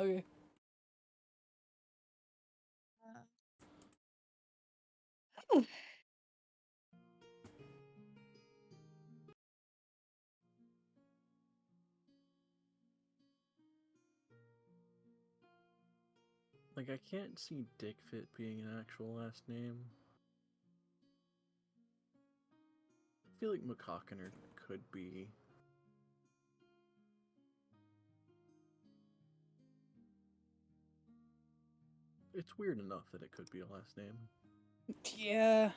Okay. Like, I can't see Dickfit being an actual last name. I feel like McCockiner could be. It's weird enough that it could be a last name. Yeah.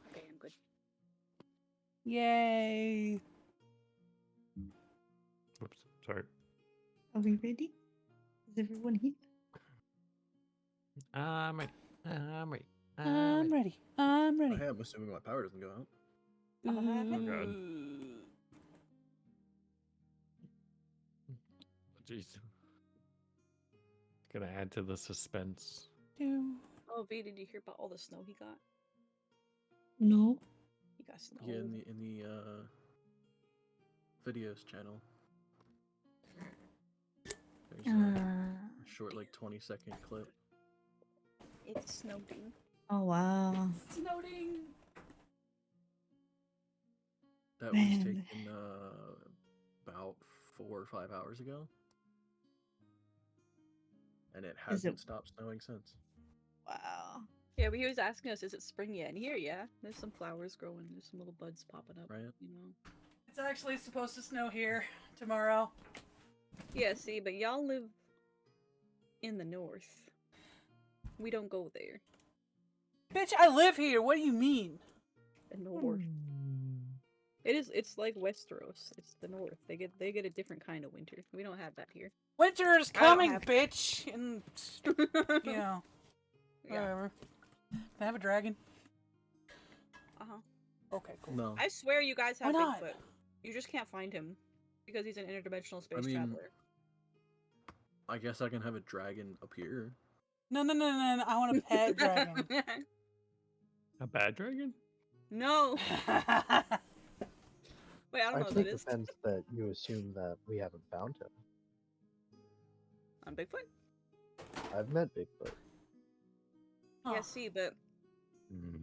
Okay, I'm good. Yay. Oops, sorry. Are we ready? Is everyone here? I'm ready. I'm ready. I'm ready. I'm ready. I am assuming my power doesn't go out. Oh god. Jeez. Gonna add to the suspense. Oh, V, did you hear about all the snow he got? No. He got snow. Yeah, in the videos channel. There's a short, like 20-second clip. It's snowing. Oh wow. Snowing. That Man. was taken about 4 or 5 hours ago. And it hasn't stopped snowing since. Wow. Yeah, but he was asking us, is it spring yet? And here, yeah, there's some flowers growing, there's some little buds popping up, right? You know. It's actually supposed to snow here tomorrow. Yeah, see, but y'all live in the north. We don't go there. Bitch, I live here. What do you mean? The north. It's like Westeros. It's the north. They get a different kind of winter. We don't have that here. Winter's coming, bitch. And you know, whatever. Can I have a dragon? Okay, cool. No. I swear you guys have Why not? Bigfoot. You just can't find him because he's an interdimensional space I mean, traveler. I guess I can have a dragon appear. No. I want a pet dragon. A bad dragon? No. Wait, I don't know what that take is. offense that you assume that we haven't found him. On Bigfoot? I've met Bigfoot. Yeah, see, but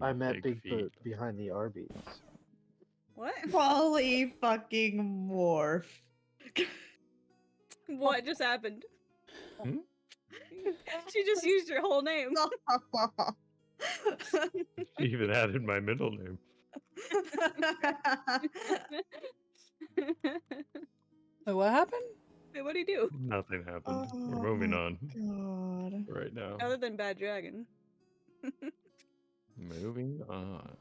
I met Big Bigfoot feet. behind the Arby's. what? Holy fucking morph. What just happened? Hmm? She just used your whole name. She even added my middle name. Wait, what happened? Wait, what'd he do? Nothing happened. Oh We're moving my on God. right now. Other than Bad Dragon. Moving on.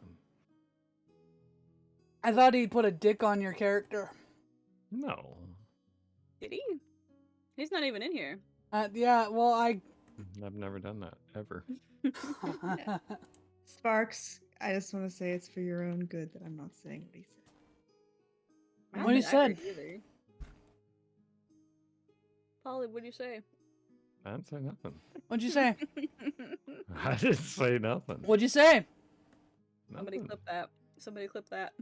I thought he'd put a dick on your character. No. Did he? He's not even in here. Yeah, well, I've never done that, ever. Sparks, I just want to say it's for your own good that I'm not saying what he said. What he said? Polly, what'd you say? I didn't say nothing. What'd you say? I didn't say nothing. What'd you say? Somebody Nothing. clip that. Somebody clip that.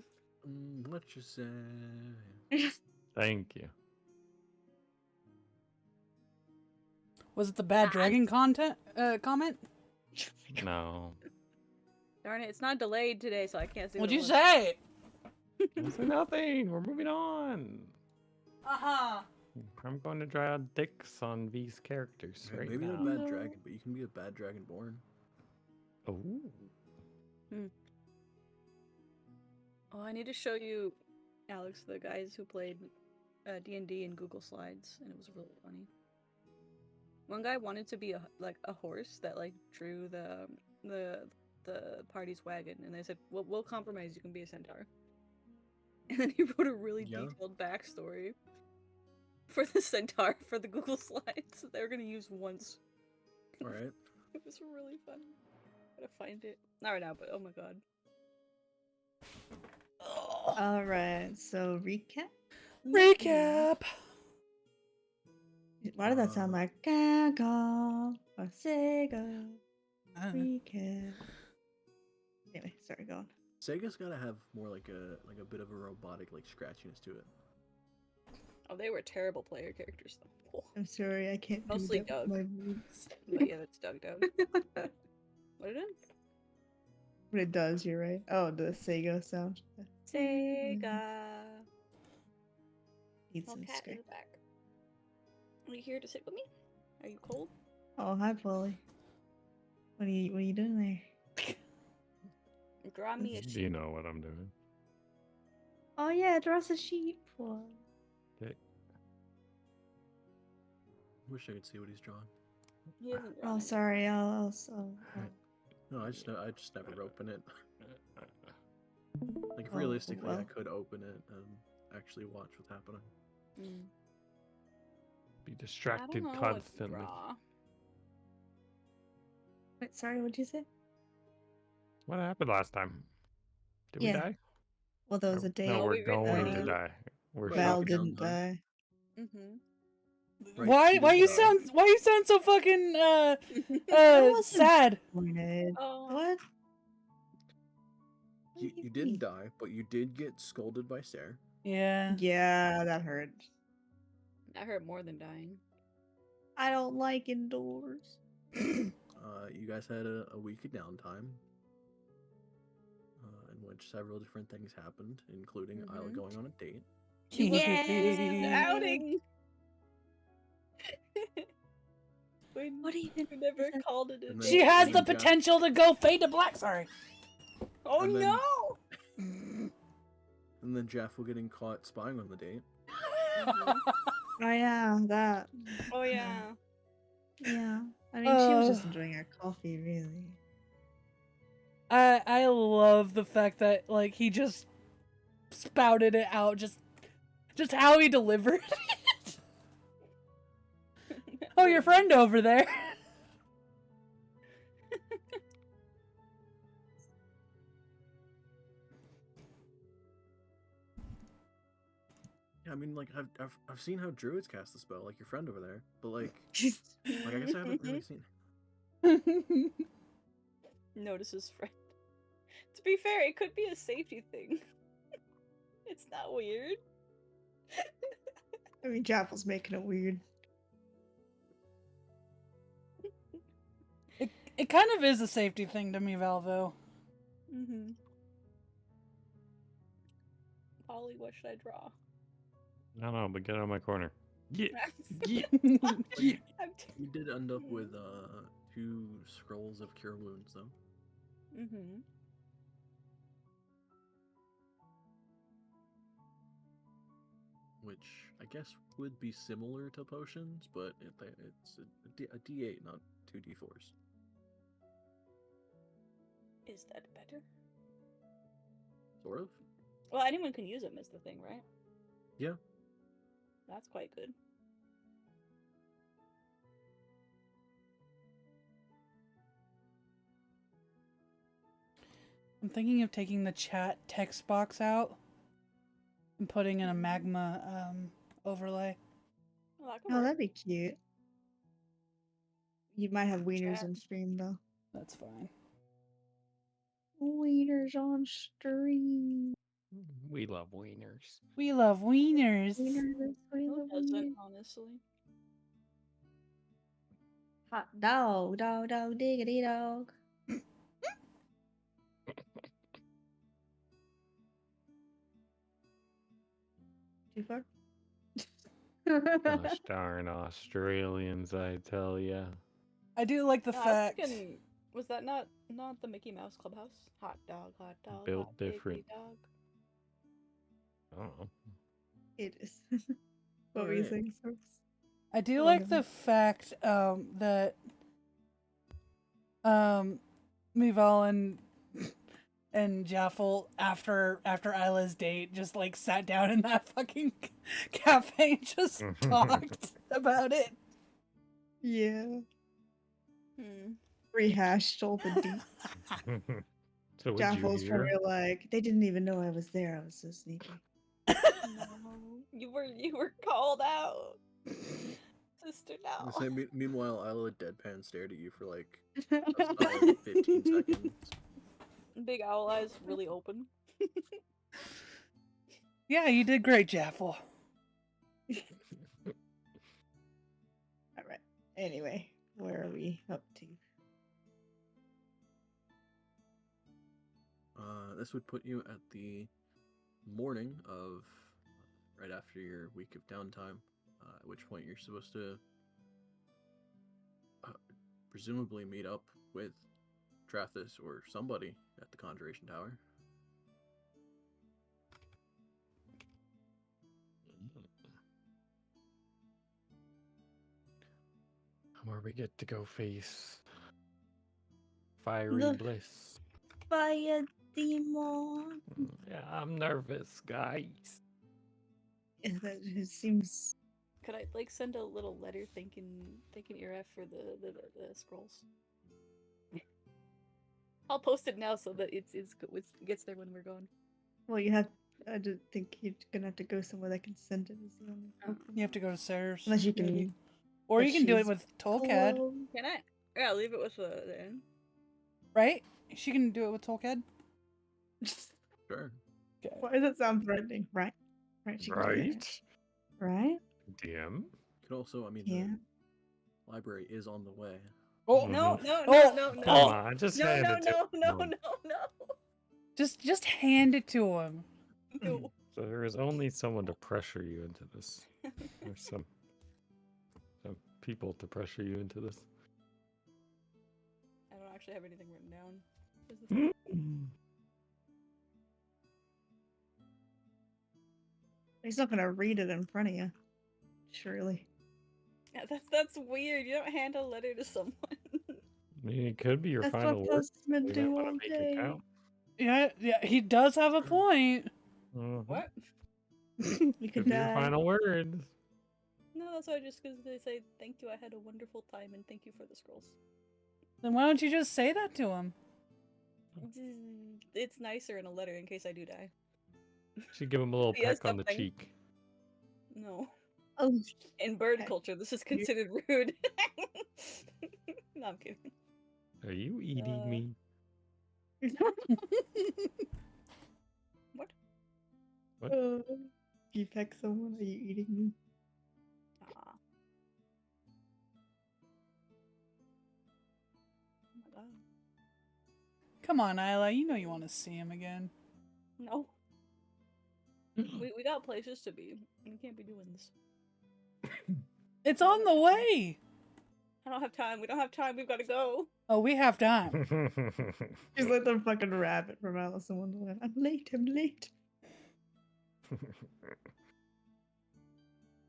What you say? Thank you. Was it the bad dragon comment? No. Darn it, it's not delayed today, so I can't see. What'd you say? I say nothing. We're moving on. Uh-huh. I'm going to draw dicks on V's characters right Maybe now. not a bad dragon, but you can be a bad dragon born. Oh. Oh, I need to show you, Alex, the guys who played D&D in Google Slides, and it was really funny. One guy wanted to be a horse that drew the party's wagon, and they said, "Well, we'll compromise. You can be a centaur." And then he wrote a really detailed backstory for the centaur for the Google Slides that they were gonna use once. All right. It was really fun. I gotta find it. Not right now, but oh my god. All right, so recap. Why did that sound like Gaga or Sega? Recap. Anyway, sorry, go on. Sega's gotta have more like a bit of a robotic like scratchiness to it. Oh, they were terrible player characters though. I'm sorry, I can't Mostly do that Doug. with my voice. But yeah, that's Doug. What it is? But it does, you're right. Oh, the Sega sound. Sega. Need Small some cat in skirt. the back. Are you here to sit with me? Are you cold? Oh, hi, Polly. What are you doing there? Draw me a Do you sheep. know what I'm doing? Oh yeah, draw us a sheep. Okay. Wish I could see what he's drawing. He isn't drawn Oh, anything. sorry. I'll No, I just never open it. Like Oh, realistically, I well. could open it and actually watch what's happening. Mm. Be I distracted don't know what to constantly. draw. Wait, sorry. What'd you say? What happened last time? Did we Yeah. die? Well, there was Or- a day. No, Oh, we're we ran going into to you. die. We're Right. Val Knock it shocking. down, didn't huh? die. Mm-hmm. Right, Why you you didn't die. sound so fucking I wasn't sad? disappointed. Oh. What? You didn't die, but you did get scolded by Sarah. Yeah. Yeah, that hurt. That hurt more than dying. I don't like indoors. You guys had a week of downtime, in which several different things happened, including Isla Mhm. going on a date. She was Yeah. outing. we, What even we never is that? called it a And date. She has and the then Jack- potential to go fade to black. Sorry. Oh and then- no! And then Jeff getting caught spying on the date. Mhm. Oh yeah, that. Oh yeah. Yeah. I mean, she was just enjoying her coffee, really. I love the fact that like he just spouted it out, just how he delivered it. Oh, your friend over there. Yeah, I mean, like I've seen how druids cast the spell, like your friend over there, but like I guess I haven't really seen. Notice his friend. To be fair, it could be a safety thing. It's not weird. I mean, Jaffel's making it weird. It kind of is a safety thing to me, Valvo. Mm-hmm. Polly, what should I draw? No, but get out of my corner. Yeah. Yeah. I'm You did end up with 2 scrolls of cure wounds, though. Mm-hmm. Which I guess would be similar to potions, but it's a D8, not 2 D4s. Is that better? Sort of. Well, anyone can use them is the thing, right? Yeah. That's quite good. I'm thinking of taking the chat text box out and putting in a magma overlay. Oh, that could Oh, work. that'd be cute. You might have wieners Chat. on stream, though. That's fine. Wieners on stream. We love wieners. We love wieners. Wieners, we Who love doesn't, wieners. honestly? Hot dog, diggity dog. Too far? Gosh darn Australians, I tell ya. I do like the No, I was fact. thinking, was that not the Mickey Mouse Clubhouse? Hot dog, Built hot diggity different. dog. I don't know. It is. What were you Alright. saying, Sox? I do Oh, like no. the fact that Mival and Jaffel after Isla's date just like sat down in that fucking cafe and just talked about it. Yeah. Hmm. Rehashed all the deep. So would Jaffel's you probably hear? like, they didn't even know I was there. I was so sneaky. No, you were called out, sister. I No. say, meanwhile, Isla deadpan stared at you for like a solid 15 seconds. big owl eyes really open. Yeah, you did great, Jaffel. Alright. Anyway, where are we up to? This would put you at the morning of right after your week of downtime, at which point you're supposed to presumably meet up with Trathis or somebody at the Conjuration Tower. Where we get to go face Fiery The- Bliss. Fire demon. Yeah, I'm nervous, guys. Yeah, that it seems. Could I like send a little letter thanking Iref for the scrolls? I'll post it now so that it gets there when we're gone. Well, you have. I don't think you're gonna have to go somewhere that can send it. Is the only problem. You have to go to Sarah's. Unless you maybe. can. Or but you can do it she's with Tolkad, close. Can I? Yeah, leave it with the end. right? She can do it with Tolkad. Sure. Okay. Why does that sound threatening? Right? Right? She can do that. Right? Right? DM? Could also, I mean, Yeah. the library is on the way. Oh, No, Mhm. no, Oh, no, no, no. Come on, just No, hand no, it to no, no, him. no, no. just hand it to him. No. So there is only someone to pressure you into this. There's some people to pressure you into this. I don't actually have anything written down. Is the thing. He's not gonna read it in front of you. Surely. Yeah, that's weird. You don't hand a letter to someone. I mean, it could be your That's final what word. Postmen You might do wanna all make it day. count. Yeah, he does have a point. Mhm. What? You Could could be your die. final word. No, that's why just because they say thank you. I had a wonderful time and thank you for the scrolls. Then why don't you just say that to him? It's nicer in a letter in case I do die. Should give him a little He has peck on the something. cheek. No. Oh, In bird Okay. culture, this is considered rude. No, I'm kidding. Are you eating me? What? What? you peck someone? Are you eating me? Ah. Oh my god. Come on, Isla. You know you want to see him again. No. We got places to be. We can't be doing this. It's on the way. I don't have time. We don't have time. We've got to go. Oh, we have time. She's like the fucking rabbit from Alice in Wonderland. I'm late. I'm late.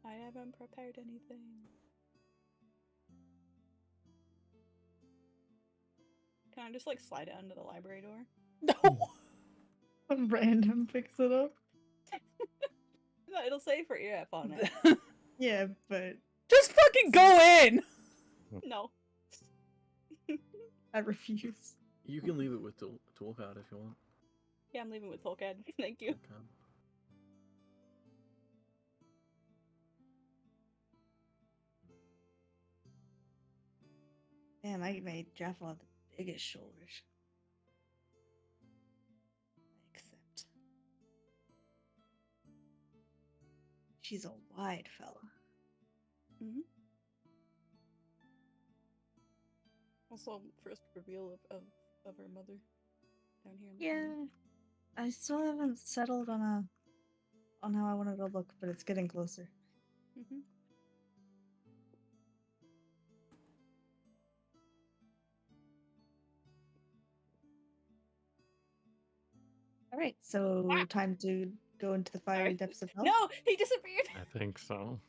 I haven't prepared anything. Can I just like slide down to the library door? No. Some random picks it up. No, it'll say for EF on it. Yeah, but Just fucking go in. No. I refuse. You can leave it with Toolcat if you want. Yeah, I'm leaving with Tolkien. Thank you. Okay. Damn, I made Jaffel have the biggest shoulders. I accept. She's a wide fella. Mm-hmm. Also, first reveal of her mother down here. In the Yeah. corner. I still haven't settled on how I want it to look, but it's getting closer. Mm-hmm. All right, so time to go into the fiery Sorry. depths of hell. No, he disappeared. I think so.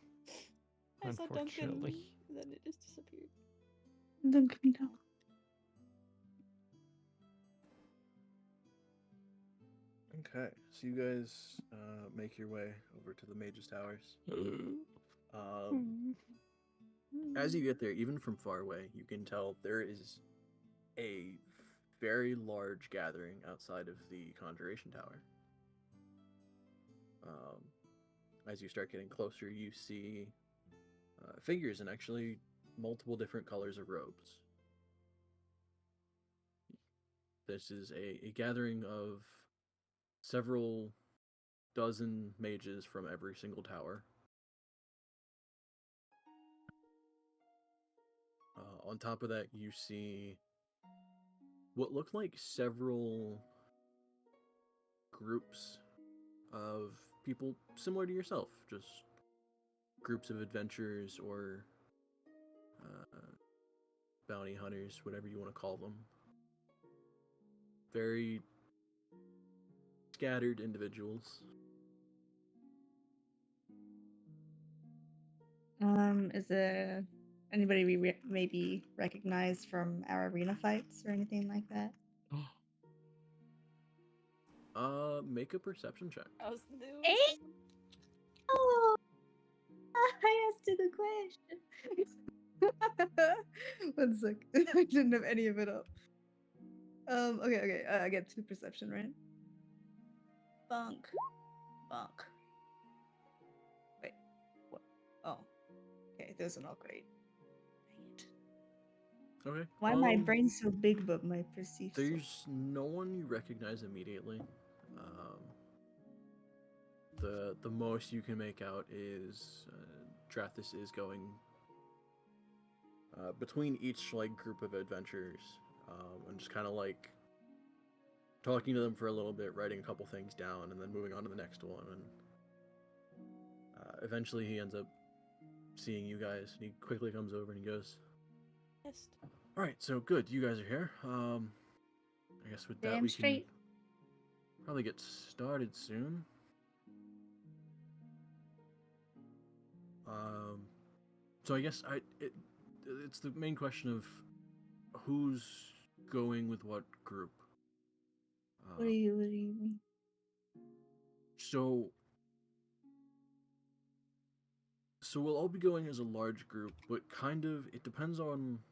I saw Duncan, Unfortunately. and then it just disappeared. Duncan, no. Okay, so you guys make your way over to the Mage's Towers. As you get there, even from far away, you can tell there is a very large gathering outside of the Conjuration Tower. As you start getting closer, you see figures in actually multiple different colors of robes. This is a gathering of several dozen mages from every single tower. On top of that, you see what look like several groups of people similar to yourself, just groups of adventurers or bounty hunters, whatever you want to call them. Very scattered individuals. Is there anybody we maybe recognize from our arena fights or anything like that? Make a perception check. I was Eh? Oh, I asked you the question. 1 sec. I didn't have any of it up. Okay. I get 2 perception, right? Bonk. Wait. What? Oh. Okay, those are not great. Dang it. Okay. Why my brain so big, but my perceived so... There's no one you recognize immediately. The most you can make out is Drathis is going between each like group of adventurers, and just kind of like talking to them for a little bit, writing a couple things down, and then moving on to the next one. And eventually, he ends up seeing you guys, and he quickly comes over and he goes, Yes. "All right, so good, you guys are here. I guess with that Damn we can straight. probably get started soon." So I guess it's the main question of who's going with what group. What do you mean? So we'll all be going as a large group, but kind of it depends on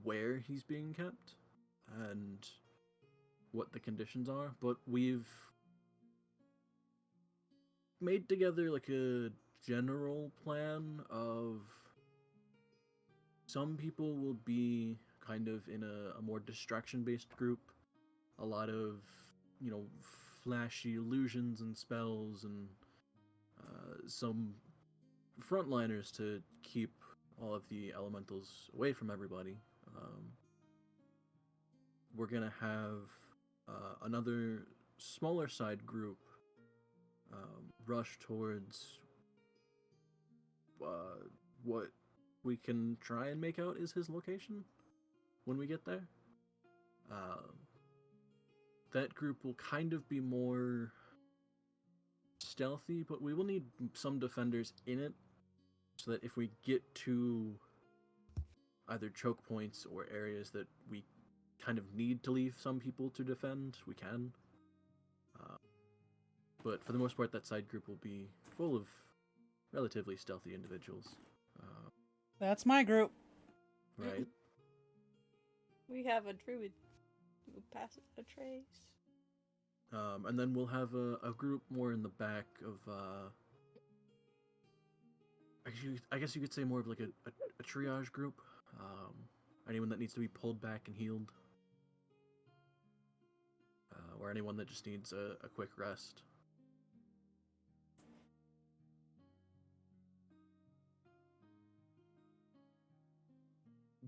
where he's being kept and what the conditions are. But we've made together like a general plan of some people will be kind of in a more distraction-based group. A lot of, flashy illusions and spells and some frontliners to keep all of the elementals away from everybody. We're gonna have another smaller side group rush towards what we can try and make out is his location when we get there. That group will kind of be more stealthy, but we will need some defenders in it so that if we get to either choke points or areas that we kind of need to leave some people to defend, we can. But for the most part, that side group will be full of relatively stealthy individuals. That's my group. Right? We have a druid who passes a trace. And then we'll have a group more in the back of, I guess you could say more of like a triage group. Anyone that needs to be pulled back and healed. Or anyone that just needs a quick rest.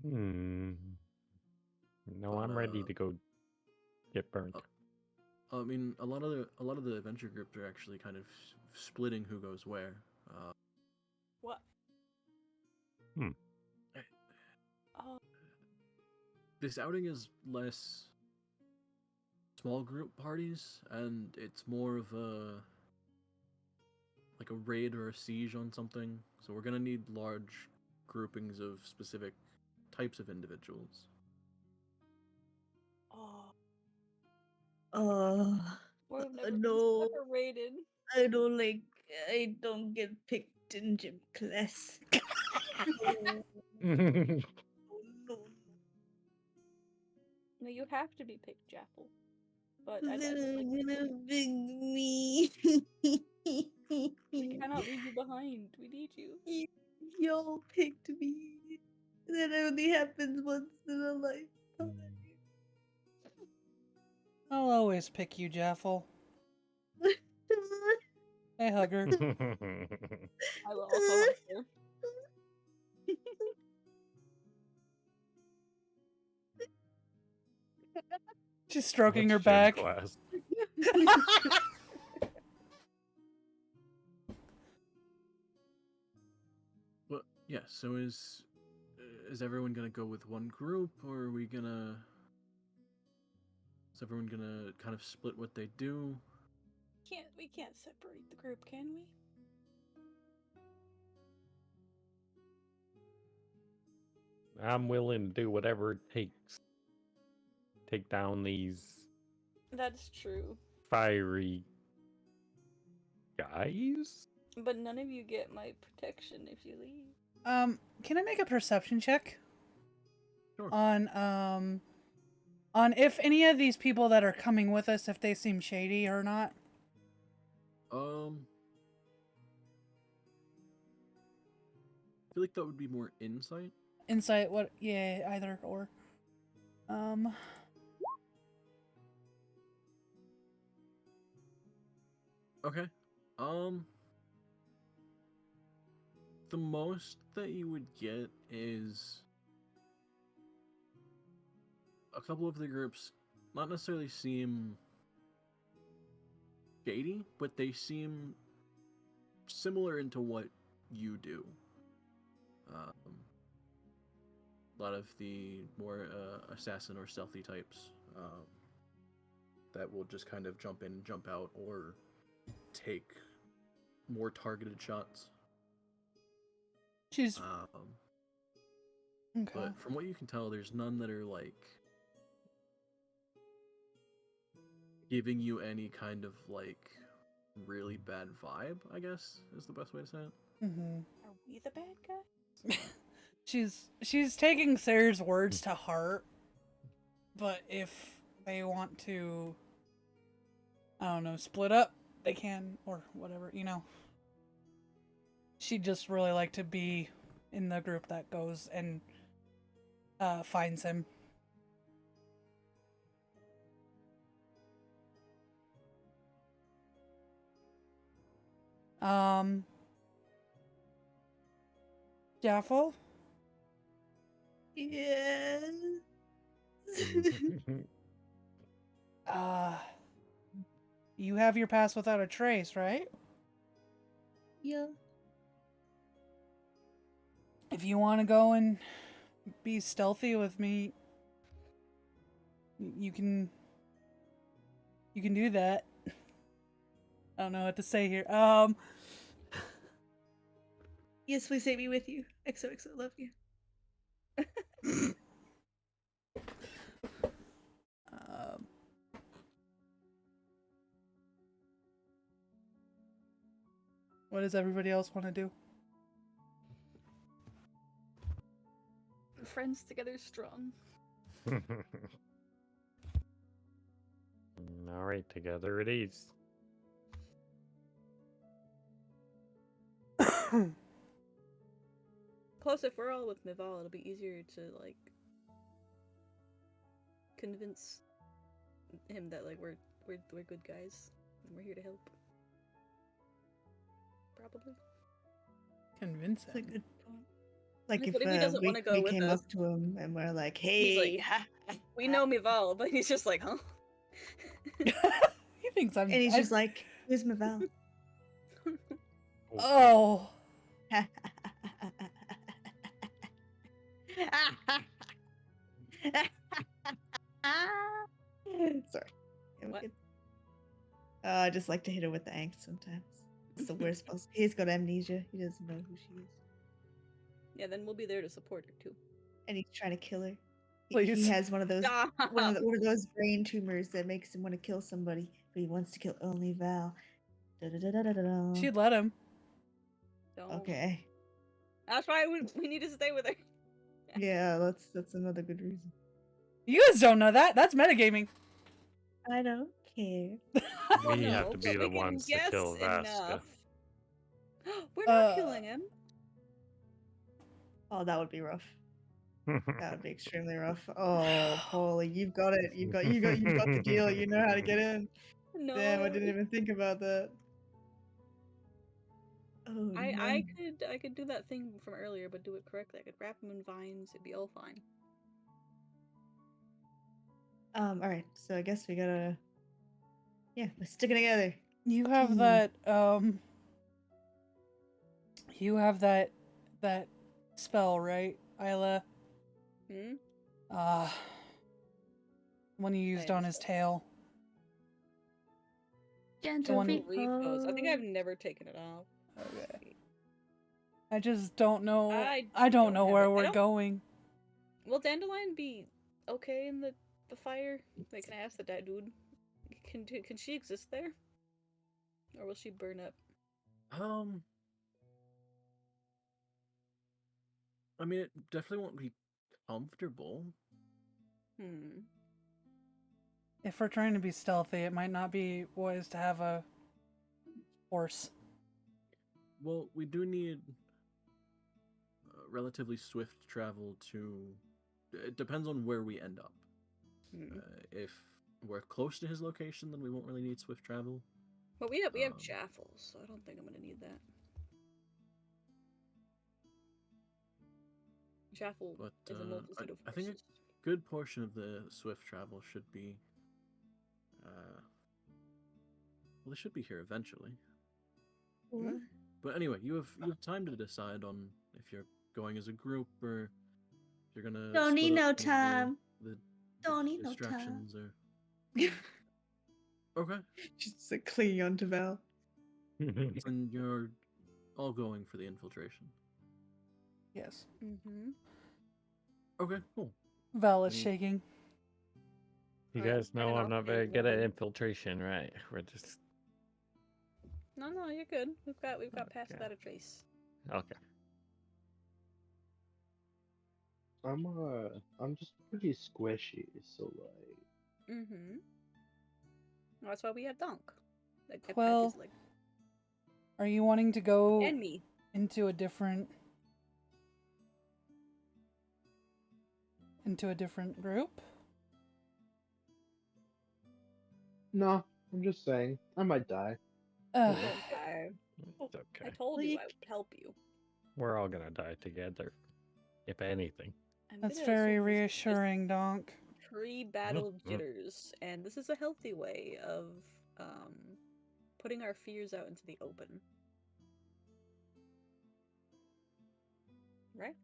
No, I'm ready to go get burnt. I mean, a lot of the adventure groups are actually kind of splitting who goes where. What? This outing is less small group parties, and it's more of like a raid or a siege on something. So we're gonna need large groupings of specific types of individuals. We've never No. been separated. I don't get picked in gym class. No. No, you have to be picked, Jaffel. But They're like, gonna pick me. we cannot leave you behind. We need you. Y'all picked me. That only happens once in a lifetime. I'll always pick you, Jaffel. Hey, hugger. I will also hug her. She's stroking Let's her gym back. class. Well, yeah. So is everyone gonna go with one group, or are we gonna? Is everyone gonna kind of split what they do? We can't separate the group, can we? I'm willing to do whatever it takes. Take down these That's true. fiery guys. But none of you get my protection if you leave. Can I make a perception check? Sure. On if any of these people that are coming with us, if they seem shady or not? I feel like that would be more insight. Insight, what? Yeah, either or. Okay. The most that you would get is a couple of the groups not necessarily seem shady, but they seem similar into what you do. A lot of the more assassin or stealthy types that will just kind of jump in and jump out or take more targeted shots. She's okay. But from what you can tell, there's none that are like giving you any kind of like really bad vibe, I guess is the best way to say it. Mm-hmm. Are we the bad guy? She's taking Sarah's words to heart, but if they want to, I don't know, split up, they can, or whatever, you know. She'd just really like to be in the group that goes and finds him. Jaffel? Yes. You have your pass without a trace, right? Yeah. If you want to go and be stealthy with me, you can do that. I don't know what to say here. Yes, please take me with you. XOXO, love you. What does everybody else want to do? Friends together strong. All right, together it is. Plus, if we're all with Mival, it'll be easier to like convince him that like we're good guys and we're here to help. Probably. Convince That's a him. good point. Like But if he doesn't wanna go we with came us, up to him and we're like, he's like, hey, ha, We know Mival, but he's just like, huh? He thinks I'm. and he's just like, who's Maval? Oh. Sorry. Yeah, What? good. I just like to hit her with the angst sometimes. It's the worst. He's got amnesia. He doesn't know who she is. Yeah, then we'll be there to support her too. And he's trying to kill her. He Please. has one of those Stop! one of those brain tumors that makes him want to kill somebody, but he wants to kill only Val. Da-da-da-da-da-da. She'd let him. Don't. Okay. That's why we need to stay with her. Yeah, that's another good reason. You guys don't know that. That's metagaming. I don't care. Well, We have no, to but be we the can ones to guess kill Vaske. enough. We're not Uh, killing him. Oh, that would be rough. That would be extremely rough. Oh, Polly, you've got it. You've got the deal. You know how to get in. No. Damn, I didn't even think about that. Oh no. I could do that thing from earlier, but do it correctly. I could wrap them in vines. It'd be all fine. All right. So I guess we gotta. Yeah, let's stick it together. You have that you have that spell, right, Isla? Hmm. One you used I on his tail. Gentle one- Repose. I think I've never taken it off. Okay. I just don't know. I I don't don't know have where it. I we're don't- going. Will Dandelion be okay in the fire? Like, can I ask the dude? Can she exist there? Or will she burn up? I mean, it definitely won't be comfortable. If we're trying to be stealthy, it might not be wise to have a horse. Well, we do need relatively swift travel to. It depends on where we end up. If we're close to his location, then we won't really need swift travel. But we have jaffles, so I don't think I'm gonna need that. Jaffle But is a multitude of I think a horses. good portion of the swift travel should be. Well, they should be here eventually. But anyway, you have time to decide on if you're going as a group or if you're gonna. Don't need split no up some of time. The Don't need no time. distractions or. Okay. Just like clinging onto Val. And you're all going for the infiltration. Yes. Okay, cool. Val is Any- shaking. You Alright, guys know turn it I'm off, not very good at Dandelion. infiltration, right? We're just No, you're good. We've got past Okay. that a trace. okay. I'm just pretty squishy, so like. That's why we have Donk. Like, I Well- pet his leg. Are you wanting to go And me. into a different group? No, I'm just saying I might die. Ugh. Okay. It's okay. I told you I would help you. We're all gonna die together, if anything. I'm That's gonna very assume this is reassuring, Donk. just pre-battle Mm. jitters, and this is a healthy way of putting our fears out into the open. Right?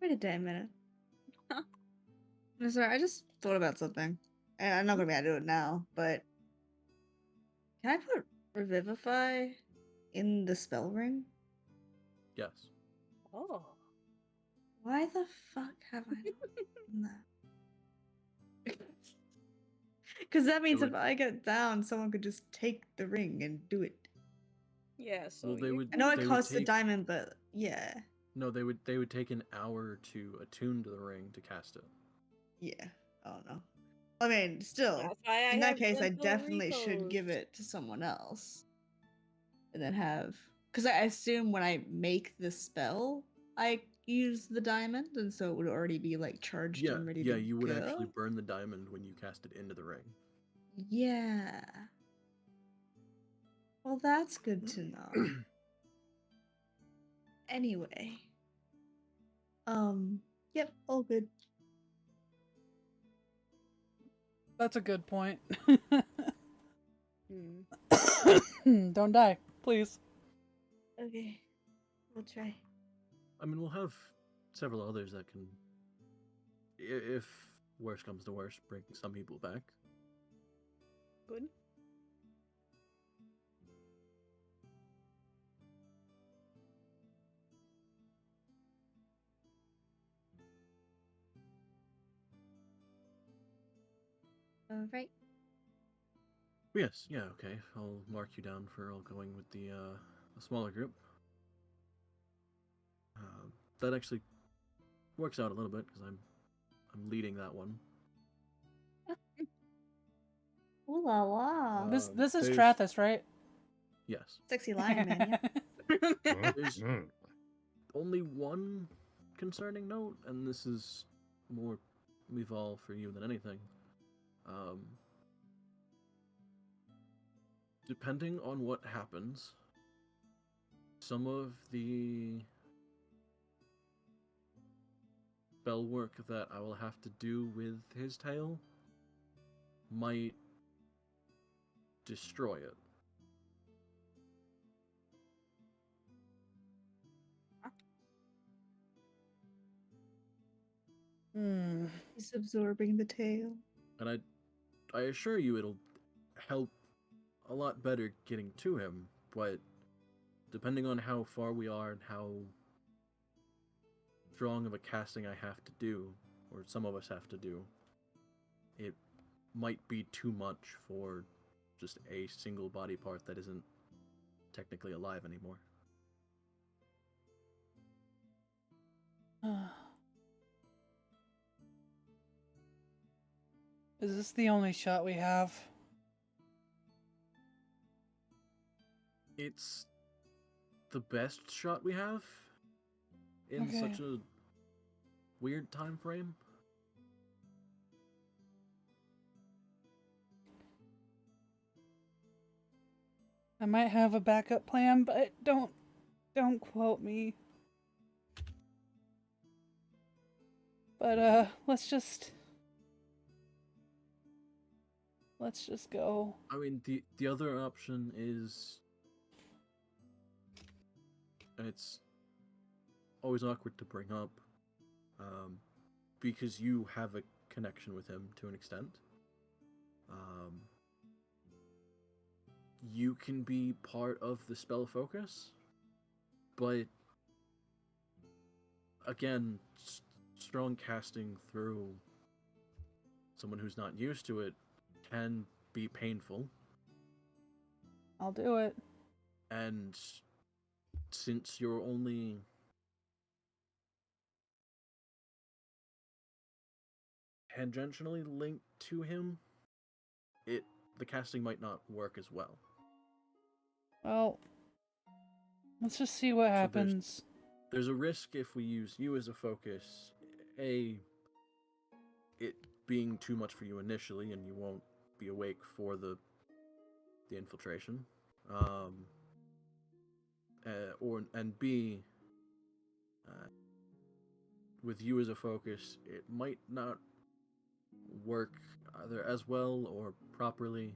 Wait a damn minute. Huh? I'm sorry, I just thought about something. And I'm not gonna be able to do it now, but can I put Revivify in the spell ring? Yes. Oh. Why the fuck have I not done that? Because that means would- if I get down, someone could just take the ring and do it. Yeah, so Well, they you're would. I know it they would costs a take- diamond, but yeah. No, they would take an hour to attune to the ring to cast it. Yeah. Oh no. I mean, still, That's why I in that have case, I gentle definitely should give repose. it to someone else. And then have. Because I assume when I make the spell, I use the diamond, and so it would already be like charged Yeah, and ready yeah, to you would actually go. burn the diamond when you cast it into the ring. Yeah. Well, that's good to know. Anyway. Yep, all good. That's a good point. Hmm. Don't die, please. Okay. We'll try. I mean, we'll have several others that can, if worse comes to worse, bring some people back. Good. Alright. Yes, yeah, okay. I'll mark you down for all going with the smaller group. That actually works out a little bit because I'm leading that one. Ooh la la. This is there's- Trathis, right? Yes. Sexy lion man, yeah. There's only one concerning note, and this is more We've for you than anything. Depending on what happens, some of the spell work that I will have to do with his tail might destroy it. He's absorbing the tail. And I assure you it'll help a lot better getting to him, but depending on how far we are and how strong of a casting I have to do, or some of us have to do, it might be too much for just a single body part that isn't technically alive anymore. Is this the only shot we have? It's the best shot we have in Okay. such a weird time frame. I might have a backup plan, but don't quote me. But let's just go. I mean, the other option is, and it's always awkward to bring up, because you have a connection with him to an extent. You can be part of the spell focus, but again, strong casting through someone who's not used to it can be painful. I'll do it. And since you're only tangentially linked to him, the casting might not work as well. Well, let's just see what happens. There's a risk if we use you as a focus, it being too much for you initially, and you won't be awake for the infiltration. And B, with you as a focus, it might not work either as well or properly.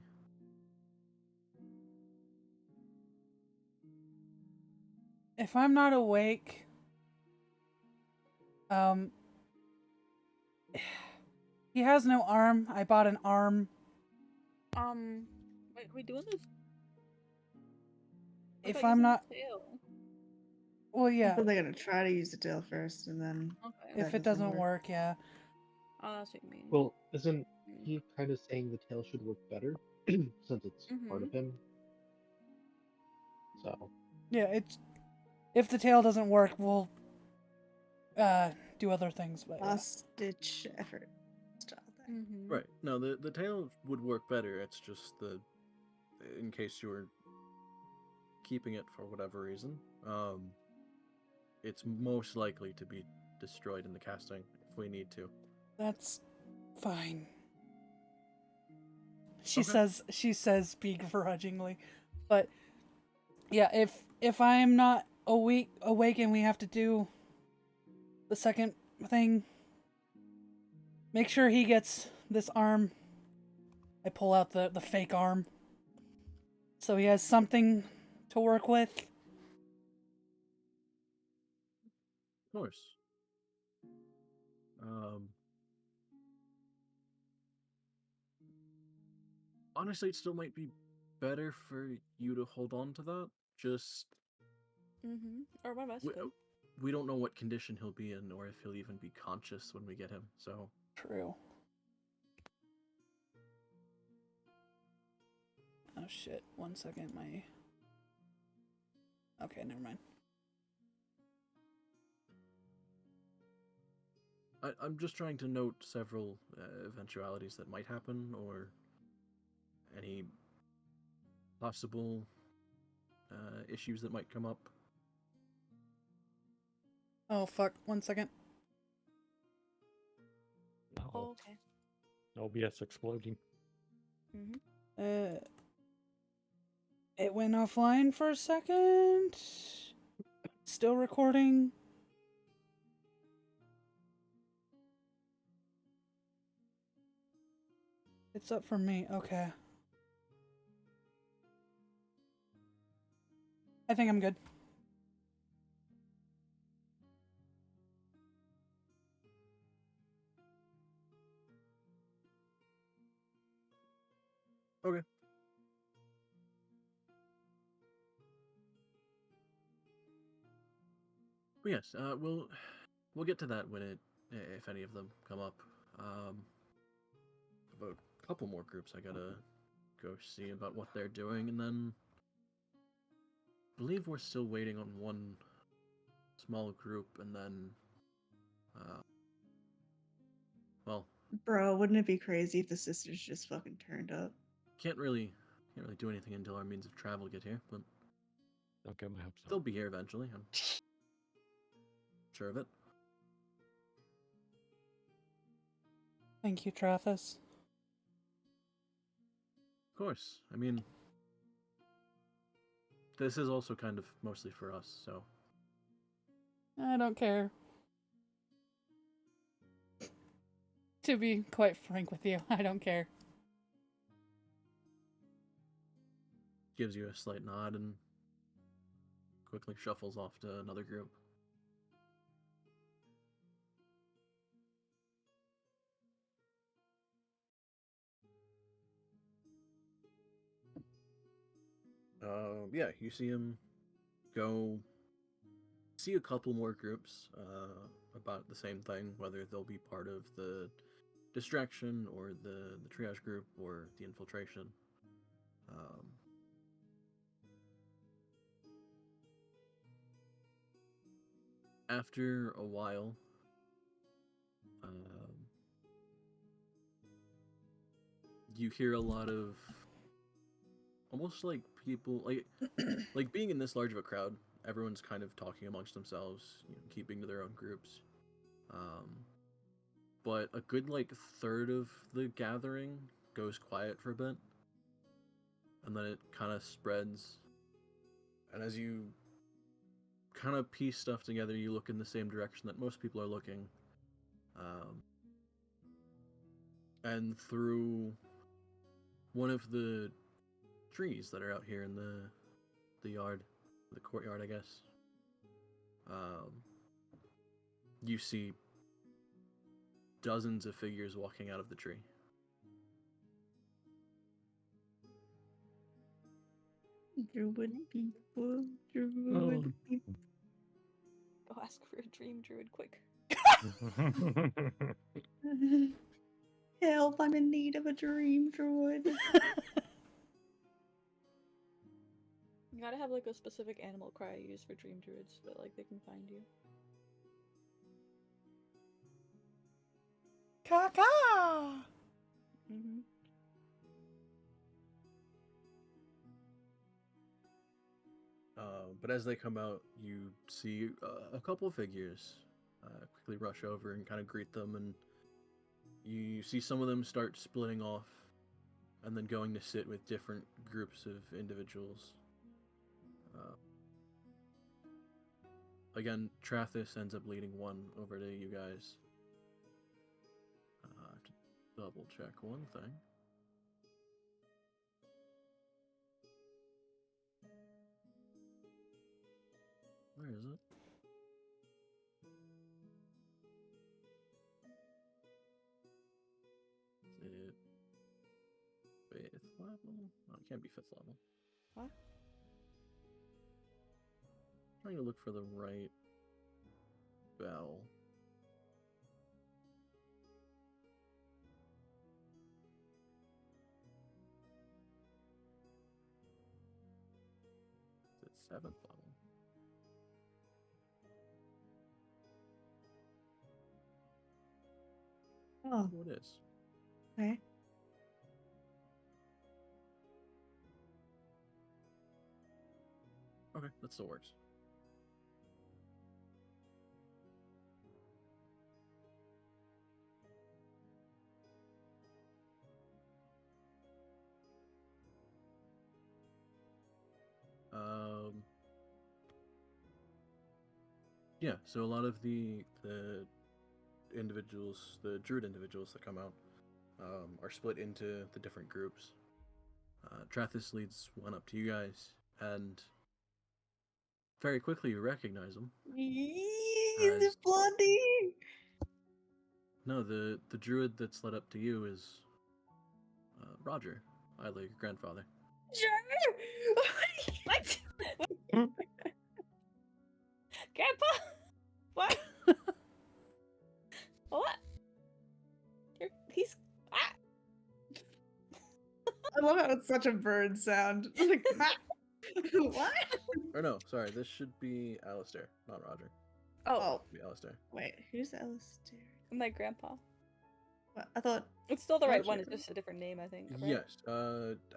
If I'm not awake, he has no arm. I bought an arm. Wait, are we doing this? If I'm not, tail. well, I yeah. thought they're gonna try to use the tail first, and then Okay. If it doesn't work, yeah. Oh, that's what you mean. Well, isn't he kind of saying the tail should work better since it's part of him? So Yeah, if the tail doesn't work, we'll do other things. But last ditch effort. Right. No, the tail would work better. It's just in case you were keeping it for whatever reason, it's most likely to be destroyed in the casting if we need to. That's fine. She says begrudgingly. But yeah, if I'm not awake and we have to do the second thing, make sure he gets this arm. I pull out the fake arm, so he has something to work with. Of course. Honestly, it still might be better for you to hold on to that. Just Or my best. We don't know what condition he'll be in, or if he'll even be conscious when we get him. So True. Oh shit! 1 second, Okay, never mind. I'm just trying to note several eventualities that might happen, or any possible issues that might come up. Oh fuck! 1 second. Oh, okay. OBS exploding. Mm-hmm. It went offline for a second. Still recording. It's up for me. Okay. I think I'm good. Okay. But yes, we'll get to that when if any of them come up. About a couple more groups I gotta go see about what they're doing, and then I believe we're still waiting on one small group, and then, well, Bro, wouldn't it be crazy if the sisters just fucking turned up? can't really do anything until our means of travel get here, but Okay, my hopes they'll up. be here eventually. I'm sure of it. Thank you, Trathis. Of course. I mean, this is also kind of mostly for us, so I don't care. To be quite frank with you, I don't care. gives you a slight nod and quickly shuffles off to another group. Yeah, you see him go see a couple more groups about the same thing, whether they'll be part of the distraction or the triage group or the infiltration. After a while, you hear a lot of almost like people like being in this large of a crowd. Everyone's kind of talking amongst themselves, keeping to their own groups. But a good like third of the gathering goes quiet for a bit, and then it kind of spreads. And as you kind of piece stuff together, you look in the same direction that most people are looking. And through one of the trees that are out here in the yard, the courtyard, I guess, you see dozens of figures walking out of the tree. Druid people, druid people. Go ask for a dream druid quick. Help, I'm in need of a dream druid. You gotta have like a specific animal cry you use for dream druids so that like they can find you. Kaka! Mm-hmm. But as they come out, you see a couple of figures quickly rush over and kind of greet them, and you see some of them start splitting off and then going to sit with different groups of individuals. Again, Trathis ends up leading one over to you guys. I have to double check one thing. Where is it? Is it 5th level? Oh, it can't be 5th level. What? Trying to look for the right bell. Is it 7th level? Oh, Oh, it is. okay. Okay, that still works. Yeah, so a lot of the individuals, the druid individuals that come out, are split into the different groups. Trathis leads one up to you guys, and very quickly you recognize him. Is As- it Blondie? No, the druid that's led up to you is Roger, Isla, your grandfather. Sure. What? Grandpa? What? What? He's ah. I love how it's such a bird sound. Like, what? Or no, sorry, this should be Alistair, not Roger. Oh, Oh, It'd be Alistair. wait, who's Alistair? my grandpa. What? I thought. It's still the right one. Roger. It's just a different name, I think. Right? Yes,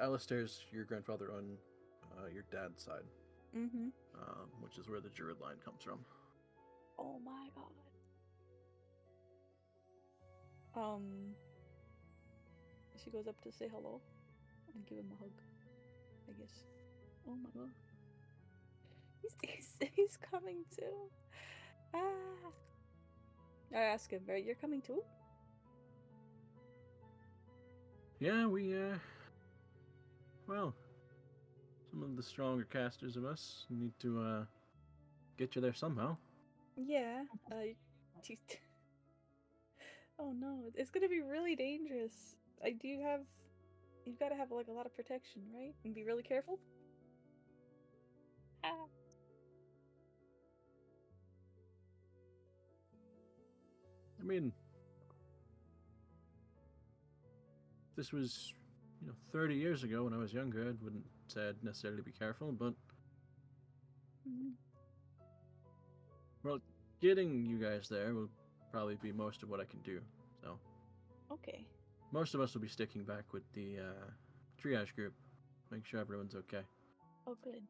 Alistair's your grandfather on your dad's side, Mm-hmm. which is where the druid line comes from. Oh my god. She goes up to say hello and give him a hug. I guess. Oh my god. He's coming too. Ah. I ask him, right? You're coming too? Yeah, well, some of the stronger casters of us need to get you there somehow. Yeah. T- oh no, it's gonna be really dangerous. You've got to have like a lot of protection, right? And be really careful. Ah. I mean, this was, 30 years ago when I was younger. I wouldn't say I'd necessarily be careful, but Mhm. well, getting you guys there will probably be most of what I can do. So Okay. most of us will be sticking back with the triage group, make sure everyone's okay. Oh, good.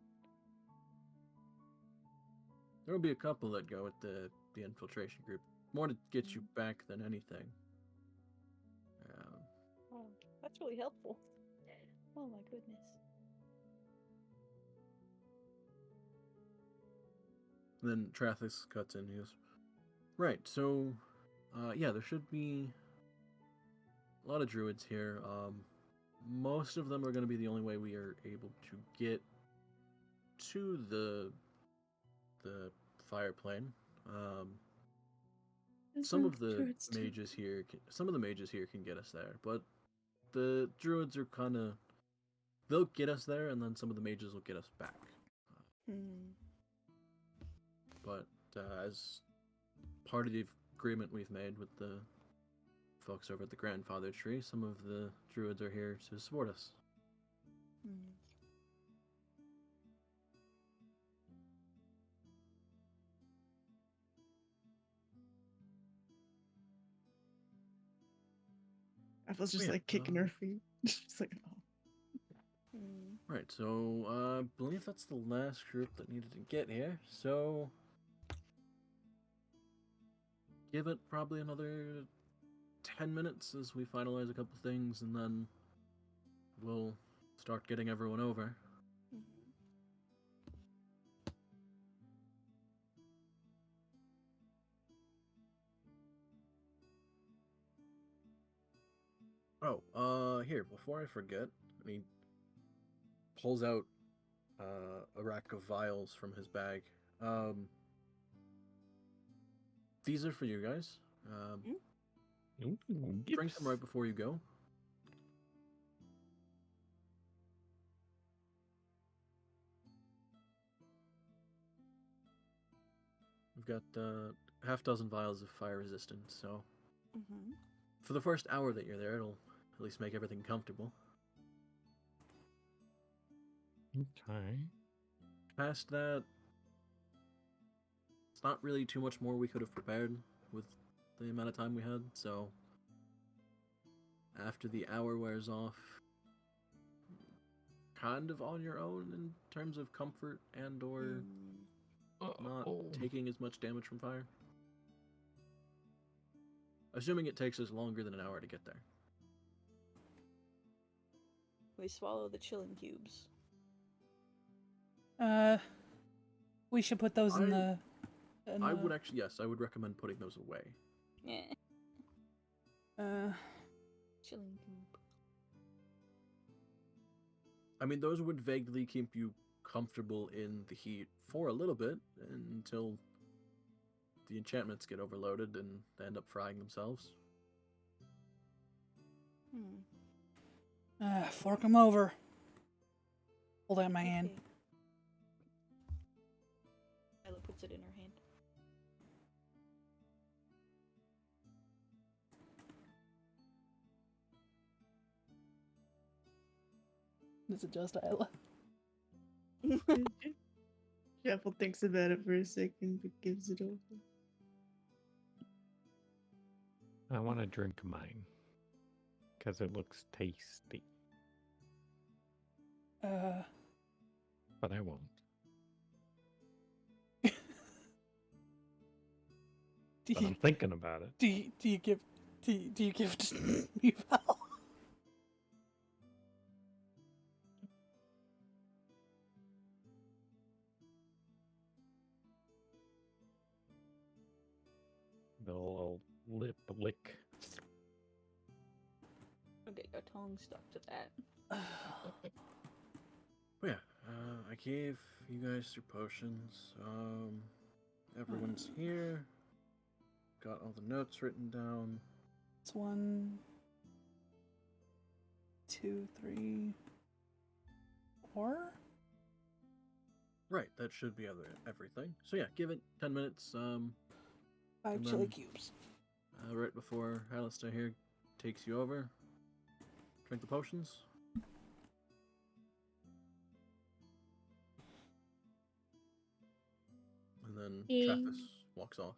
There will be a couple that go with the infiltration group, more to get you back than anything. Oh, that's really helpful. Oh my goodness. Then Trathis cuts in. He goes, right, so, yeah, there should be a lot of druids here. Most of them are going to be the only way we are able to get to the fire plane. Some of the mages here, can get us there, but the druids are kind of, they'll get us there, and then some of the mages will get us back. But as part of the agreement we've made with the folks over at the grandfather tree, some of the druids are here to support us. I was just Yeah, like kicking her feet. Just like, oh. Right, so I believe that's the last group that needed to get here, so give it probably another 10 minutes as we finalize a couple things, and then we'll start getting everyone over. Oh, here, before I forget, he pulls out a rack of vials from his bag. These are for you guys. Drink them right before you go. We've got half dozen vials of fire resistance, so for the first hour that you're there, it'll at least make everything comfortable. Okay. Past that, it's not really too much more we could have prepared with the amount of time we had, so after the hour wears off, kind of on your own in terms of comfort and or not taking as much damage from fire. Assuming it takes us longer than an hour to get there. We swallow the chilling cubes. We should put those in the And, I would actually, yes, I would recommend putting those away. Yeah. Uh, Chilling goop. I mean, those would vaguely keep you comfortable in the heat for a little bit until the enchantments get overloaded and they end up frying themselves. fork them over. Hold out my hand. Okay. Ella puts it in her hand. Is it just Isla? Shuffle thinks about it for a second, but gives it over. I want to drink mine because it looks tasty, but I won't. But I'm thinking about it. Do you give me Val? The little lip lick. Don't get your tongue stuck to that. But yeah, I gave you guys your potions. Everyone's here. Got all the notes written down. It's 1, 2, 3, 4. Right, that should be everything. So yeah, give it 10 minutes. 5 And chili then- cubes. Right before Alistair here takes you over. Drink the potions. And then Ding. Trappist walks off.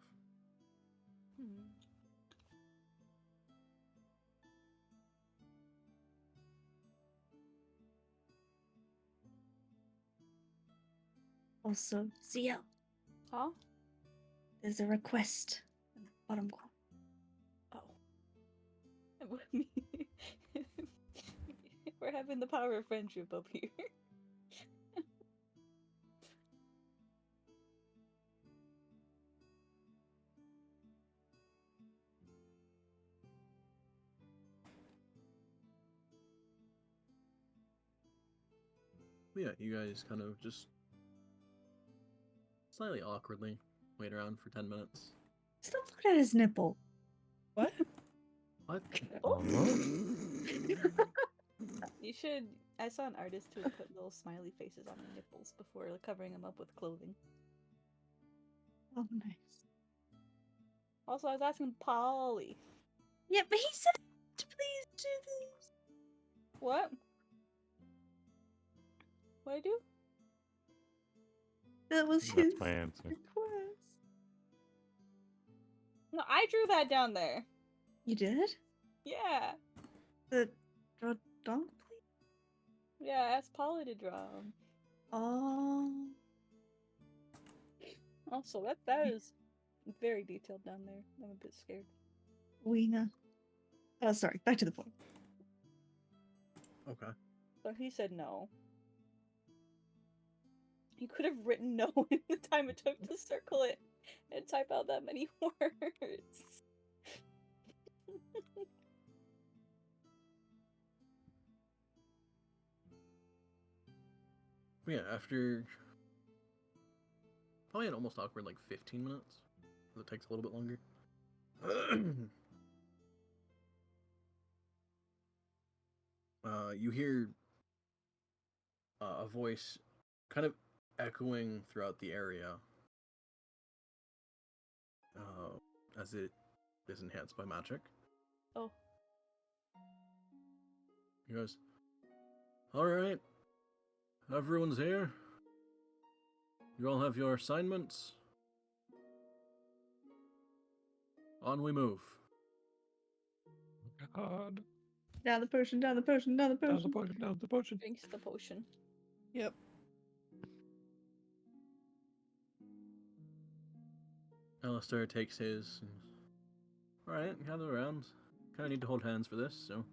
Also, Zio, Huh? there's a request in the bottom corner. Oh. We're having the power of friendship up here. But yeah, you guys kind of just slightly awkwardly wait around for 10 minutes. Stop looking at his nipple. What? What? You should. I saw an artist who would put little smiley faces on their nipples before covering them up with clothing. Oh, nice. Also, I was asking Polly. Yeah, but he said to please do this. What? What'd I do? That was That's his my answer. request. No, I drew that down there. You did? Yeah. The draw donk, please? Yeah, I asked Polly to draw 'em. Oh. Also, that is very detailed down there. I'm a bit scared. Weena. Oh, sorry. Back to the point. Okay. So he said no. You could have written no in the time it took to circle it and type out that many words. But yeah, after probably an almost awkward like 15 minutes. It takes a little bit longer. You hear a voice kind of echoing throughout the area as it is enhanced by magic. Oh. He goes, "Alright, everyone's here. You all have your assignments. On we move." God. Down the potion, down the potion, down the Down the potion. potion, down the potion. Drinks the potion. Yep. Alistair takes his. Alright, gather around. Kinda need to hold hands for this, so.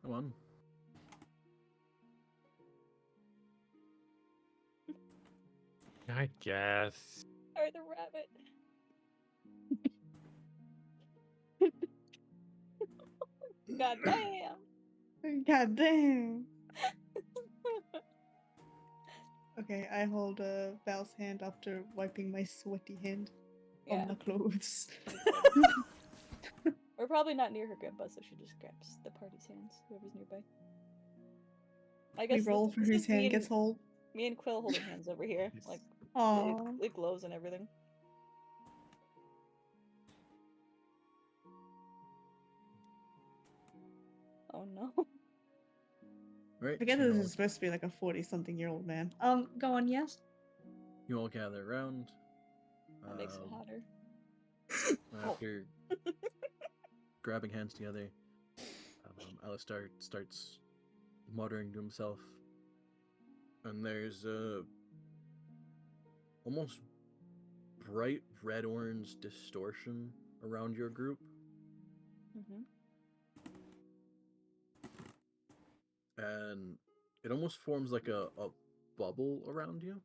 Come on. I guess. Or the rabbit. God damn. God damn. Okay, I hold Val's hand after wiping my sweaty hand Yeah. on the clothes. We're probably not near her grandpa, so she just grabs the party's hands, whoever's nearby. I We guess roll this for is whose hand gets hold. me and Quill holding hands over here. Like, Aww. it glows and everything. Oh no. Right. I guess so this is supposed to be like a 40-something-year-old man. Go on, yes? you all gather around. That makes it Um, hotter. After grabbing hands together, Alistar starts muttering to himself, and there's a almost bright red-orange distortion around your group, Mm-hmm. and it almost forms like a bubble around you.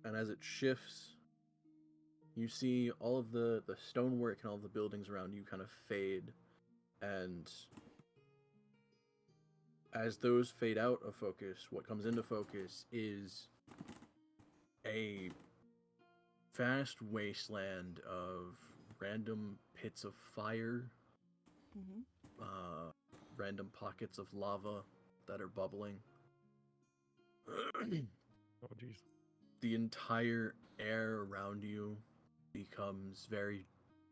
And as it shifts, you see all of the stonework and all of the buildings around you kind of fade, and as those fade out of focus, what comes into focus is a vast wasteland of random pits of fire, Mm-hmm. random pockets of lava that are bubbling. Oh, jeez. The entire air around you becomes very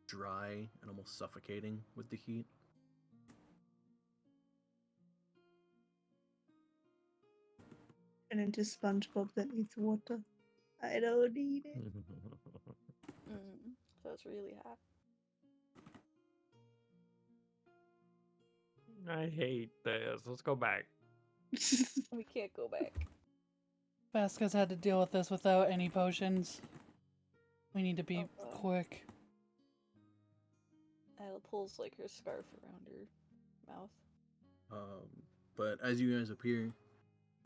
dry and almost suffocating with the heat. And into SpongeBob that needs water. I don't need it. So it's really hot. I hate this. Let's go back. We can't go back. Vasquez had to deal with this without any potions. We need to be quick. Isla pulls like her scarf around her mouth. But as you guys appear,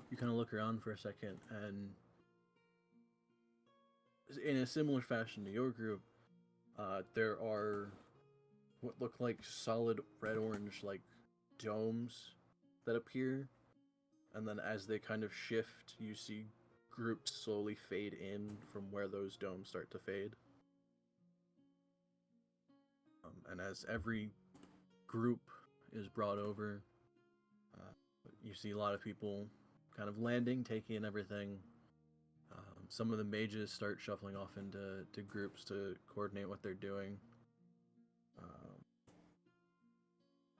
you kind of look around for a second, and in a similar fashion to your group, there are what look like solid red-orange like domes that appear, and then as they kind of shift, you see groups slowly fade in from where those domes start to fade. And as every group is brought over, you see a lot of people kind of landing, taking in everything. Some of the mages start shuffling off into groups to coordinate what they're doing.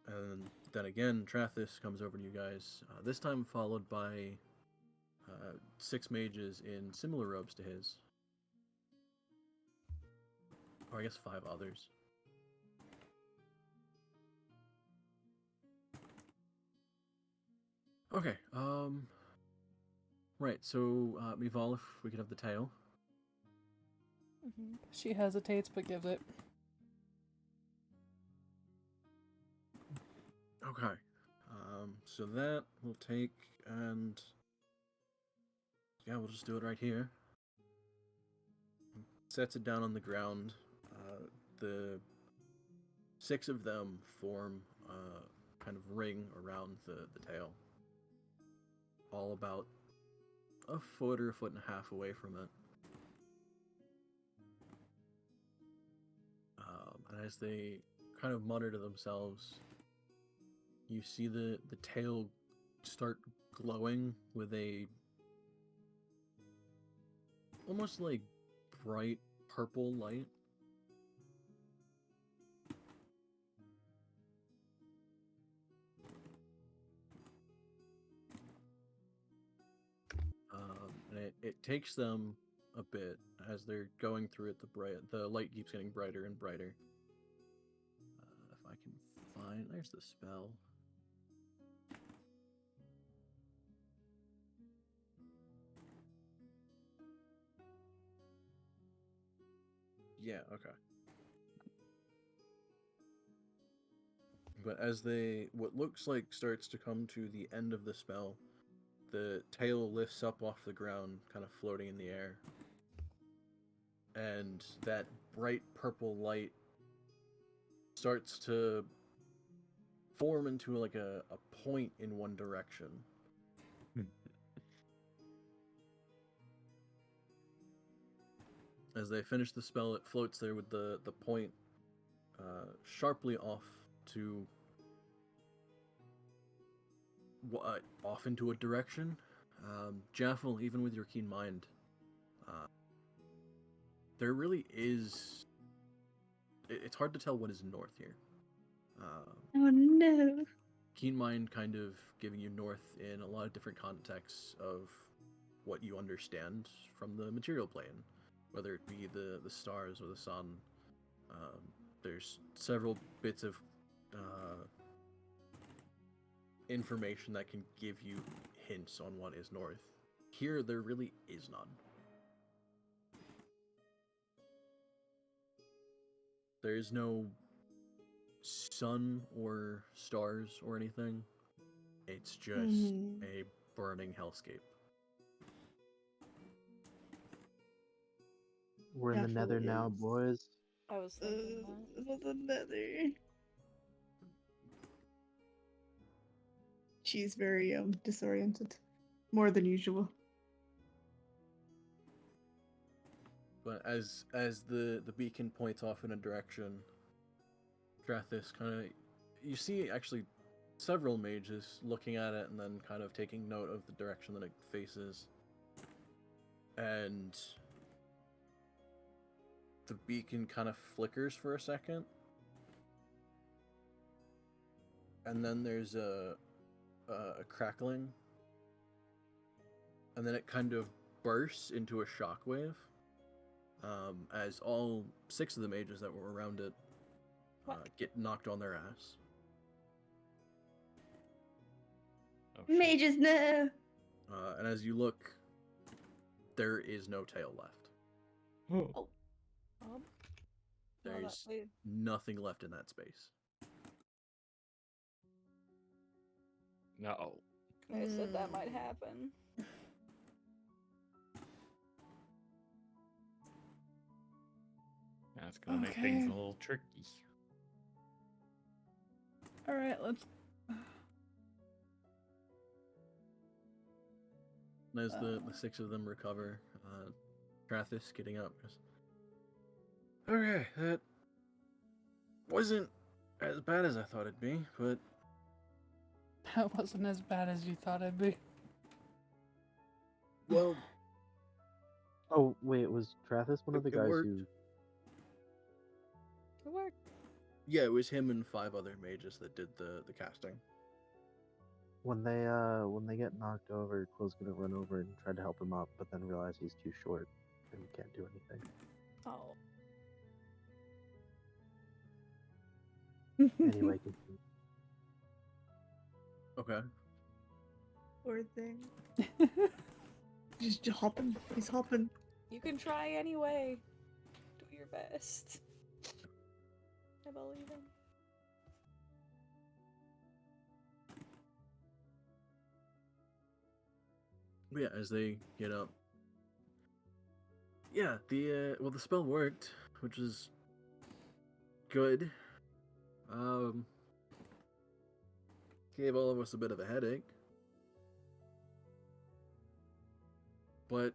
And then again, Trathis comes over to you guys, this time followed by 6 mages in similar robes to his. Or I guess 5 others. Okay, right, so, Mival, if we could have the tail. Mm-hmm. She hesitates but gives it. Okay, so that will take, and yeah, we'll just do it right here. Sets it down on the ground. The 6 of them form a kind of ring around the tail. All about a foot or a foot and a half away from it. And as they kind of mutter to themselves, you see the tail start glowing with a almost like bright purple light. And it takes them a bit as they're going through it. The light keeps getting brighter and brighter. If I can find, there's the spell. Yeah, okay. But as what looks like starts to come to the end of the spell, the tail lifts up off the ground, kind of floating in the air. And that bright purple light starts to form into like a point in one direction. As they finish the spell, it floats there with the point sharply off to off into a direction. Jaffel, even with your keen mind, there really is. It's hard to tell what is north here. Oh no. Keen mind kind of giving you north in a lot of different contexts of what you understand from the material plane, whether it be the stars or the sun. There's several bits of information that can give you hints on what is north. Here, there really is none. There is no sun or stars or anything. It's just a burning hellscape. We're in the Jaffel nether now, is- boys. I was thinking that. The nether. She's very disoriented, more than usual. But as the beacon points off in a direction, Drathis kind of, you see actually several mages looking at it and then kind of taking note of the direction that it faces. And the beacon kind of flickers for a second. And then there's a crackling. And then it kind of bursts into a shockwave. As all 6 of the mages that were around it get knocked on their ass. Oh, shit. Mages, no. And as you look, there is no tail left. Oh, well, There's that way- nothing left in that space. No. I said that might happen. That's gonna make things Okay. a little tricky. All right, let's. And as the 6 of them recover, Trathis getting up goes, okay, that wasn't as bad as I thought it'd be, but That wasn't as bad as you thought it'd be. well, Oh, wait, was Trathis one of the It guys worked. who... It worked. yeah, it was him and 5 other mages that did the casting. When they get knocked over, Quill's gonna run over and try to help him up, but then realize he's too short and can't do anything. Oh. Anyway, continue. Okay. Poor thing. Just hopping. He's hopping. You can try anyway. Do your best. I believe in. But yeah, as they get up. Yeah, the spell worked, which is good. Gave all of us a bit of a headache. But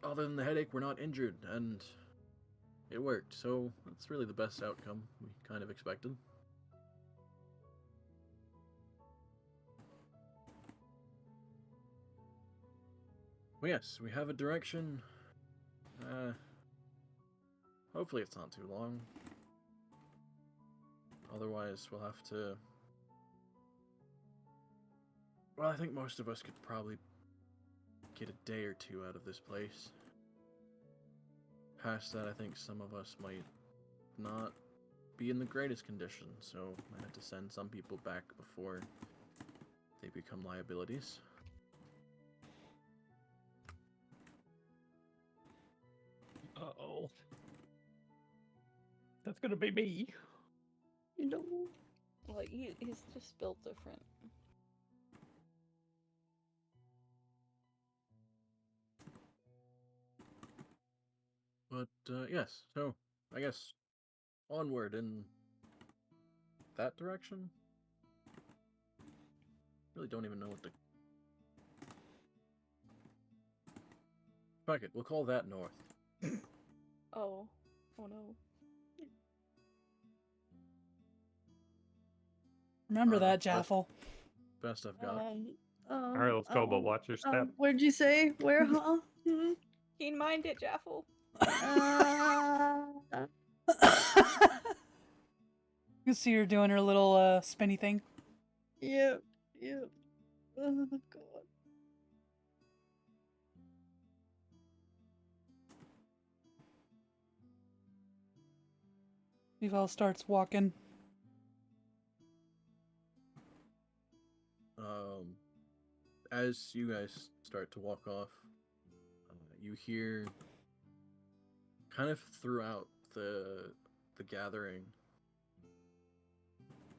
other than the headache, we're not injured, and it worked, so that's really the best outcome we kind of expected. Well, yes, we have a direction. Hopefully it's not too long. Otherwise, we'll have to... Well, I think most of us could probably get a day or 2 out of this place. Past that, I think some of us might not be in the greatest condition, so I have to send some people back before they become liabilities. Uh-oh. That's gonna be me. No. Well, he's just built different. But yes, so I guess onward in that direction. Really don't even know what to. Fuck it, we'll call that north. Oh. Oh no. Remember Uh, that, best- Jaffel. Best I've got. All right, let's go, but watch your step. Where'd you say? Where, huh? Keen mind it, Jaffel. You see her doing her little spinny thing. Yep, yep. Oh, God. Vival starts walking. As you guys start to walk off, you hear kind of throughout the gathering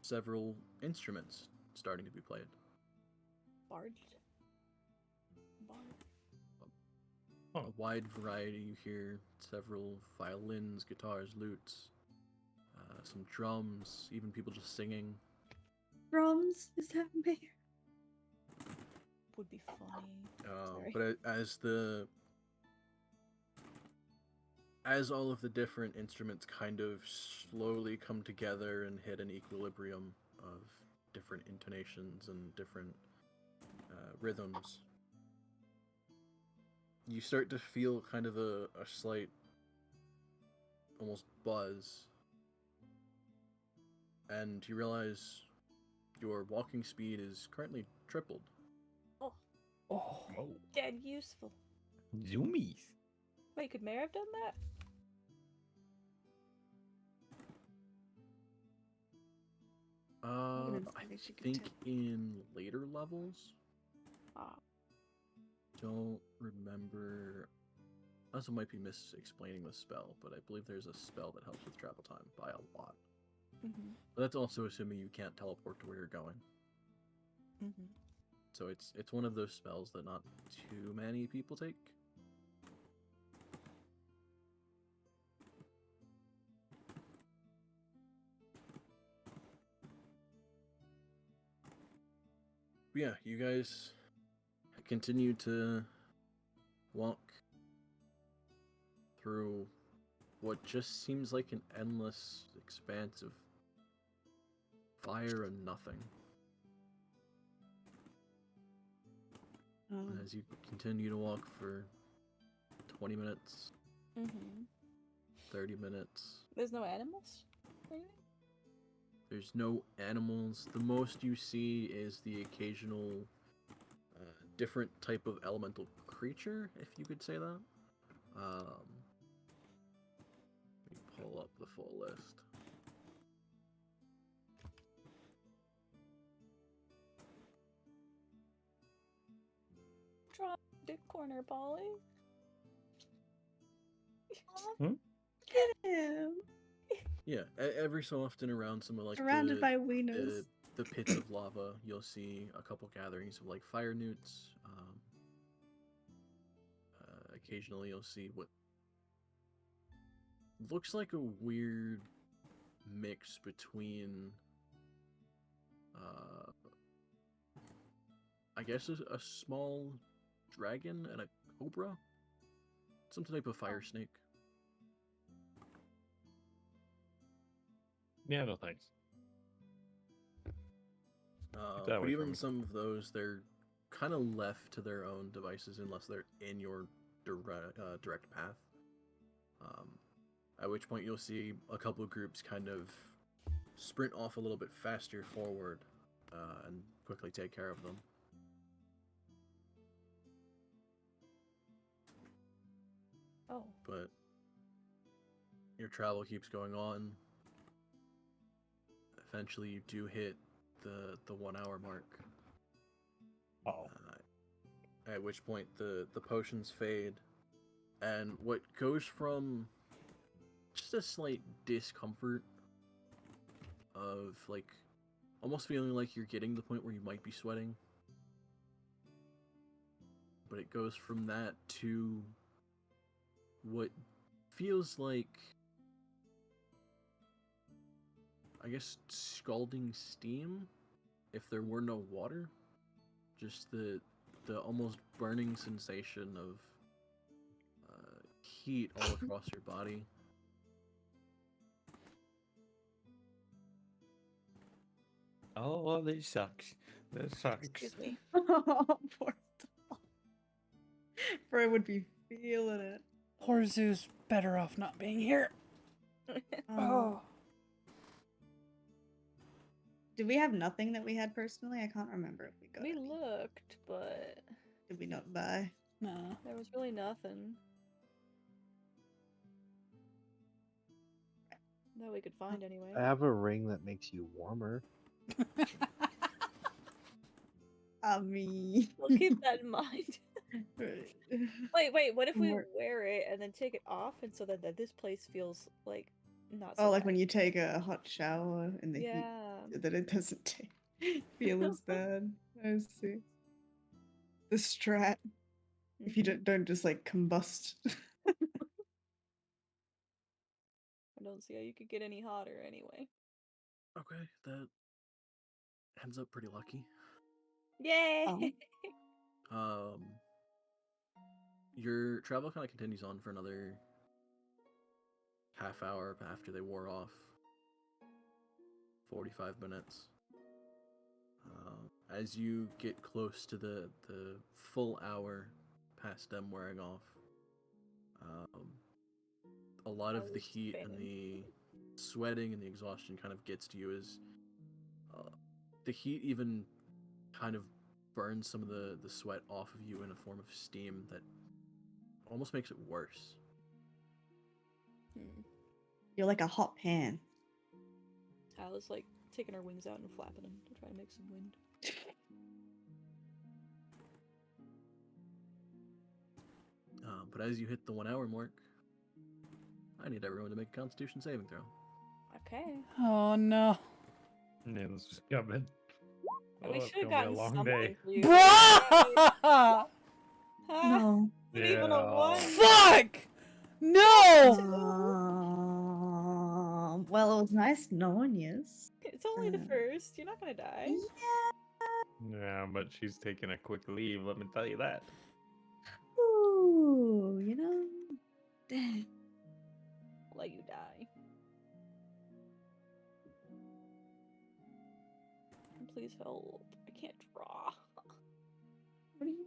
several instruments starting to be played. Bard. A wide variety. You hear several violins, guitars, lutes, some drums, even people just singing. Drums? Is that me? Would be funny. Sorry. But as all of the different instruments kind of slowly come together and hit an equilibrium of different intonations and different rhythms, you start to feel kind of a slight, almost buzz, and you realize your walking speed is currently tripled. Oh, Oh. dead useful. Zoomies. Wait, could Mare have done that? I think in later levels. Ah. Don't remember. Also, might be explaining the spell, but I believe there's a spell that helps with travel time by a lot. Mm-hmm. But that's also assuming you can't teleport to where you're going. Mm-hmm. So it's one of those spells that not too many people take. But yeah, you guys continue to walk through what just seems like an endless expanse of fire and nothing. And as you continue to walk for 20 minutes, Mm-hmm. 30 minutes, There's no animals? Maybe? there's no animals. The most you see is the occasional different type of elemental creature, if you could say that. Let me pull up the full list. Drop the corner, Polly. Him. Yeah, every so often around some of like Surrounded by wieners. the pits of lava, you'll see a couple gatherings of like fire newts. Occasionally, you'll see what looks like a weird mix between, I guess, a small dragon and a cobra, some type of fire snake. Yeah, no thanks. that But way from even me. some of those, they're kind of left to their own devices unless they're in your direct path. At which point you'll see a couple of groups kind of sprint off a little bit faster forward and quickly take care of them. Oh. But your travel keeps going on. Eventually, you do hit the 1 hour mark. Oh. At which point the potions fade, and what goes from just a slight discomfort of like almost feeling like you're getting to the point where you might be sweating, but it goes from that to what feels like, I guess, scalding steam if there were no water. Just the almost burning sensation of heat all across your body. Oh, this sucks. This sucks. Excuse me. Oh, poor doll. Fred would be feeling it. Horzu's better off not being here. Oh. Did we have nothing that we had personally? I can't remember if we got We any. looked, but Did we not buy? No. there was really nothing that we could find anyway. I have a ring that makes you warmer. I mean, We'll keep that in mind. Wait, what if we More- wear it and then take it off and so that this place feels like not so oh, like bad? when you take a hot shower in the heat, Yeah. that it doesn't feel as bad. I see. The strat. If you don't just like combust. I don't see how you could get any hotter anyway. Okay, that ends up pretty lucky. Yay! Um, your travel kind of continues on for another half hour after they wore off. 45 minutes. As you get close to the full hour past them wearing off, a lot of the Hours heat and fading. the sweating and the exhaustion kind of gets to you as the heat even kind of burns some of the sweat off of you in a form of steam that almost makes it worse. You're like a hot pan. Alice like taking her wings out and flapping them to try to make some wind. But as you hit the 1 hour mark, I need everyone to make a Constitution saving throw. Okay. Oh no. It's coming. We it's should have gonna be gotten a long something day. for you. Bruh! Huh? No. Isn't even a one. Fuck! No! Well, it was nice knowing you. It's only the first. You're not gonna die. Yeah, but she's taking a quick leave, let me tell you that. Ooh, you know. Dang. I'll let you die. Please help. I can't draw. What are you?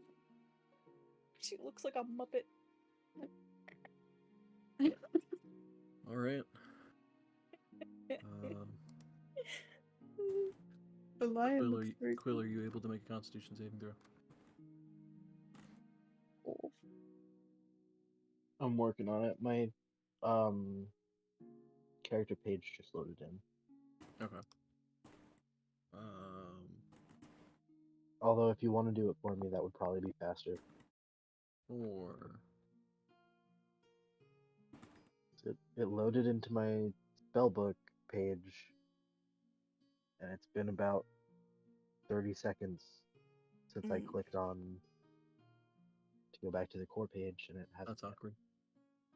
She looks like a Muppet. All right. The lion Quill, looks very Quill, are you able to make a Constitution saving throw? cool. I'm working on it. My character page just loaded in. Okay. Although if you want to do it for me, that would probably be faster. 4. It loaded into my spellbook page, and it's been about 30 seconds since I clicked on to go back to the core page, and it hasn't. That's awkward.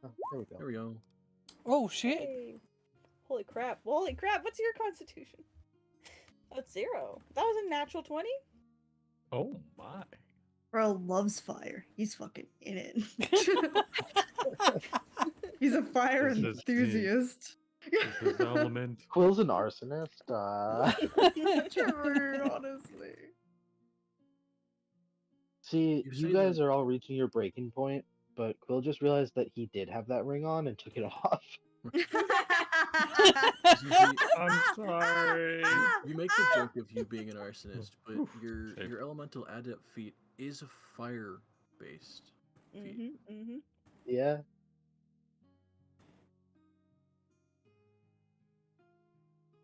Oh, there we go. There we go. Oh shit. Hey. Holy crap. Holy crap. What's your constitution? That's 0. That was a natural 20? Oh my. Bro loves fire. He's fucking in it. He's a fire This is the- enthusiast. This is element. Quill's an arsonist. True, honestly. See, You you say guys that- are all reaching your breaking point, but Quill just realized that he did have that ring on and took it off. I'm sorry. You make the joke of you being an arsonist, but your Safe. elemental adept feat is a fire-based feat. Yeah.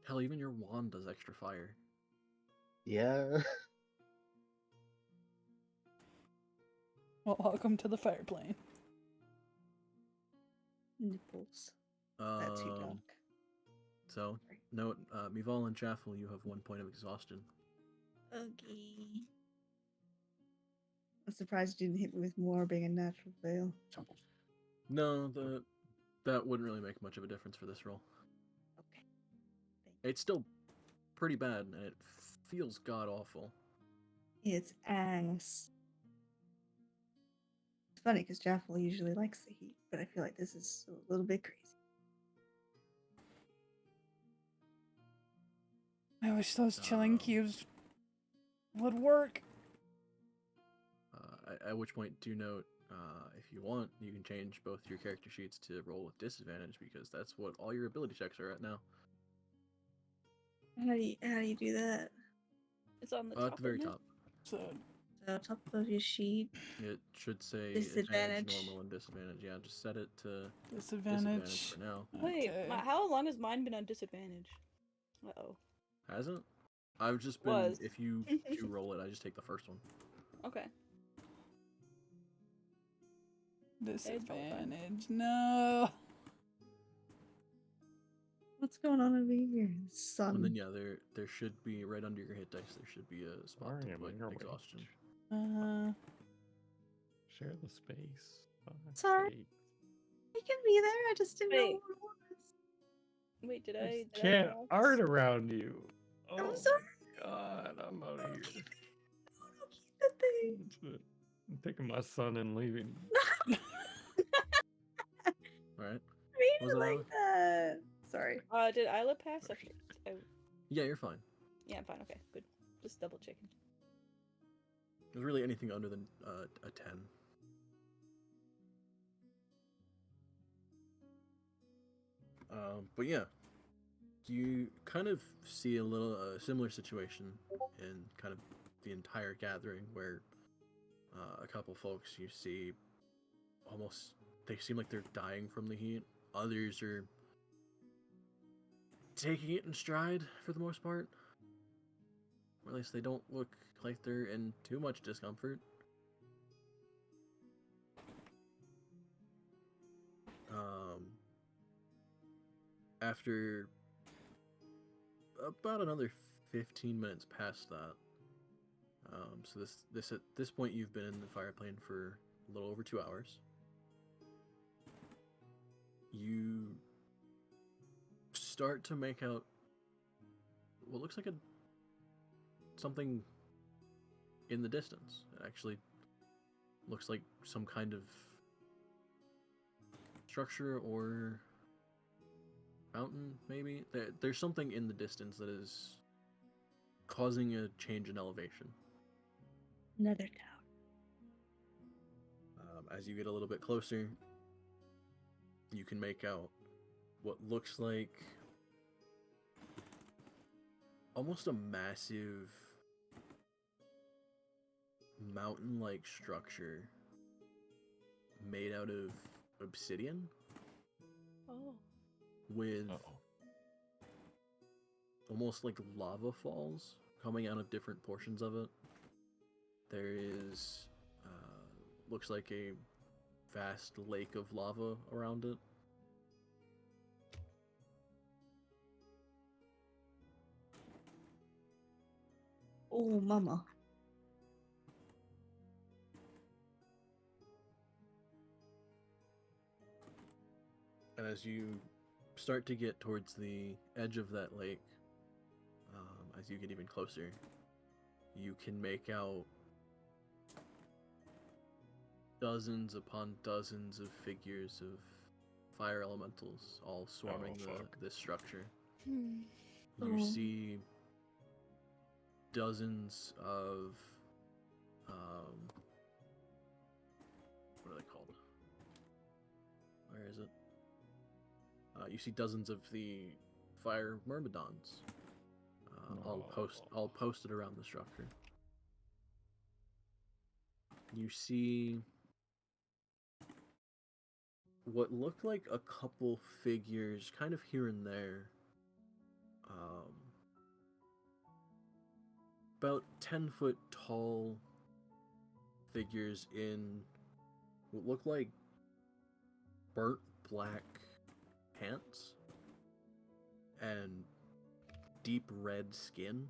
Hell, even your wand does extra fire. Yeah. Well, welcome to the fire plane. Nipples. That's too Um, dark. So, note, Mival and Chaffel, you have 1 point of exhaustion. Okay. I'm surprised you didn't hit me with more being a natural fail. No, the That wouldn't really make much of a difference for this roll. Okay. Thank you. It's still pretty bad, and it feels god awful. It's ass. It's funny because Jaffel usually likes the heat, but I feel like this is a little bit crazy. I wish those chilling cubes would work. At which point, do note, if you want, you can change both your character sheets to roll with disadvantage, because that's what all your ability checks are at now. How do you do that? It's on the top. At the very isn't it? top. So So top of your sheet. It should say Disadvantage. advantage, normal, and disadvantage. Yeah, just set it to disadvantage. disadvantage for now. Wait, Okay. how long has mine been on disadvantage? Uh-oh. Hasn't? I've just been, Was. if you roll it, I just take the first one. Okay. Disadvantage. No. What's going on over here? Sun. And then yeah, there should be, right under your hit dice, there should be a spot to put exhaustion. Share the space. Sorry. I can be there. I just didn't know Wait. what it was. Wait, did There's I chant pass? art around you. Oh I'm sorry. my god, I'm out of here. No, keep the thing. That's it. I'm taking my son and leaving. Alright. Read Was it it like Isla? that. Sorry. Did Isla pass? Yeah, you're fine. Yeah, I'm fine. Okay, good. Just double checking. There's really anything under than a 10. But yeah, you kind of see a little similar situation in kind of the entire gathering, where a couple folks you see almost, they seem like they're dying from the heat. Others are taking it in stride for the most part. Or at least they don't look like they're in too much discomfort. After about another 15 minutes past that, so this at this point you've been in the fire plane for a little over 2 hours. You start to make out what looks like something in the distance. It actually looks like some kind of structure or mountain, maybe. There's something in the distance that is causing a change in elevation. Another tower. As you get a little bit closer, you can make out what looks like almost a massive mountain-like structure made out of obsidian Oh. with almost like lava falls coming out of different portions of it. There is looks like a vast lake of lava around it. Oh, mama. And as you start to get towards the edge of that lake, as you get even closer, you can make out dozens upon dozens of figures of fire elementals all swarming this structure. You see dozens of what are they called? Where is it? You see dozens of the fire myrmidons all posted around the structure. You see what look like a couple figures kind of here and there. About 10-foot tall figures in what look like burnt black pants and deep red skin.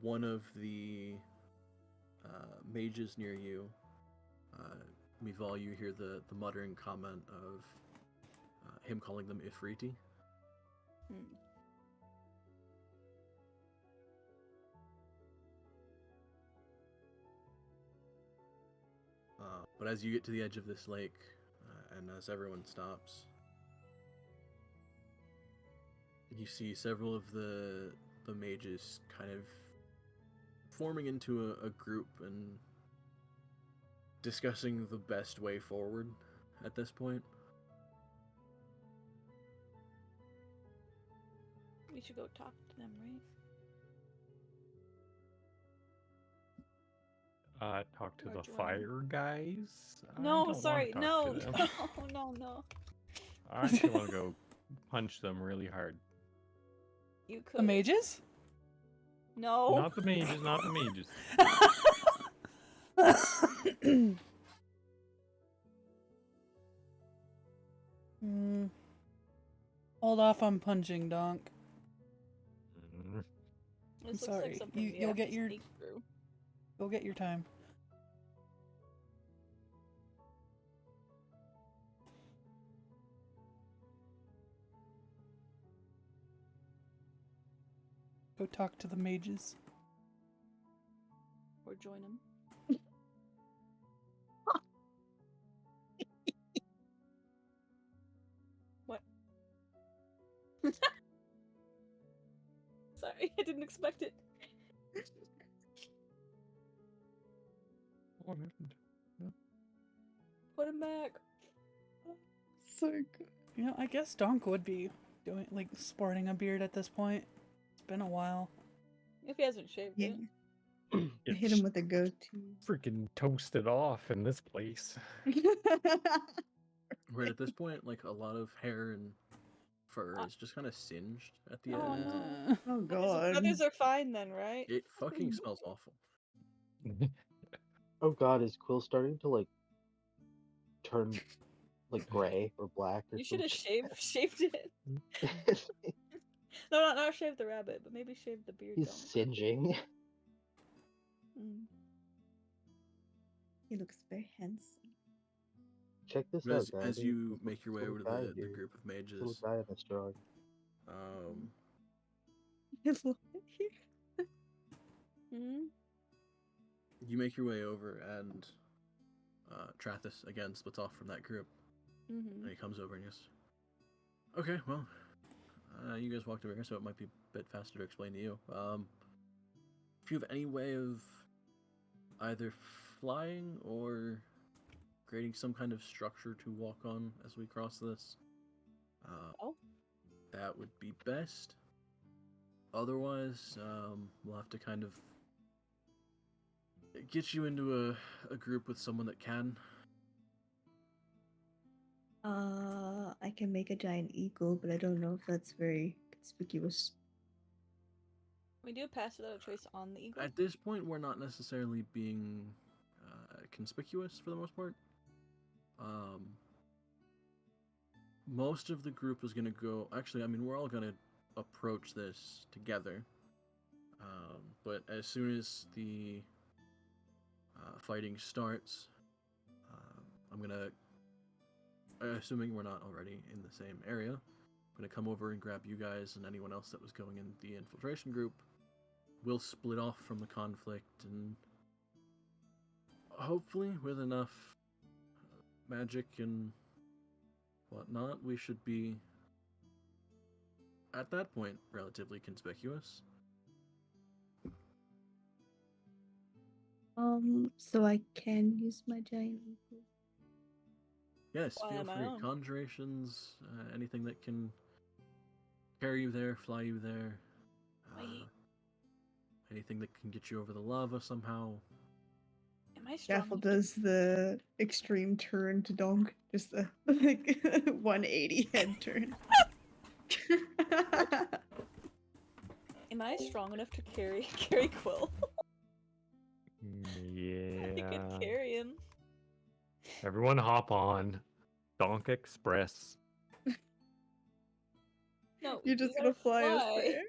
One of the mages near you Mival, you hear the muttering comment of him calling them Ifriti. Hmm. But as you get to the edge of this lake, and as everyone stops, you see several of the mages kind of forming into a group and discussing the best way forward at this point. We should go talk to them, right? Talk to Or the join 'em. fire guys. I No, don't sorry, want to talk no, to them. no. I actually want to go punch them really hard. You could. The mages? No. Not the mages, not the mages. Hold off on punching, Donk. Mm. This looks sorry, like something you- we you'll have get to your- sneak through. Go get your time. Go talk to the mages. Or join them. What? Sorry, I didn't expect it. What happened? Put him back. So good. You know, I guess Donk would be doing sporting a beard at this point. It's been a while. If he hasn't shaved Yeah. it. I hit him with a goatee. Freaking toasted off in this place. Right at this point, like a lot of hair and fur is just kind of singed at the Oh, end. no. Oh His god. feathers are fine then, right? It fucking smells awful. Oh god, is Quill starting to like turn like gray or black or You should have something? shaved it. No, not shave the rabbit, but maybe shave the beard. He's Don't. singeing. Mm. He looks very handsome. Check this But out, as, guys. as There's you this make your way little over to guy the here. group of This little mages, guy in this drawing. Hmm. you make your way over, and Trathis again splits off from that group, Mm-hmm. and he comes over and goes, "Okay, well, you guys walked over here, so it might be a bit faster to explain to you. If you have any way of either flying or creating some kind of structure to walk on as we cross this, Oh. that would be best. Otherwise, we'll have to kind of get you into a group with someone that can." I can make a giant eagle, but I don't know if that's very conspicuous. We do pass without a trace on the eagle. At this point, we're not necessarily being conspicuous for the most part. Most of the group is going to go. Actually, I mean, we're all going to approach this together. But as soon as the fighting starts, I'm going to, assuming we're not already in the same area, I'm going to come over and grab you guys and anyone else that was going in the infiltration group. We'll split off from the conflict, and hopefully with enough magic and whatnot, we should be, at that point, relatively conspicuous. So I can use my giant eagle. Yes, Fly feel on my free. own. Conjurations, anything that can carry you there, fly you there. Wait. Anything that can get you over the lava somehow. Am I strong? Gaffel enough to- does the extreme turn to Donk, just the like 180 head turn. Am I strong enough to carry Quill? I could Yeah. carry him. Everyone hop on. Donk Express. No, You're we just gotta gonna fly us there.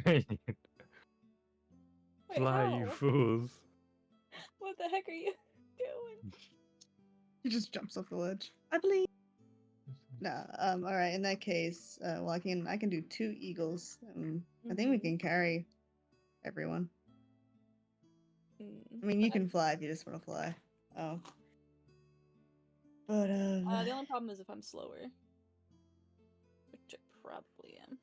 Wait, Fly, you how? fools. What the heck are you doing? He just jumps off the ledge. I believe. No. All right. In that case, well, I can do 2 eagles. I think we Mhm. can carry everyone. Mm. I mean, you can fly if you just want to fly. Oh. But The only problem is if I'm slower, which I probably am.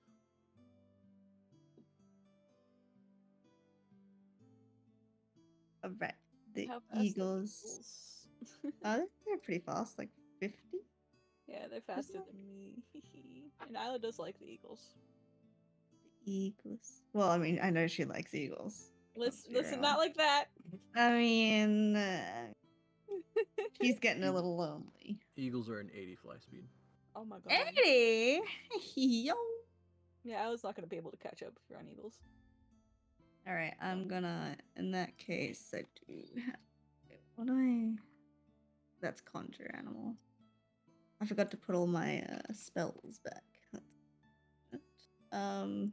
all right. The How fast are eagles. They're pretty fast, like 50. Yeah, they're faster than me. And Isla does like the Eagles. Eagles. Well, I mean, I know she likes eagles. Listen, not like that. I mean, she's getting a little lonely. Eagles are an 80 fly speed. Oh my god. 80! Yo! Yeah, I was not gonna be able to catch up if you're on Eagles. Alright, I'm gonna, in that case, I do have, what do I, that's conjure animal. I forgot to put all my spells back. Got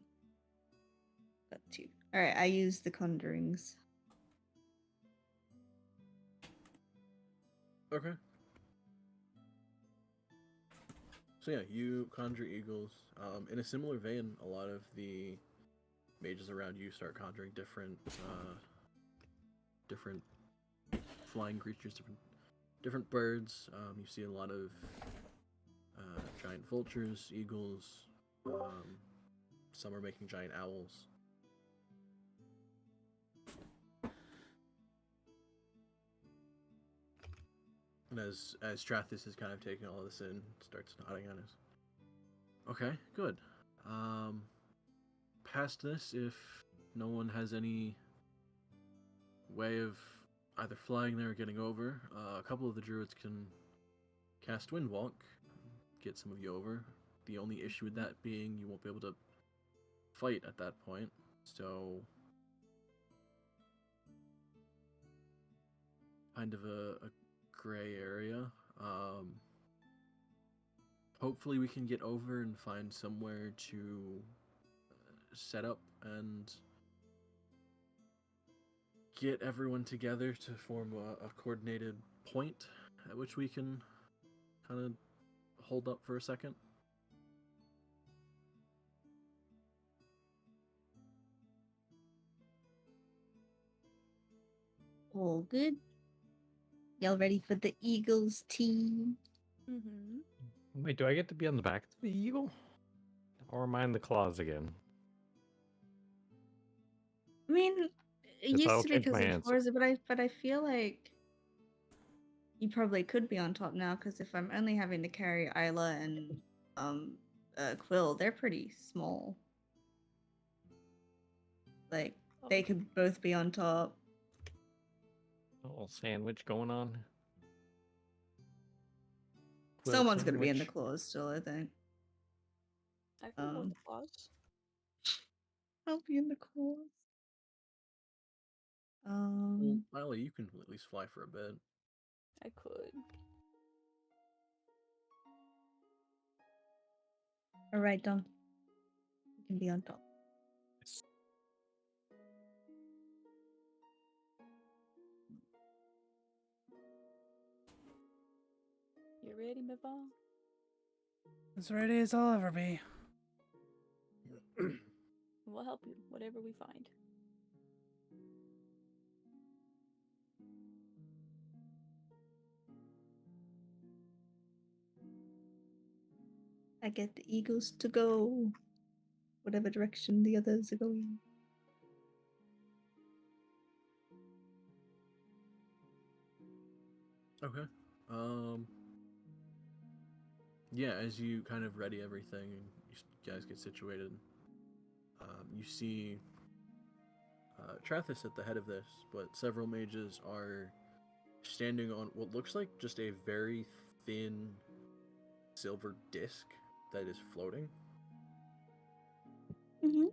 2. Alright, I use the conjurings. Okay. So yeah, you conjure eagles. In a similar vein, a lot of the mages around you start conjuring different flying creatures, different birds. You see a lot of giant vultures, eagles. Some are making giant owls. And as Strathis is kind of taking all this in, starts nodding on his. Okay, good. Past this, if no one has any way of either flying there or getting over, a couple of the druids can cast Windwalk, get some of you over. The only issue with that being you won't be able to fight at that point, so kind of a gray area. Hopefully we can get over and find somewhere to set up and get everyone together to form a coordinated point at which we can kind of hold up for a second. All good. Y'all ready for the Eagles team? Mm-hmm. Wait, do I get to be on the back of the eagle? Or am I in the claws again? I mean, it Guess used I'll to be change because my of answer. Forza, but I feel like you probably could be on top now because if I'm only having to carry Isla and Quill, they're pretty small. Like they could both be on top. A little sandwich going on. Quill Someone's gonna be in the sandwich. claws still, I think. I can hold Um, the claws. I'll be in the claws. Well, Lila, you can at least fly for a bit. I could. All right, Dom. You can be on top. You ready, Mival? As ready as I'll ever be. We'll help you, whatever we find. I get the eagles to go whatever direction the others are going. Okay. Yeah, as you kind of ready everything and you guys get situated, you see Trathis at the head of this, but several mages are standing on what looks like just a very thin silver disc that is floating. Mm-hmm.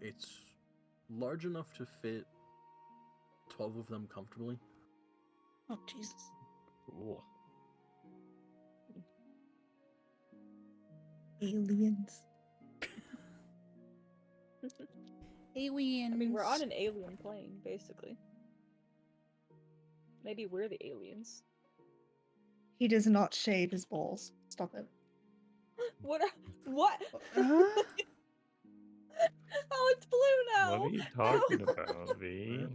It's large enough to fit 12 of them comfortably. Oh, Jesus. Cool. Aliens. Aliens. I mean, we're on an alien plane, basically. Maybe we're the aliens. He does not shave his balls. Stop it. What? What? Huh? Oh, it's blue now. What are you No. talking about, V?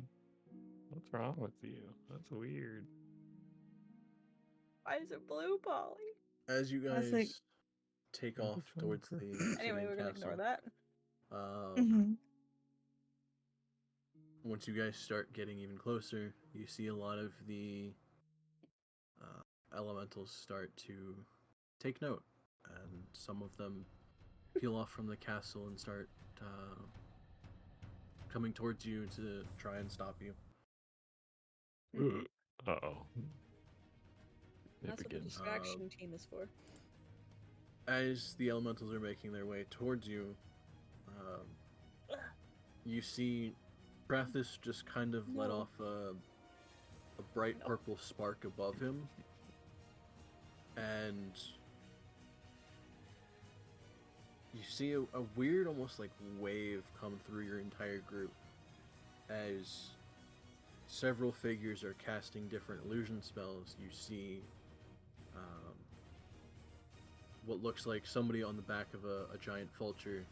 What's wrong with you? That's weird. Why is it blue, Polly? As you I was like- guys take Maybe off trying towards to- the Anyway, obsidian we're gonna castle, ignore that. Mhm. once you guys start getting even closer, you see a lot of the elementals start to take note, and some of them peel off from the castle and start coming towards you to try and stop you. Uh-oh. It That's what the begins. distraction team is for. As the elementals are making their way towards you, you see Brathis just kind of let No. off a bright No. purple spark above him, and you see a weird, almost like wave come through your entire group as several figures are casting different illusion spells. You see what looks like somebody on the back of a giant vulture.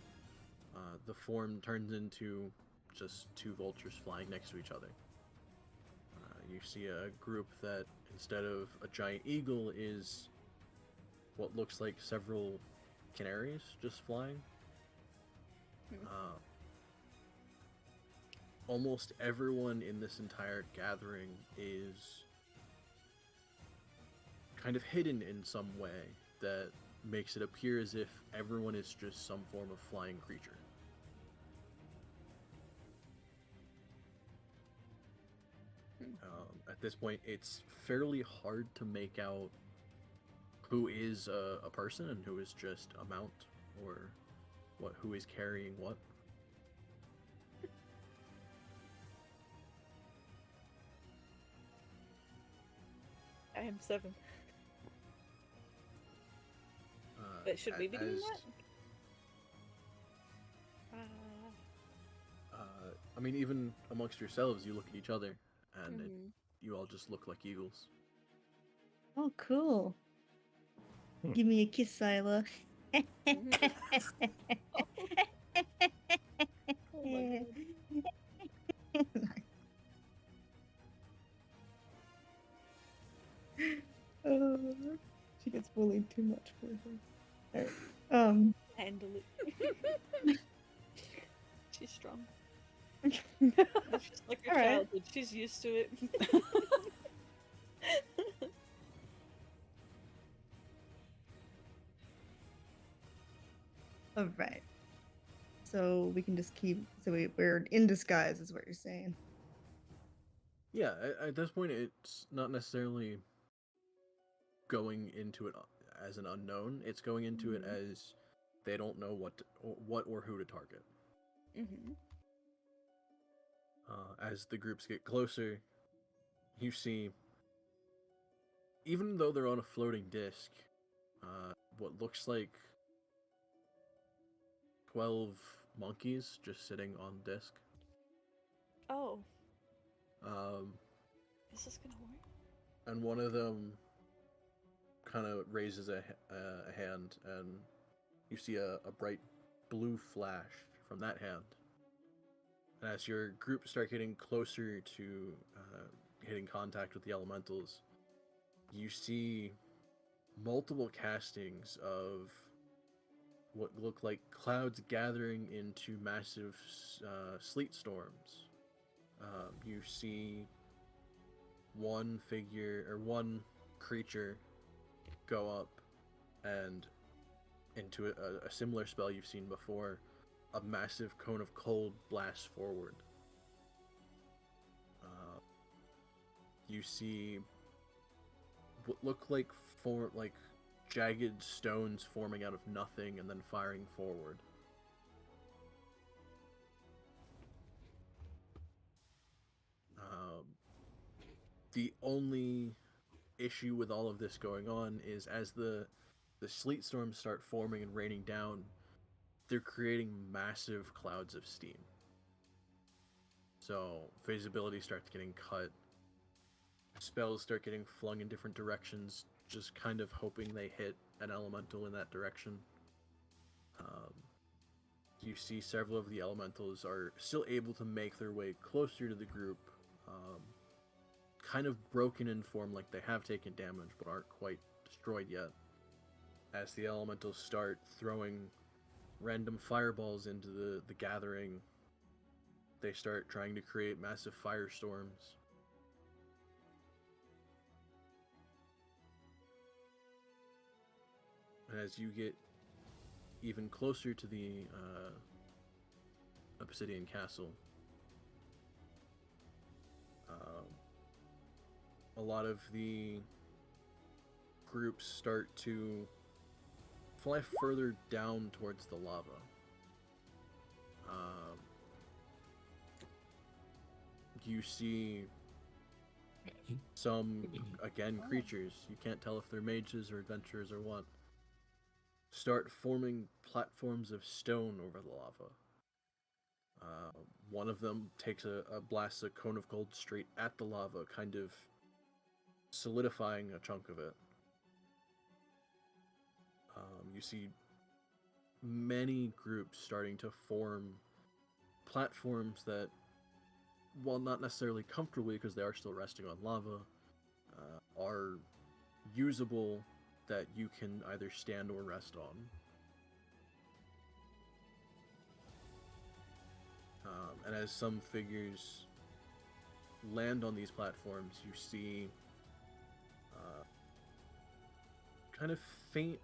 The form turns into just two vultures flying next to each other. You see a group that, instead of a giant eagle, is what looks like several canaries just flying. Almost everyone in this entire gathering is kind of hidden in some way that makes it appear as if everyone is just some form of flying creature. At this point, it's fairly hard to make out who is a person and who is just a mount, or who is carrying what. I am 7. But should we be doing that? I mean, even amongst yourselves, you look at each other, and Mhm. you all just look like eagles. Oh, cool. Hmm. Give me a kiss, Sila. Oh my god. Oh, she gets bullied too much for her. Handle it. She's strong. Alright. It's just like her Alright. childhood. She's used to it. Alright. So we can just keep. So we're in disguise, is what you're saying. Yeah, at this point, it's not necessarily going into it as an unknown. It's going into it as they don't know what or who to target. Mhm. As the groups get closer, you see, even though they're on a floating disc, what looks like 12 monkeys just sitting on the disc. Oh, Um, is this gonna work? and one of them kind of raises a hand, and you see a bright blue flash from that hand. And as your group start getting closer to hitting contact with the elementals, you see multiple castings of what look like clouds gathering into massive sleet storms. You see one figure or one creature go up, and into a similar spell you've seen before, a massive cone of cold blasts forward. You see what look like jagged stones forming out of nothing and then firing forward. The only issue with all of this going on is, as the sleet storms start forming and raining down, they're creating massive clouds of steam. So visibility starts getting cut. spells start getting flung in different directions, just kind of hoping they hit an elemental in that direction. You see several of the elementals are still able to make their way closer to the group, kind of broken in form, like they have taken damage but aren't quite destroyed yet. As the elementals start throwing random fireballs into the gathering, they start trying to create massive firestorms. And as you get even closer to the Obsidian Castle, a lot of the groups start to fly further down towards the lava. You see some, again, creatures, you can't tell if they're mages or adventurers or what, start forming platforms of stone over the lava. One of them takes blasts a cone of gold straight at the lava, kind of solidifying a chunk of it. You see many groups starting to form platforms that, while not necessarily comfortably because they are still resting on lava, are usable, that you can either stand or rest on. And as some figures land on these platforms, you see kind of faint,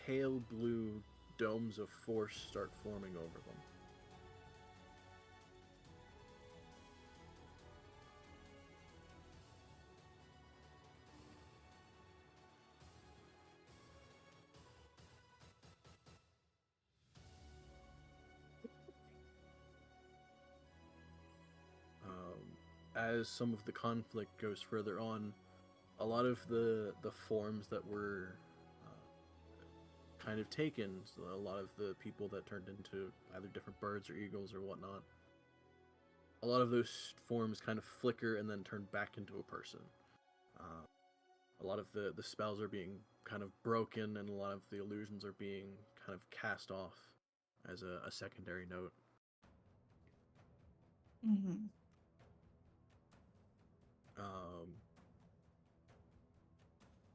pale blue domes of force start forming over them. As some of the conflict goes further on, a lot of the forms that were kind of taken, so a lot of the people that turned into either different birds or eagles or whatnot, a lot of those forms kind of flicker and then turn back into a person. A lot of the spells are being kind of broken, and a lot of the illusions are being kind of cast off as a secondary note. Mm-hmm.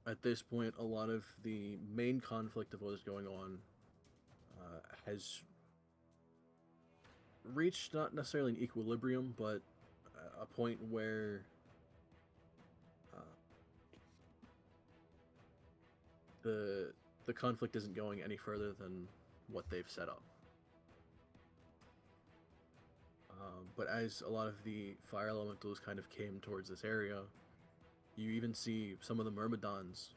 At this point, a lot of the main conflict of what is going on has reached not necessarily an equilibrium, but a point where the conflict isn't going any further than what they've set up. But as a lot of the fire elementals kind of came towards this area, you even see some of the myrmidons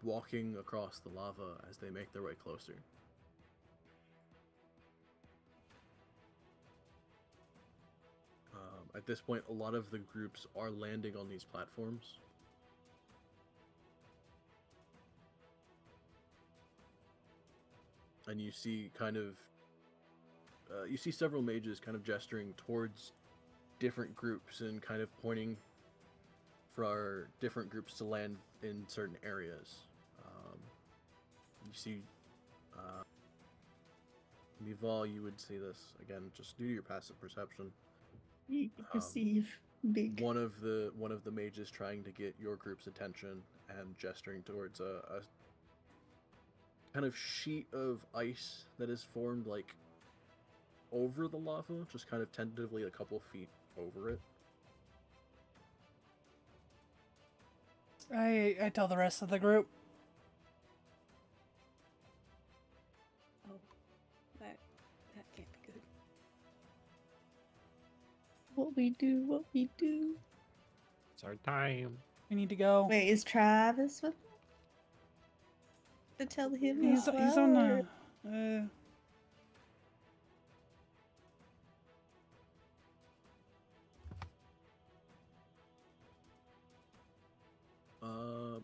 walking across the lava as they make their way closer. At this point, a lot of the groups are landing on these platforms. And you see you see several mages kind of gesturing towards different groups and kind of pointing for different groups to land in certain areas. You see, Mival, you would see this again just due to your passive perception. You perceive big. One of the mages trying to get your group's attention and gesturing towards a kind of sheet of ice that is formed like over the lava, just kind of tentatively a couple feet over it. I tell the rest of the group. Oh, that can't be good. What we do. It's our time. We need to go. Wait, is Travis with them? To tell him He's as well, he's on or- the.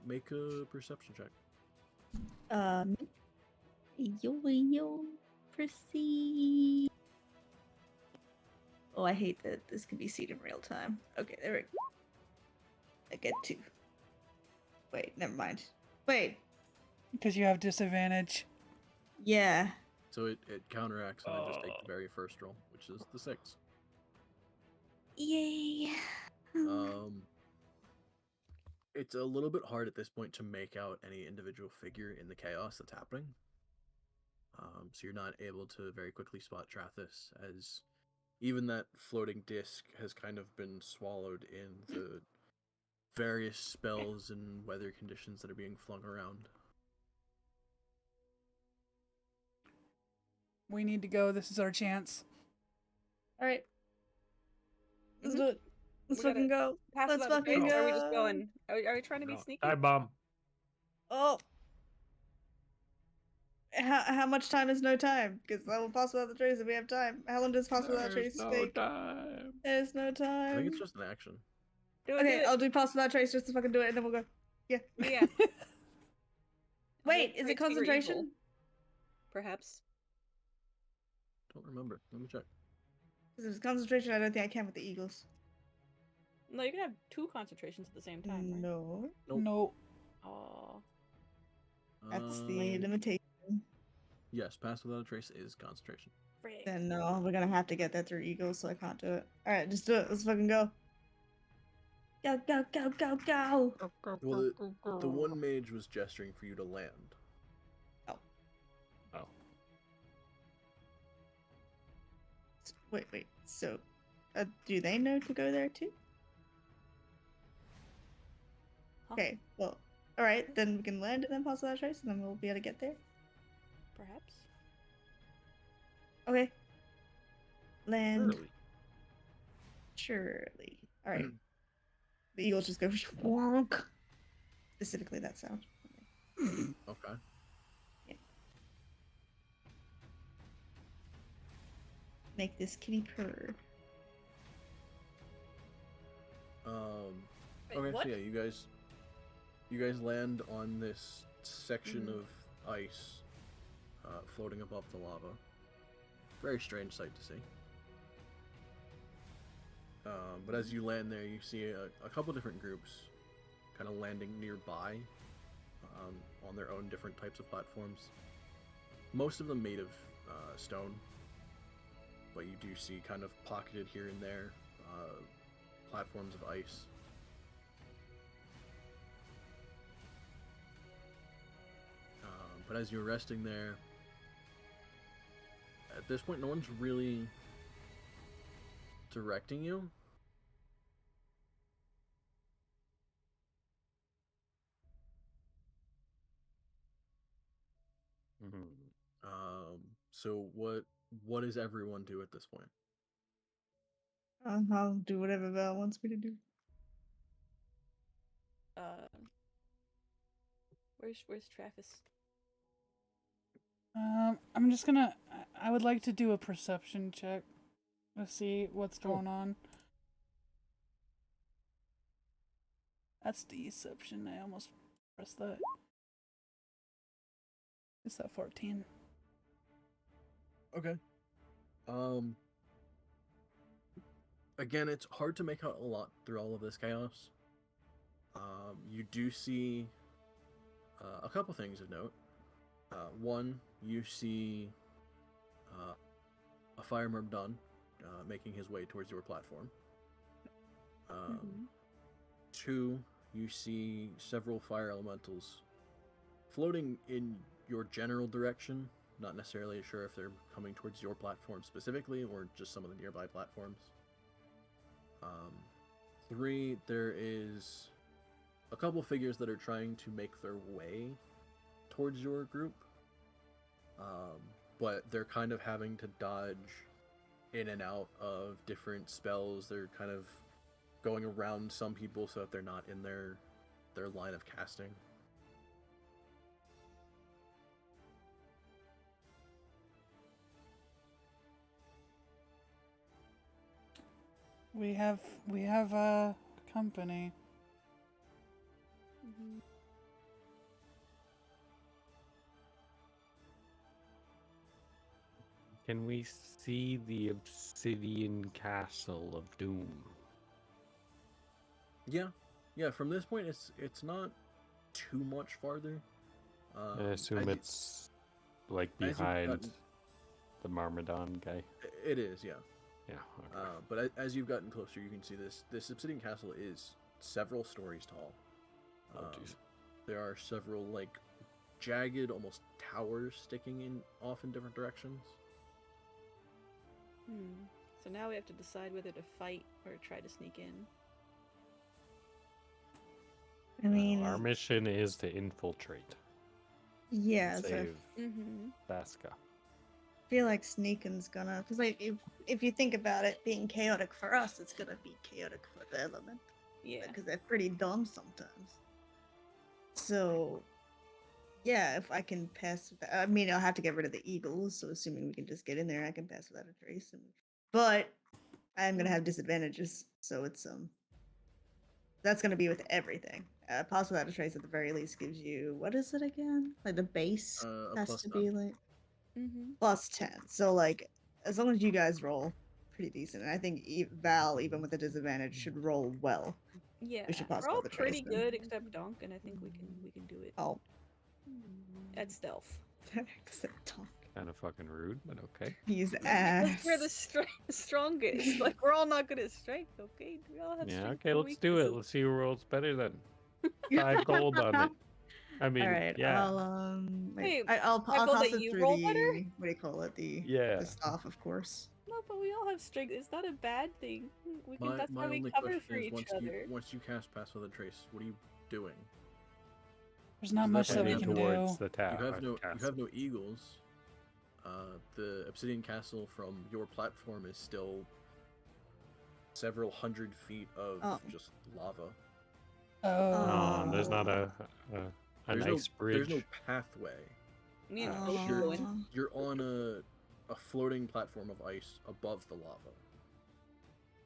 Make a perception check. Yo, proceed. Oh, I hate that this can be seen in real time. Okay, there we go. I get 2. Wait, never mind. Wait. Because you have disadvantage. Yeah. So it counteracts, and I just take the very first roll, which is the 6. Yay. It's a little bit hard at this point to make out any individual figure in the chaos that's happening. So you're not able to very quickly spot Trathis, as even that floating disc has kind of been swallowed in the various spells and weather conditions that are being flung around. We need to go. This is our chance. All right. Let's Mhm. do it. Let's We gotta fucking go. Pass Let's without a fucking trace, go. or are we just going? Are we trying to be No, sneaky? time bomb. Oh. How much time is no time? Because I will pass without the trace if we have time. How long does pass without There's trace no take? time. There's no I time. think it's just an action. Do it, Okay, do it. I'll do pass without trace just to fucking do it, and then we'll go. Yeah. Yeah. Wait, Hold is it trace for your concentration? evil, perhaps. Don't remember. Let me check. Because if it's concentration, I don't think I can with the eagles. No, you can have 2 concentrations at the same time, right? No. Nope. No. Oh. That's the Um, limitation. Yes, pass without a trace is concentration. Frick. Then no, we're gonna have to get that through eagles, so I can't do it. Alright, just do it. Let's fucking go. Go, go, go, go, go! Well, the one mage was gesturing for you to land. Oh. Oh. Wait. So, do they know to go there too? Huh, Okay, well, alright, then we can land and then pass that trace, and then we'll be able to get there. perhaps. Okay. Land. Early. Surely. Alright. The eagles just go wonk. Specifically that sound. Okay. Make this kitty purr. Wait, Okay, what? so yeah, you guys land on this section of ice floating above the lava. Very strange sight to see. But as you land there, you see a couple different groups kind of landing nearby on their own different types of platforms. Most of them made of stone, but you do see kind of pocketed here and there platforms of ice. But as you're resting there, at this point, no one's really directing you. Mhm. So what does everyone do at this point? I'll do whatever Val wants me to do. Where's Travis? I'm just gonna. I would like to do a perception check to see what's going on. That's deception. I almost pressed that. It's that 14. Okay. Again, it's hard to make out a lot through all of this chaos. You do see a couple things of note. One, you see a fire Murdon making his way towards your platform. Two, you see several fire elementals floating in your general direction. Not necessarily sure if they're coming towards your platform specifically or just some of the nearby platforms. Three, there is a couple figures that are trying to make their way towards your group, but they're kind of having to dodge in and out of different spells. They're kind of going around some people so that they're not in their line of casting. We have a company. Can we see the obsidian castle of doom? Yeah, Yeah, from this point, it's not too much farther. I assume as it's like as you've behind gotten- the Marmadon guy. It is, yeah. Yeah. Okay. But as you've gotten closer, you can see this obsidian castle is several stories tall. Oh, jeez. There are several like jagged, almost towers sticking in off in different directions. So now we have to decide whether to fight or try to sneak in. I mean, Our mission is to infiltrate. yeah, so I Save Mm-hmm. Vaske. feel like sneaking's gonna, because like if you think about it being chaotic for us, it's gonna be chaotic for the element Yeah. because they're pretty dumb sometimes. So yeah, if I can pass, I mean, I'll have to get rid of the eagles. So assuming we can just get in there, I can pass without a trace. But I'm gonna have disadvantages, so it's that's gonna be with everything. Pass without a trace at the very least gives you, what is it again? Like the base A has plus to 10. be like Mm-hmm. plus 10. So like as long as you guys roll pretty decent, and I think Val, even with a disadvantage, should roll well. Yeah. We should pass We're all without a trace. pretty good except Donk, and I think we can do it Oh, at stealth. except talk. Kind of fucking rude, but okay. He's Because ass. we're the strongest. Like we're all not good at strength, okay? We all have Yeah. strengths Okay. and Let's do it. weaknesses. Let's see who rolls better then. 5 gold on it. I mean, All right, yeah. I'll Wait, I'll I go toss that it you through roll the better? what do you call it, Yeah. the staff, of course. No, but we all have strength. It's not a bad thing. We can. That's My why we only cover question for is each other. once you cast Pass Without a Trace, what are you doing? There's not So much that's that we heading can towards do. the tower. You have no eagles. The obsidian castle from your platform is still several hundred feet of Oh. just lava. Oh. There's not a There's nice bridge. There's no pathway. Me and Oh, Coach shit. going. You're on a floating platform of ice above the lava.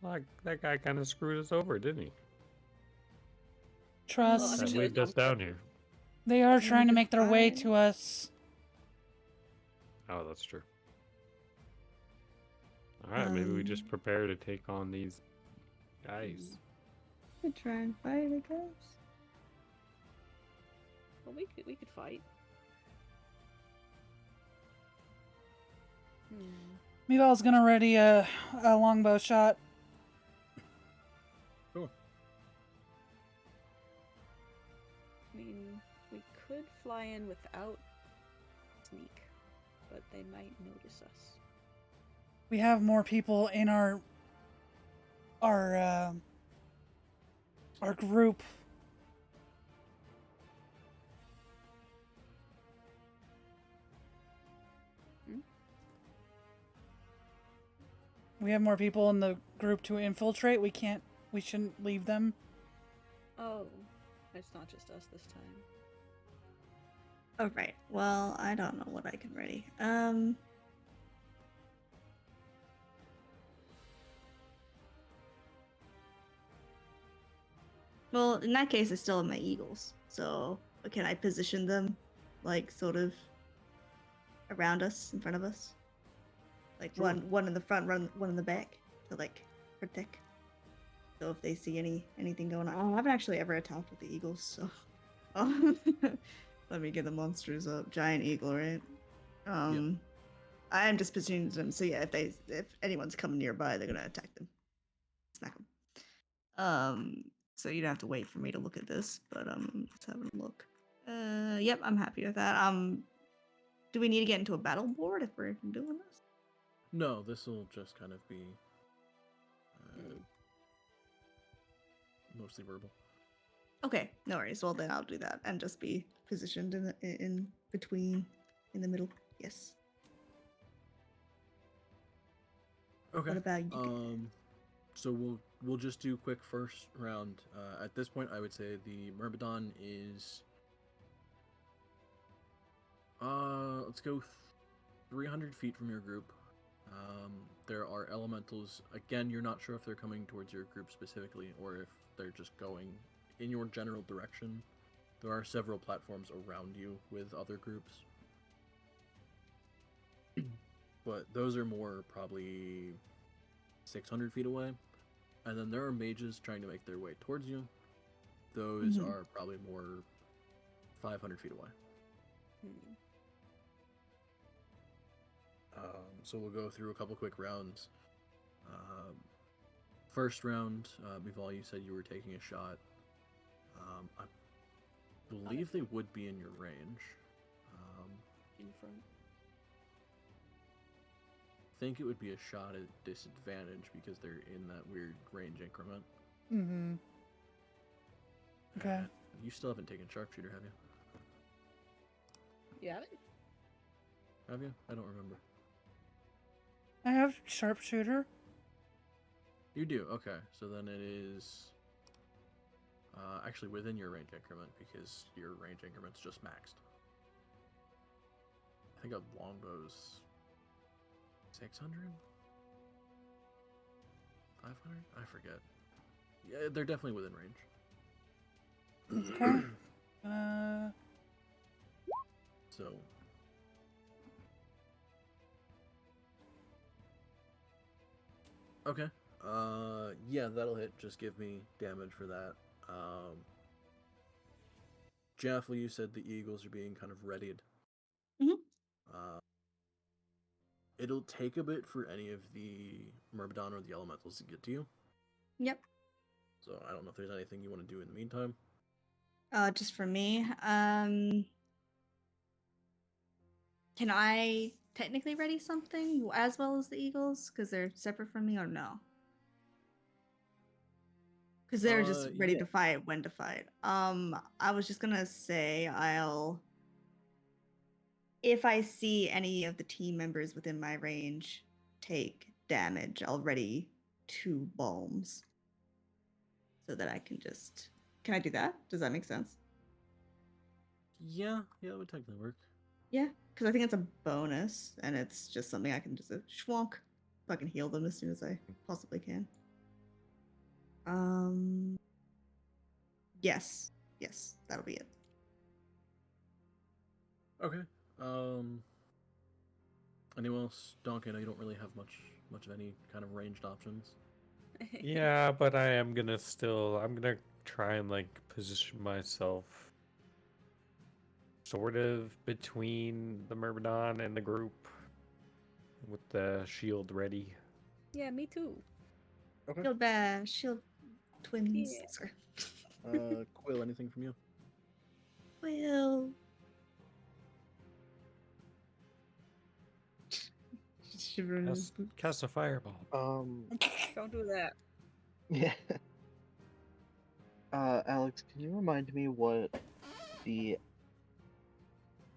Well, that guy kind of screwed us over, didn't he? Trust. Well, I That mean, lead us down here. They are Yeah, trying to we make their can way find- to us. Oh, that's true. All right, maybe we just Um, prepare to take on these guys. We could try and fight, I guess. Well, we could fight. Meval's gonna ready a longbow shot. Cool. I mean, we could fly in without sneak, but they might notice us. We have more people in our group. We have more people in the group to infiltrate. We shouldn't leave them. Oh, it's not just us this time. All right. Well, I don't know what I can ready. Well, in that case, I still have my eagles. So can I position them, like sort of around us, in front of us, like Sure. one in the front, one in the back, to like protect. So if they see anything going on, I haven't actually ever attacked with the eagles, so let me get the monsters up. Giant eagle, right? I am just positioning them, so yeah, if anyone's coming nearby, they're gonna attack them, smack them. So you don't have to wait for me to look at this, but let's have a look. Yep, I'm happy with that. Do we need to get into a battle board if we're doing this? No, this will just kind of be mostly verbal. Okay, no worries. Well, then I'll do that and just be positioned in between, in the middle. Yes. Okay. What about you? So we'll just do quick first round. At this point, I would say the Myrmidon is let's go 300 feet from your group. There are elementals. Again, you're not sure if they're coming towards your group specifically or if they're just going in your general direction. There are several platforms around you with other groups. But those are more probably 600 feet away. And then there are mages trying to make their way towards you. Those Mhm. are probably more 500 feet away. Hmm. So we'll go through a couple quick rounds. First round, Mival, you said you were taking a shot. I believe they would be in your range. In front. I think it would be a shot at disadvantage because they're in that weird range increment. Mm-hmm. Okay. And you still haven't taken sharpshooter, have you? Yeah. Have you? I don't remember. I have sharpshooter. You do? Okay. So then it is actually within your range increment because your range increment's just maxed. I think a longbow's 600? 500? I forget. Yeah, they're definitely within range. Okay. Uh, So. Okay. Yeah, that'll hit. Just give me damage for that. Jaffel, you said the eagles are being kind of readied. Mhm. Uh, it'll take a bit for any of the Myrmidon or the elementals to get to you. Yep. So I don't know if there's anything you want to do in the meantime. Just for me. Can I technically ready something as well as the Eagles? Because they're separate from me, or no? Because they're just ready Yeah. to fight when to fight. I was just gonna say if I see any of the team members within my range take damage, I'll ready 2 bombs. So that I can just. Can I do that? Does that make sense? Yeah, it would technically work. Yeah, because I think it's a bonus, and it's just something I can just schwonk. Fucking heal them as soon as I possibly can. Yes, that'll be it. Okay. Anyone else? Donkey, I know you don't really have much of any kind of ranged options. Yeah, but I'm gonna try and like position myself sort of between the Myrmidon and the group with the shield ready. Yeah, me too. Okay. Shield bash, shield twins. Yeah. Sorry. Quill, anything from you? Well. Shivers. Cast a fireball. Don't do that. Yeah. Alex, can you remind me what the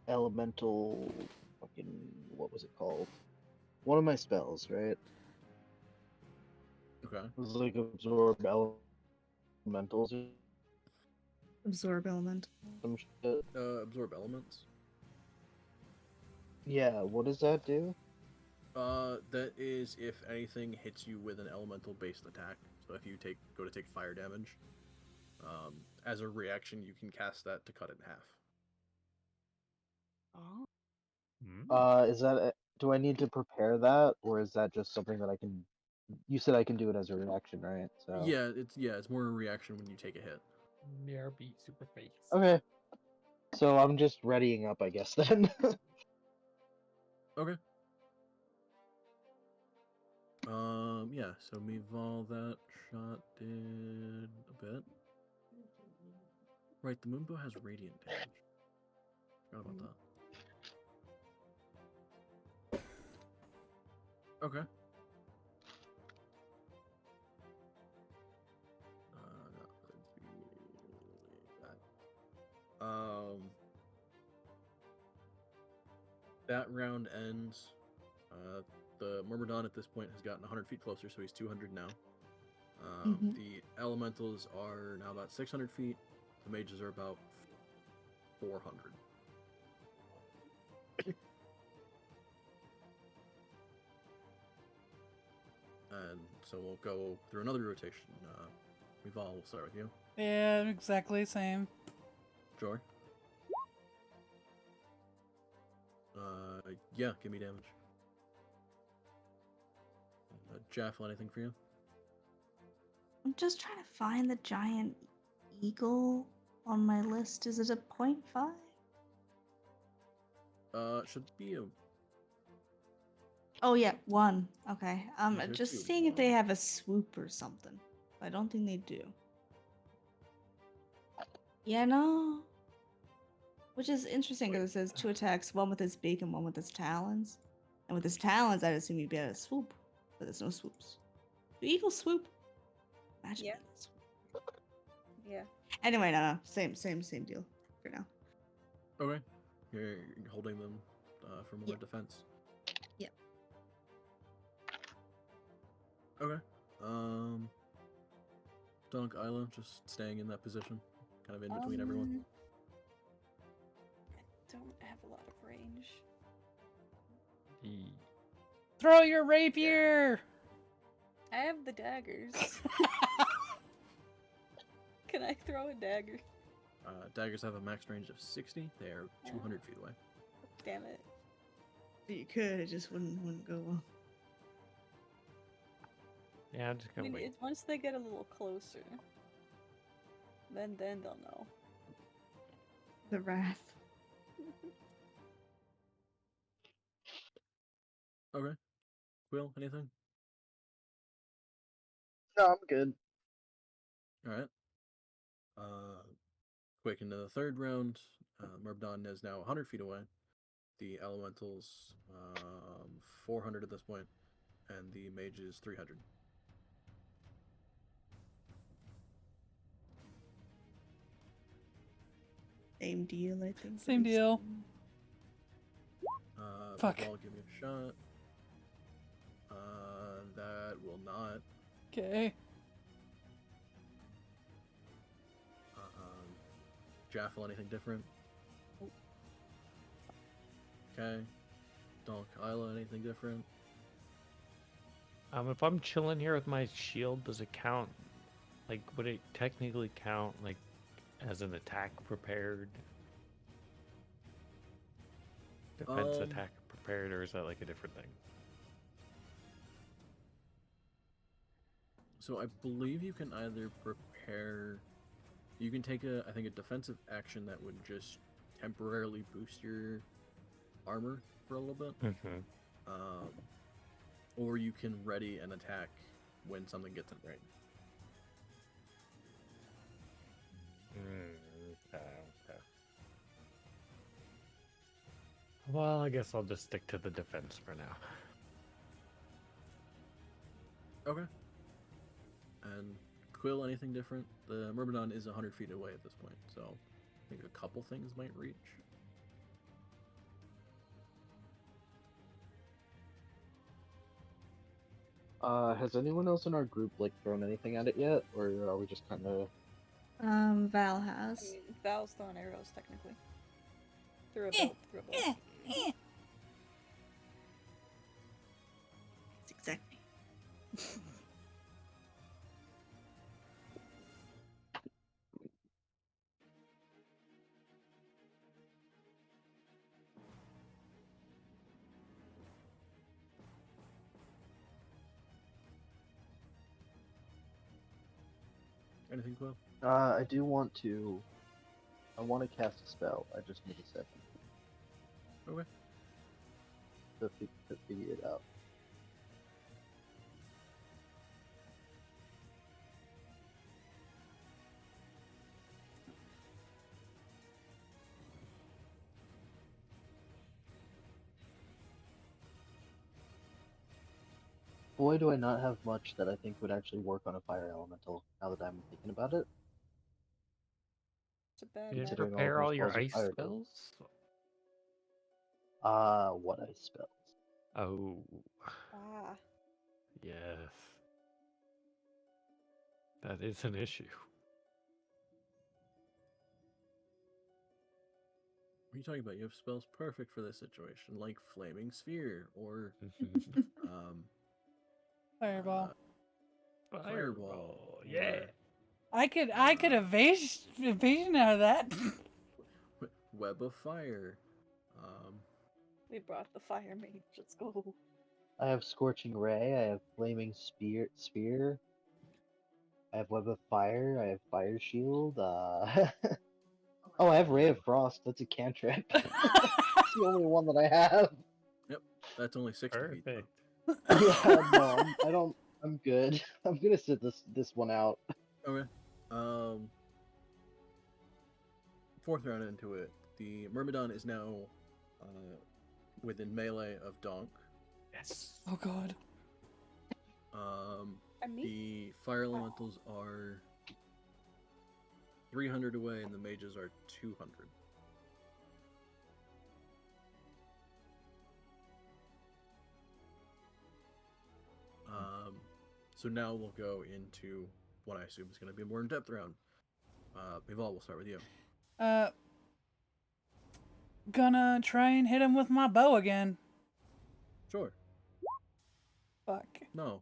elemental what was it called? One of my spells, right? Okay. It was like absorb elementals or Absorb element. some shit. Absorb elements. Yeah, what does that do? That is if anything hits you with an elemental based attack. So if you go to take fire damage, as a reaction, you can cast that to cut it in half. Oh. Is that do I need to prepare that, or is that just something that I can? You said I can do it as a reaction, right? So It's more a reaction when you take a hit. BRB super face. okay, so I'm just readying up, I guess then. Okay. Yeah. So Mival, that shot did a bit. Right, the Moonbow has radiant damage. Forgot about that. Okay. Not going to be that. That round ends. The Myrmidon at this point has gotten 100 feet closer, so he's 200 now. Mhm. The elementals are now about 600 feet. The mages are about 400. And so we'll go through another rotation. We'll start with you. yeah, exactly same. Joy. Yeah, give me damage. Jaffel, anything for you? I'm just trying to find the giant eagle on my list. Is it a 0.5? Should be a Oh yeah, 1. Okay. It should Just be seeing if they 1. have a swoop or something. I don't think they do. Yeah, no. Which is interesting because it says 2 attacks, 1 with his beak and 1 with his talons. And with his talons, I'd assume he'd be able to swoop, but there's no swoops. Do eagles swoop? Imagine Yeah. eagles swoop. Yeah. Anyway, no, same deal for now. Okay. You're holding them for more Yeah. defense. Yep. Okay. Dunk, Isla, just staying in that position, kind of in between everyone. I don't have a lot of range. Throw your rapier! I have the daggers. Can I throw a dagger? Daggers have a max range of 60. They are 200 feet away. Damn it. You could, it just wouldn't go well. Yeah, I'm just I gonna mean, wait. once they get a little closer, then they'll know. The wrath. Okay. Will, anything? No, I'm good. Alright. Quick into the third round. Murbdon is now 100 feet away. The elementals, 400 at this point, and the mage is 300. Same deal, I think. Same deal. Fuck. Ball, give me a shot. That will not. Okay. Jaffel, anything different? Okay. Donk, Isla, anything different? If I'm chilling here with my shield, does it count? Like, would it technically count like as an attack prepared? Defense attack prepared, or is that like a different thing? So I believe you can either prepare. You can take I think a defensive action that would just temporarily boost your armor for a little bit. Mm-hmm. Or you can ready an attack when something gets in range. Okay. Well, I guess I'll just stick to the defense for now. Okay. And Quill, anything different? The Myrmidon is 100 feet away at this point, so I think a couple things might reach. Has anyone else in our group like thrown anything at it yet, or are we just kind of? Val I has. mean, Val's throwing arrows, technically. Through a bow. Exactly. Anything, Quill? I do want to. I want to cast a spell. I just need a second Okay. to figure it out. Boy, do I not have much that I think would actually work on a fire elemental. Now that I'm thinking about it. It's a bad You didn't Considering match. all of prepare my all your spells are ice fire spells? What ice spells? Oh, Ah. yes. That is an issue. What are you talking about? You have spells perfect for this situation, like Flaming Sphere or Fireball. Fireball. Yeah. Or, I could evasion out of that. Web of Fire. We brought the fire mage. Let's go. I have Scorching Ray. I have Flaming Spear. I have Web of Fire. I have Fire Shield. Oh, I have Ray of Frost. That's a cantrip. It's the only one that I have. Yep, that's only 60 feet though. Perfect. Yeah, no, I don't. I'm good. I'm gonna sit this one out. Okay. Fourth round into it, the Myrmidon is now within melee of Donk. Yes. Oh god. And me? The fire elementals are 300 away, and the mages are 200. So now we'll go into what I assume is going to be a more in-depth round. Bival, we'll start with you. Gonna try and hit him with my bow again. Sure. Fuck. No.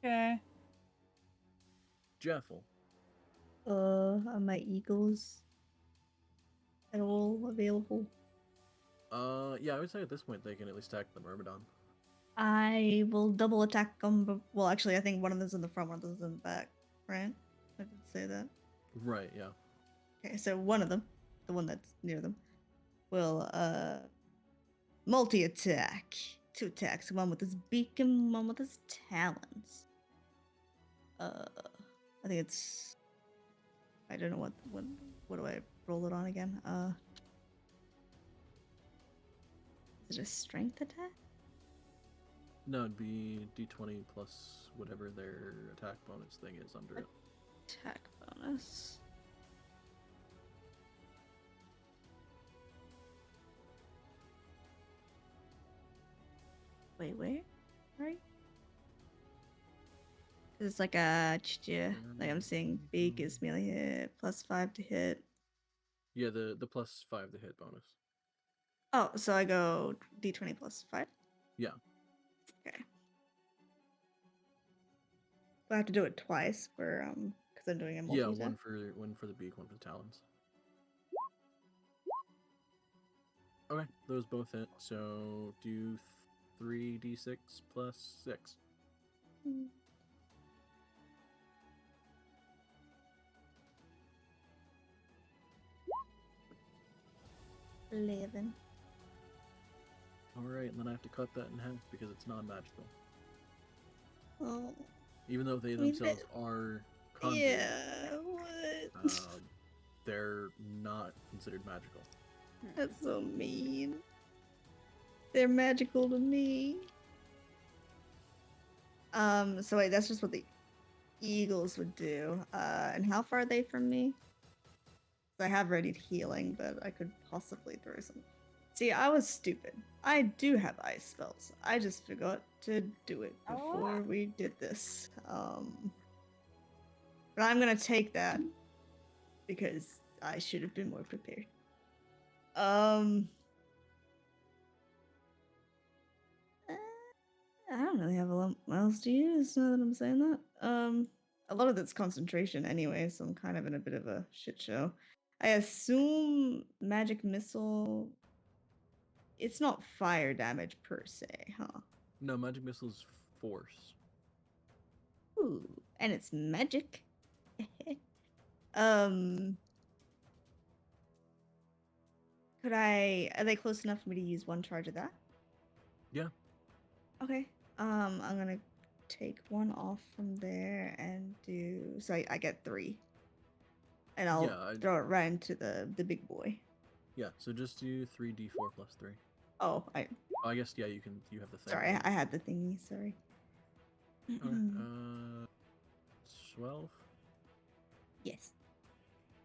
Okay. Jeffel. Are my eagles at all available? Yeah, I would say at this point they can at least attack the Myrmidon. I will double attack them. Well, actually, I think one of them's in the front, one of them's in the back, right? I did say that. Right, yeah. Okay, so one of them, the one that's near them, will multi-attack. 2 attacks, one with his beak and one with his talons. I think it's. I don't know what do I roll it on again? Is it a strength attack? No, it'd be d20 plus whatever their attack bonus thing is under it. Attack bonus. Wait, right? It's like a like I'm saying beak is melee hit +5 to hit. Yeah, the +5 to hit bonus. Oh, so I go d20 +5? Yeah. Okay. I have to do it twice for because I'm doing a multi Yeah, attack. one for the beak, one for the talons. Okay, those both hit. So do 3d6 plus 6. Mm. 11. Alright, and then I have to cut that in half because it's non-magical. Oh. Even though they I mean, themselves are conjured, Yeah, what? they're not considered magical. That's so mean. They're magical to me. So wait, that's just what the eagles would do. And how far are they from me? I have ready healing, but I could possibly throw some. See, I was stupid. I do have ice spells. I just forgot to do it before we did this. But I'm gonna take that because I should have been more prepared. I don't really have a lot else to use now that I'm saying that. A lot of it's concentration anyway, so I'm kind of in a bit of a shit show. I assume magic missile. It's not fire damage per se, huh? No, magic missile's force. Ooh, and it's magic. Could I? Are they close enough for me to use one charge of that? Yeah. Okay. I'm gonna take one off from there and do. So I get 3. And I'll throw it right into the big boy. Yeah, so just do 3d4 plus 3. Oh, I guess, yeah, you have the thing. Sorry, I had the thingy, sorry. Okay, 12? Yes.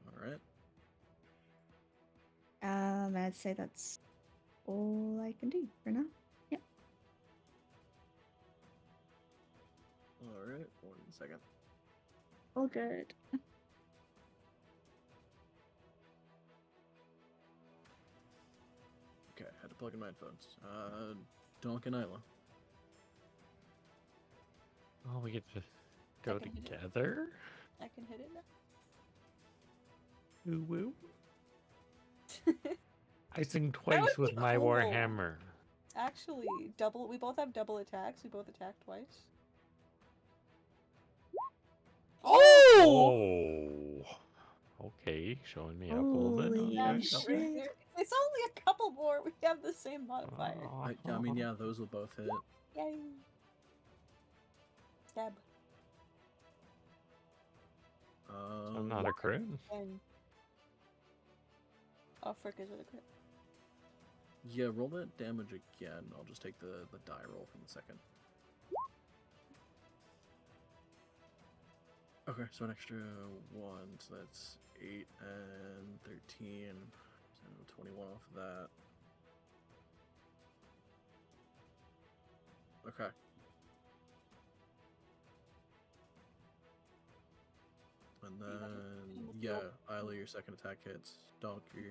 Alright. I'd say that's all I can do for now. Yep. Alright, 1 second. All good. Okay, had to plug in my headphones. Donk and Isla. Oh, we get to go can hit it. together? I can hit it Woo woo. now. I sing That twice would with be my cool. Warhammer. Actually, double. We both have double attacks. We both attack twice. Oh! Oh. Okay, showing me up a little bit. Holy Yeah, Okay, shit. okay. it's only a couple more. We have the same modifier. I mean, yeah, those will both hit. Yay! Stab. So not a crit. And oh, frick! Is it a crit? Yeah, roll that damage again. I'll just take the die roll from the second. Okay, so an extra 1, so that's 8 and 13. So 21 off of that. Okay. And then, yeah, Isla, your second attack hits. Donk, your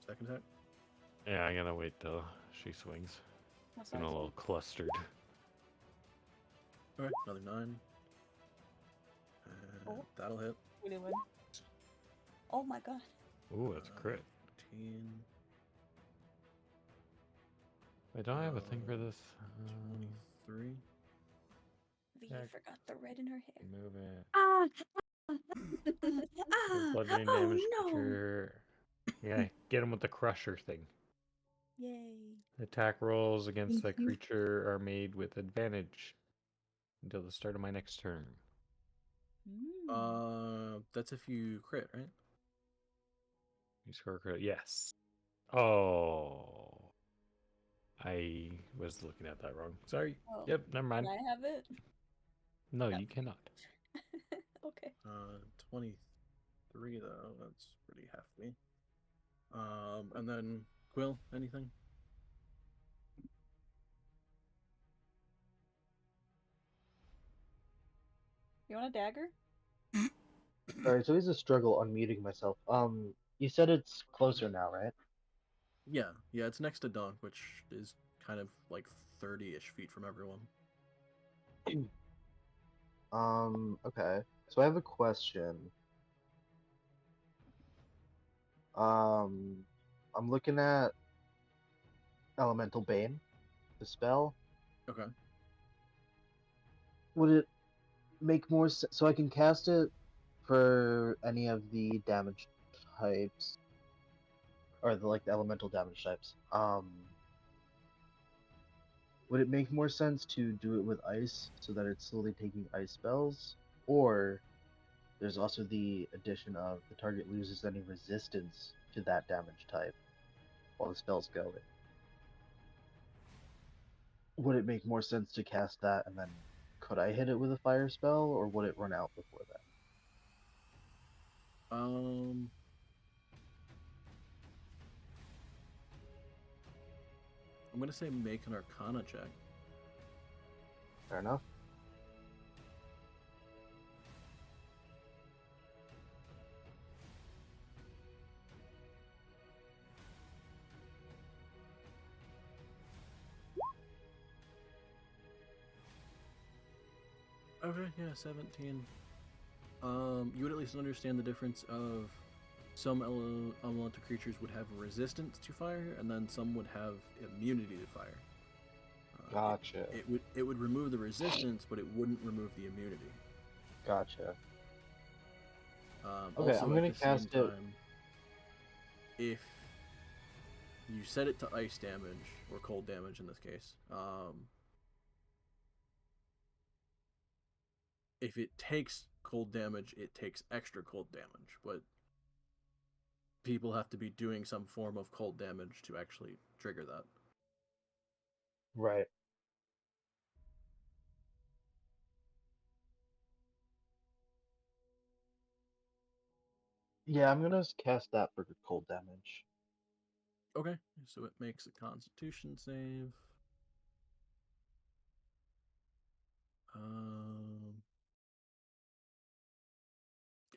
second attack. Yeah, I gotta wait till she swings. What's Been that? a little clustered. Okay, another 9. And Oh. that'll hit. 21. Oh my god. Ooh, that's a crit. 15, Wait, don't I have a thing for this? 23. V Yeah. forgot the red in her hair. Move it. Ah! Does bludgeoning Oh damage no! creature. Yeah, get him with the crusher thing. Yay. Attack rolls against that Thank you. creature are made with advantage until the start of my next turn. That's if you crit, right? You score a crit. Yes. Oh. I was looking at that wrong. Sorry. Oh, Yep, never mind. Can I have it? No, No. you cannot. Okay. 23 though. That's pretty hefty. And then Quill, anything? You want a dagger? Sorry, it's always a struggle unmuting myself. You said it's closer now, right? Yeah, it's next to Donk, which is kind of like 30-ish feet from everyone. Okay. So I have a question. I'm looking at Elemental Bane, the spell. Okay. Would it make more sense so I can cast it for any of the damage types, or the elemental damage types? Would it make more sense to do it with ice so that it's slowly taking ice spells, or there's also the addition of the target loses any resistance to that damage type while the spell's going? Would it make more sense to cast that and then could I hit it with a fire spell, or would it run out before that? I'm gonna say make an Arcana check. Fair enough. Okay, yeah, 17. You would at least understand the difference of some elemental creatures would have resistance to fire, and then some would have immunity to fire. Gotcha. It would remove the resistance, but it wouldn't remove the immunity. Gotcha. Okay, Also, I'm gonna at the cast same it. time, if you set it to ice damage or cold damage in this case, if it takes cold damage, it takes extra cold damage, but people have to be doing some form of cold damage to actually trigger that. Right. Yeah, I'm gonna cast that for cold damage. Okay, so it makes a Constitution save.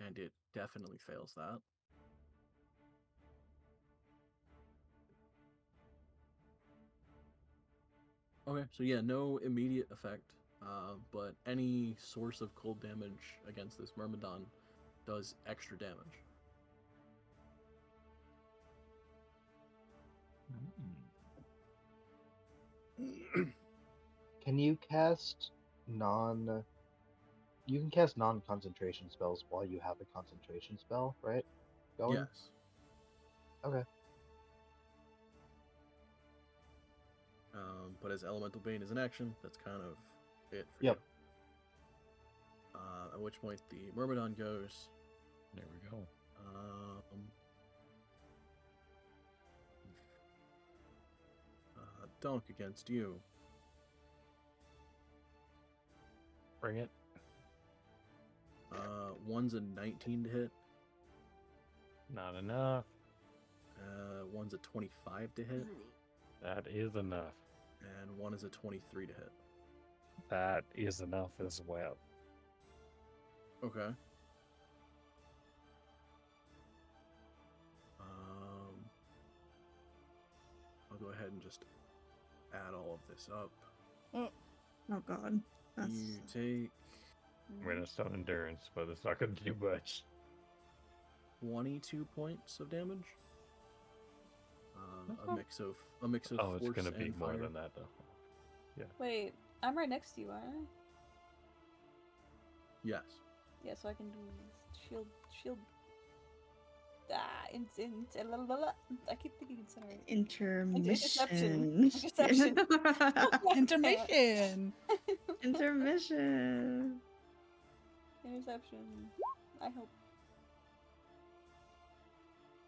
And it definitely fails that. Okay, so yeah, no immediate effect, but any source of cold damage against this Myrmidon does extra damage. Can you cast non? You can cast non-concentration spells while you have a concentration spell, right? Going. Yes. Okay. But as Elemental Bane is an action, that's kind of it for Yep. you. At which point the Myrmidon goes. There we go. Dunk against you. Bring it. One's a 19 to hit. Not enough. One's a 25 to hit. That is enough. And one is a 23 to hit. That is enough as well. Okay. I'll go ahead and just add all of this up. Oh god. That's... You take I'm gonna stun endurance, but it's not gonna do much. 22 points of damage. A mix of Oh, it's force gonna be and more fire. than that though. Wait, I'm right next to you, aren't I? Yes. Yeah, so I can do shield. I keep thinking incinerate. Intermission. Interception. Intermission. Intermission. Interception. I hope.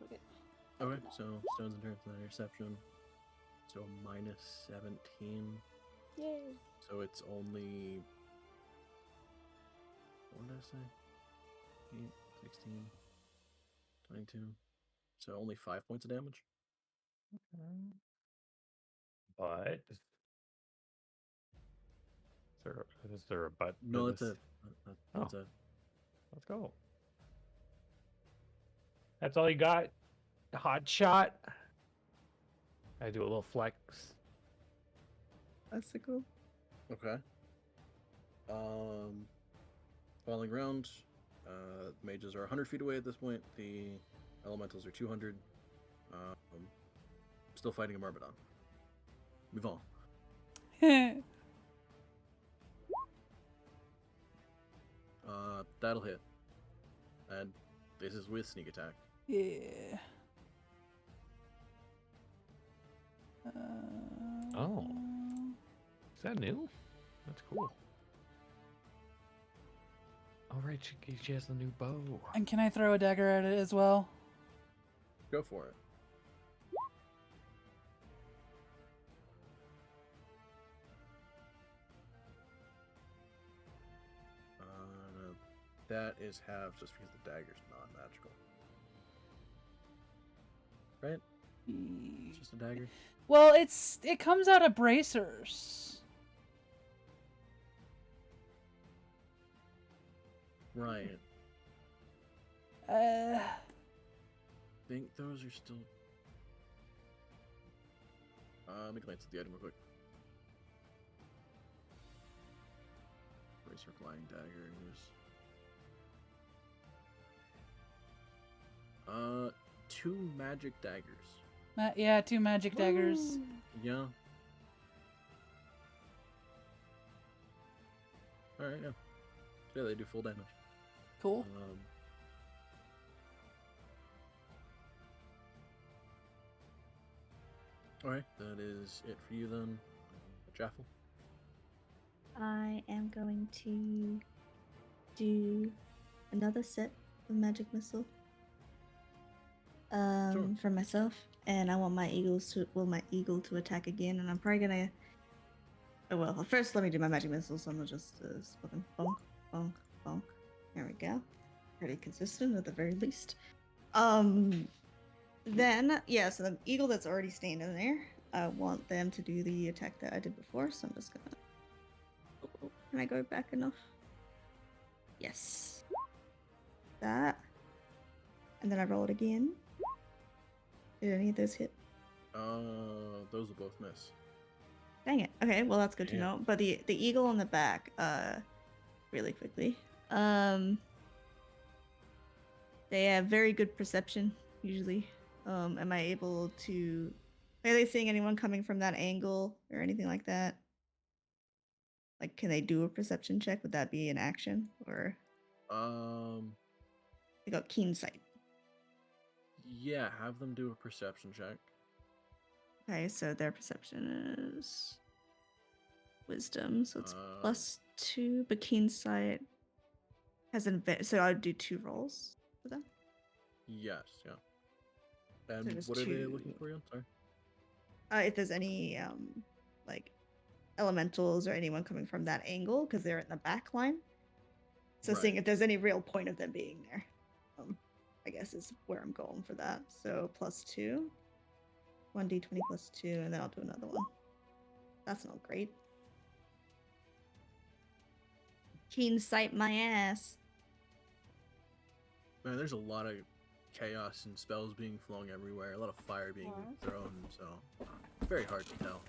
Okay. Okay, so stones and turns and interception. So minus 17. Yay. So it's only. What did I say? 8, 16, 22. So only 5 points of damage. But is there a but? to No, that's this? it. That's it. Let's go. That's all you got? Hot shot. I do a little flex. That's so cool. Okay. Falling round. Mages are 100 feet away at this point. The elementals are 200. Still fighting a Myrmidon. Move on. That'll hit. And this is with sneak attack. Yeah. Oh. Is that new? That's cool. All right, she has the new bow. And can I throw a dagger at it as well? Go for it. That is half just because the dagger's non-magical. Right? It's just a dagger. Well, it comes out of bracers. Right. Uh, Think those are still. Let me glance at the item real quick. Bracer flying daggers. 2 magic daggers. yeah, 2 magic daggers. Yeah. Alright, yeah. Yeah, they do full damage. Cool. Alright, that is it for you then. Jaffel. I am going to do another set of magic missile. For myself, and I want my eagle to attack again, and I'm probably gonna. Oh well, first let me do my magic missile. So I'm gonna just split them. Bonk, bonk, bonk. There we go. Pretty consistent at the very least. Then yeah, so the eagle that's already standing there, I want them to do the attack that I did before. So I'm just gonna. Oh, can I go back enough? Yes. That. And then I roll it again. Did any of those hit? Those will both miss. Dang it. Okay, well that's good to Yeah. know. But the eagle on the back, really quickly. They have very good perception usually. Am I able to Are they seeing anyone coming from that angle or anything like that? Like, can they do a perception check? Would that be an action? Or they got keen sight. Yeah, have them do a perception check. Okay, so their perception is wisdom, so it's +2, but keen sight has an advantage. So I would do 2 rolls for them. Yes, yeah. And there's what are they 2. looking for again? Sorry. If there's any like elementals or anyone coming from that angle, because they're in the back line. So seeing Right. if there's any real point of them being there, I guess is where I'm going for that. So +2, 1d20 +2, and then I'll do another one. That's not great. Keen sight my ass. Man, there's a lot of chaos and spells being flung everywhere, a lot of fire being thrown, so it's very hard to tell.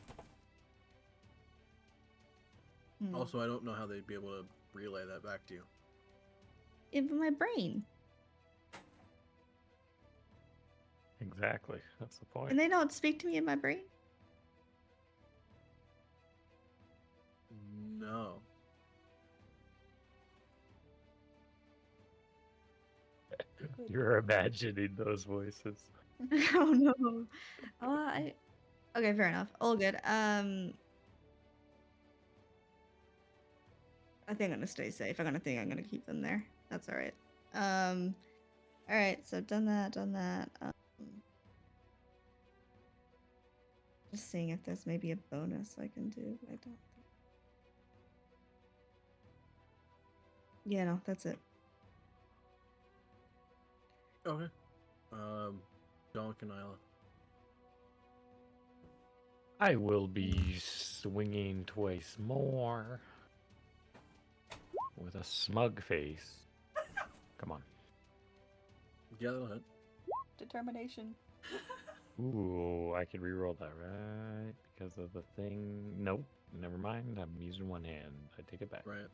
Also, I don't know how they'd be able to relay that back to you. In my brain. Exactly. That's the point. And they don't speak to me in my brain? No. You're imagining those voices. Oh no. Okay, fair enough. All good. I think I'm gonna stay safe. I'm gonna keep them there. That's all right. All right. So done that. Just seeing if there's maybe a bonus I can do. I don't think. Yeah, no, that's it. Okay. Donk and Isla. I will be swinging twice more with a smug face. Come on. Yeah, that'll hit. Determination. Ooh, I could reroll that, right? Because of the thing. Nope. Never mind. I'm using one hand. I take it back. Right.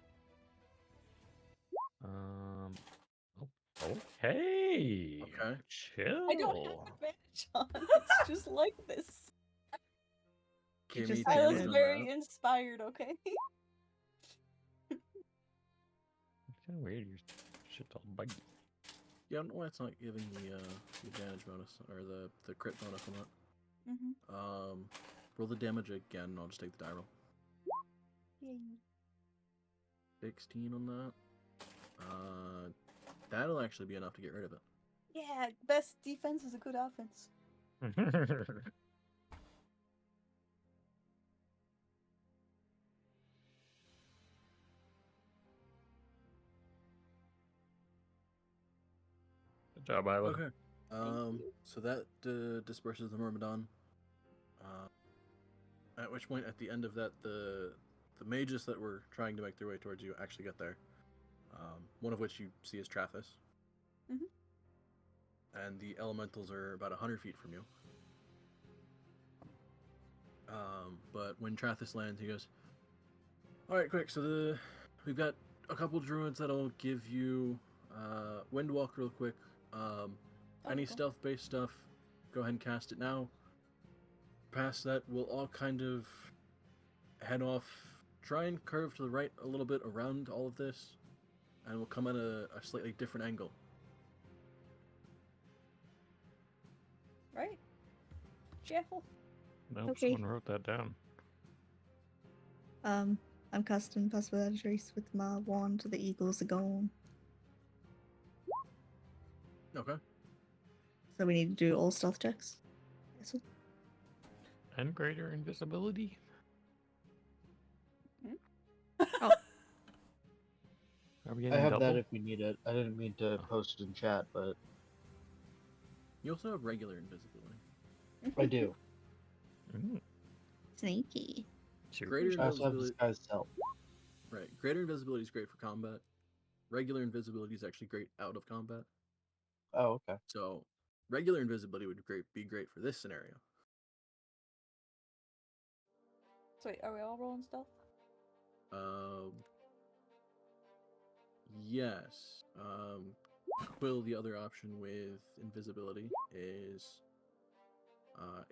Okay. Okay. Chill. I don't have advantage on. It's just like this. Give just me I was damage on very that. inspired. Okay. It's kind of weird. Your shit's all buggy. Yeah, I don't know why it's not giving the damage bonus or the crit bonus on that. Roll the damage again. I'll just take the die roll. Yay. 16 on that. That'll actually be enough to get rid of it. Yeah, best defense is a good offense. Good job, Isla. Okay. So that disperses the Myrmidon. At which point, at the end of that, the mages that were trying to make their way towards you actually get there. One of which you see is Trathis. And the elementals are about 100 feet from you. But when Trathis lands, he goes, "Alright, quick, so we've got a couple druids that'll give you Windwalk real quick. Any cool. stealth-based stuff, go ahead and cast it now. Past that, we'll all kind of head off, try and curve to the right a little bit around all of this, and we'll come at a slightly different angle." Right? Jeffel. Nope, Okay. someone wrote that down. I'm casting Pass Without a Trace with my wand. The eagles are gone. Okay. So we need to do all stealth checks. Yes. And greater invisibility. Oh, Are we I getting have double? that if you need it. I didn't mean to post it in chat, but You also have regular invisibility. I do. sneaky. Greater I also have invisibility. disguise self. Right. Greater invisibility is great for combat. Regular invisibility is actually great out of combat. Oh, okay. So, regular invisibility would be great for this scenario. So wait, are we all rolling stealth? Yes. Quill, the other option with invisibility is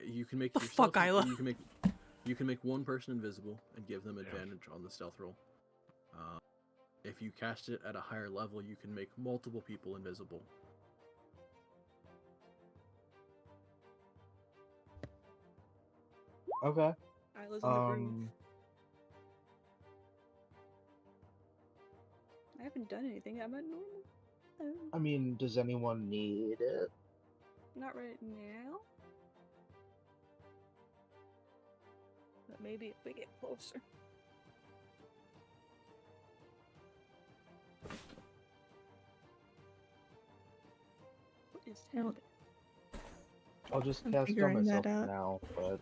You can make The yourself. fuck, Isla? You can make one person invisible and give them advantage on the stealth roll. If you cast it at a higher level, you can make multiple people invisible. Okay. Isla's in the groove. I haven't done anything. I'm at normal. I mean, does anyone need it? Not right now. But maybe if we get closer. What is I don't- happening? I'll just I'm cast it on figuring myself that out. now, but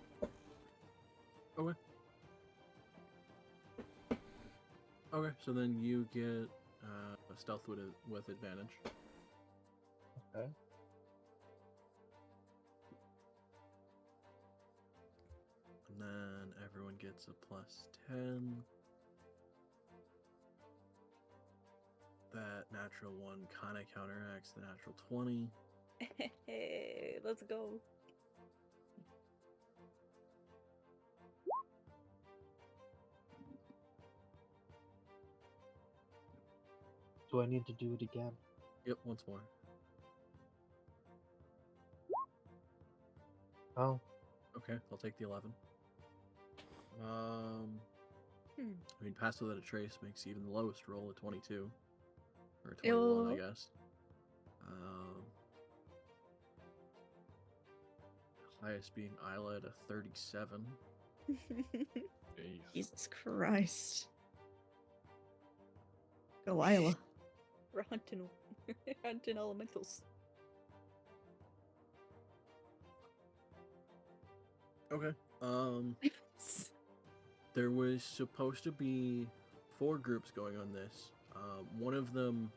Okay, so then you get a stealth with advantage. okay. And then everyone gets a +10. That natural 1 kind of counteracts the natural 20. Hey, let's go. Do I need to do it again? Yep, once more. Oh, Okay, I'll take the 11. Hmm. I mean, pass without a trace makes even the lowest roll a 22. Or a 21, I Ew. guess. Highest being Isla at a 37. Jeez. Jesus Christ. Go, Isla. We're hunting, hunting elementals. Okay. There was supposed to be 4 groups going on this. One of them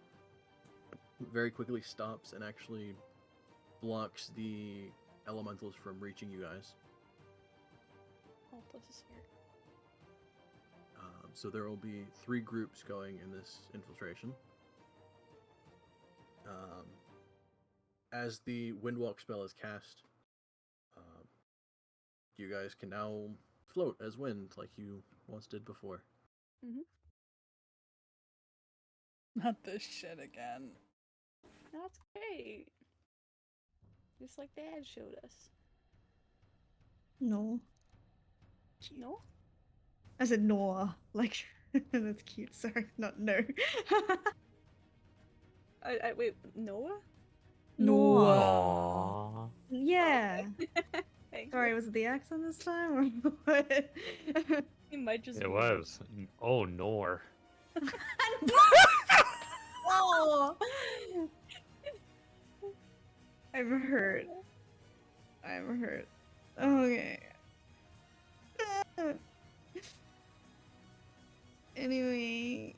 very quickly stops and actually blocks the elementals from reaching you guys. Oh, plus is here. So there will be 3 groups going in this infiltration. As the Windwalk spell is cast, you guys can now float as wind like you once did before. Not this shit again. That's great. Just like Dad showed us. No. No? I said Noah. Like, that's cute. Sorry, not no. I wait, Noah? Noah. Aww. Yeah. Thank Sorry, you. was it the accent this time or what? It might just It be was. Oh, Nor. Oh, I'm hurt. I'm hurt. Okay. Anyway.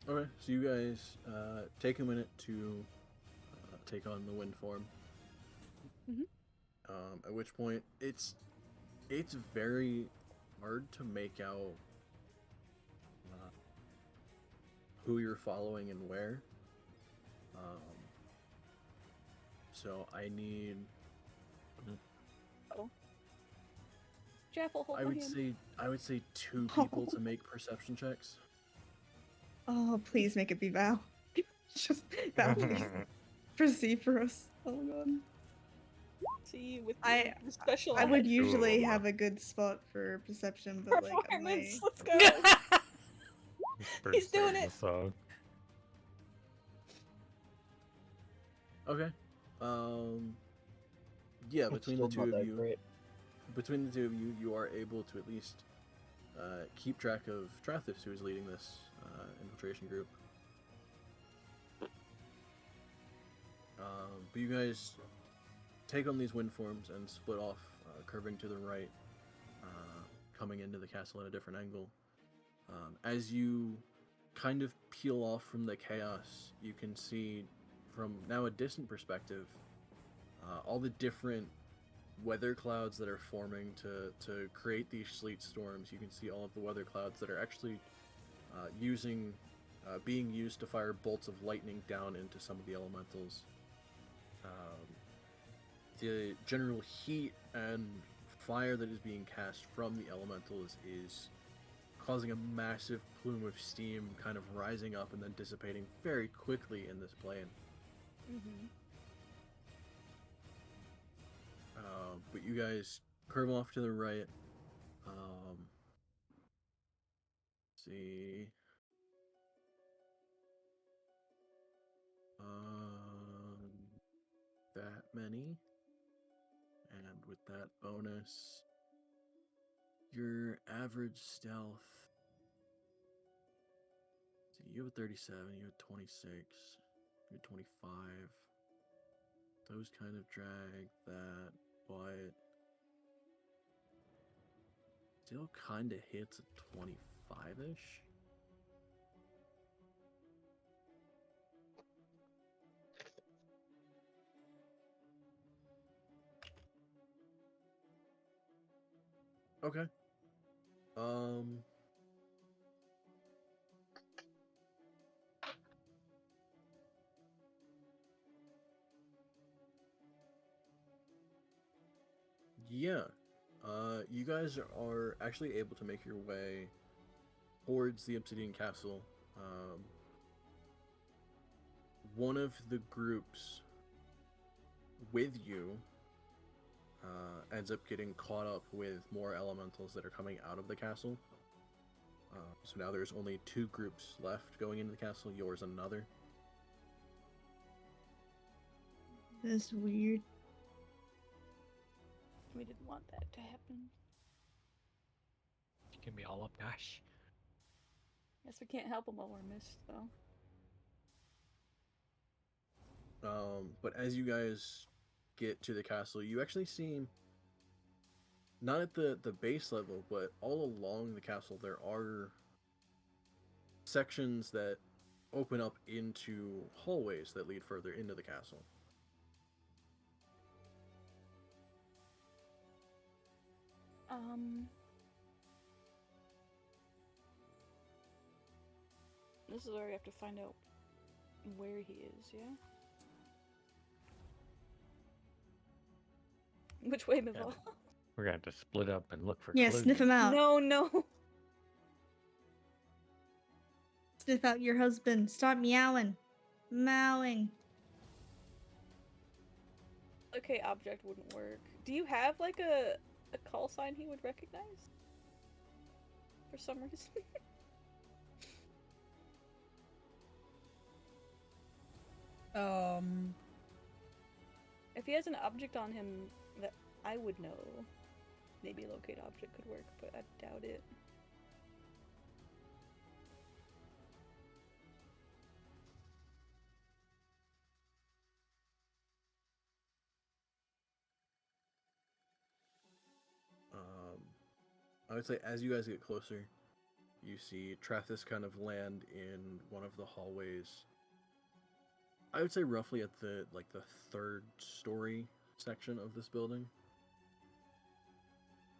Okay, so you guys take a minute to take on the wind form. Mhm. At which point, it's very hard to make out who you're following and where. So I need. Jaffel, hold I my would hand. say 2 people to make perception checks. Oh, please make it be Val. Just Val, please. Proceed for us. Oh god. See, with I- the special I would ed usually Cool. have a good spot for perception, but like performance. my... Let's go. He's doing The it. song. Okay. Yeah, it's between still the two not of that you, great. you are able to at least keep track of Trathis, who is leading this infiltration group. But you guys take on these wind forms and split off, curving to the right, coming into the castle at a different angle. As you kind of peel off from the chaos, you can see from now a distant perspective all the different weather clouds that are forming to create these sleet storms. You can see all of the weather clouds that are actually being used to fire bolts of lightning down into some of the elementals. the general heat and fire that is being cast from the elementals is causing a massive plume of steam kind of rising up and then dissipating very quickly in this plane. Mm-hmm. But you guys curve off to the right. See. That many. And with that bonus, your average stealth. See, you have a 37, you have 26, you have 25. Those kind of drag that, but still kind of hits a 25-ish. Okay. Yeah. You guys are actually able to make your way towards the Obsidian Castle. One of the groups with you ends up getting caught up with more elementals that are coming out of the castle. So now there's only 2 groups left going into the castle, yours and another. That's weird. We didn't want that to happen. Can be all up, gosh. Guess we can't help them while we're missed, though. But as you guys get to the castle, you actually see, not at the base level, but all along the castle, there are sections that open up into hallways that lead further into the castle. This is where we have to find out where he is, yeah? Which way, Mivol? We're gonna have to split up and look for Yeah, clues. sniff him out. No, no. Sniff out your husband. Stop meowing. Mowing. Okay, object wouldn't work. Do you have, like, a call sign he would recognize? For some reason? If he has an object on him that I would know, maybe locate object could work, but I doubt it. I would say as you guys get closer, you see Trathis kind of land in one of the hallways. I would say roughly at the 3rd story section of this building.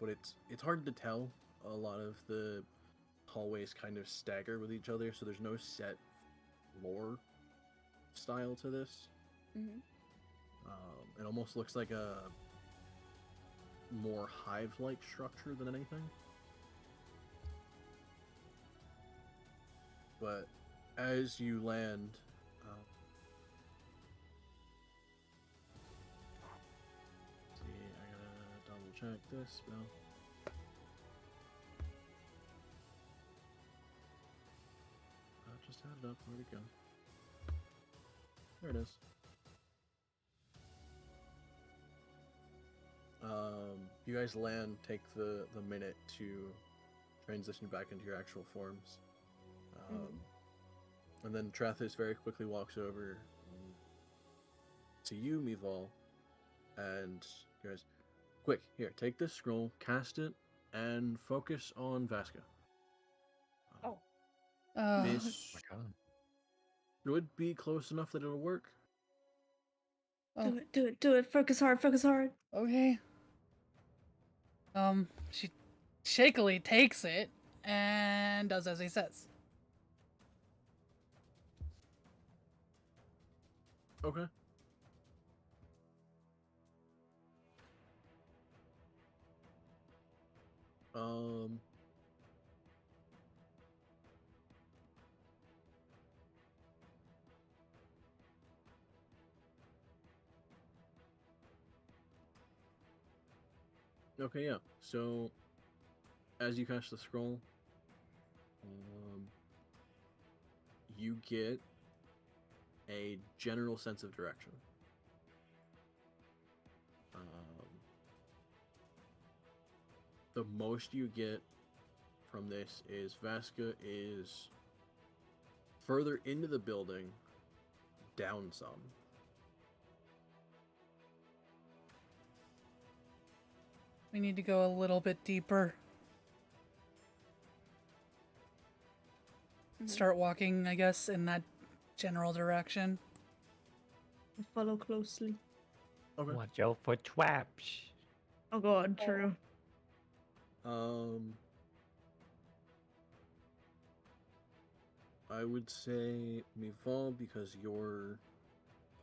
But it's hard to tell. A lot of the hallways kind of stagger with each other, so there's no set floor style to this. Mm-hmm. It almost looks like a more hive-like structure than anything. But as you land, see, I gotta double check this spell. I just had it up. Where'd it go? There it is. You guys land, take the minute to transition back into your actual forms. And then Trathis very quickly walks over to you, Mivol, and you guys, quick, here, take this scroll, cast it, and focus on Vaske. Oh. This Oh my god. would be close enough that it'll work. Do it, do it, do it. Focus hard, focus hard. Okay. She shakily takes it and does as he says. Okay. Um. Okay, yeah. So, as you cast the scroll, you get a general sense of direction. The most you get from this is Vaske is further into the building, down some. We need to go a little bit deeper. Start walking, I guess, in that general direction. I'll follow closely. Okay. Watch out for traps. Oh god, true. I would say Mival, because you're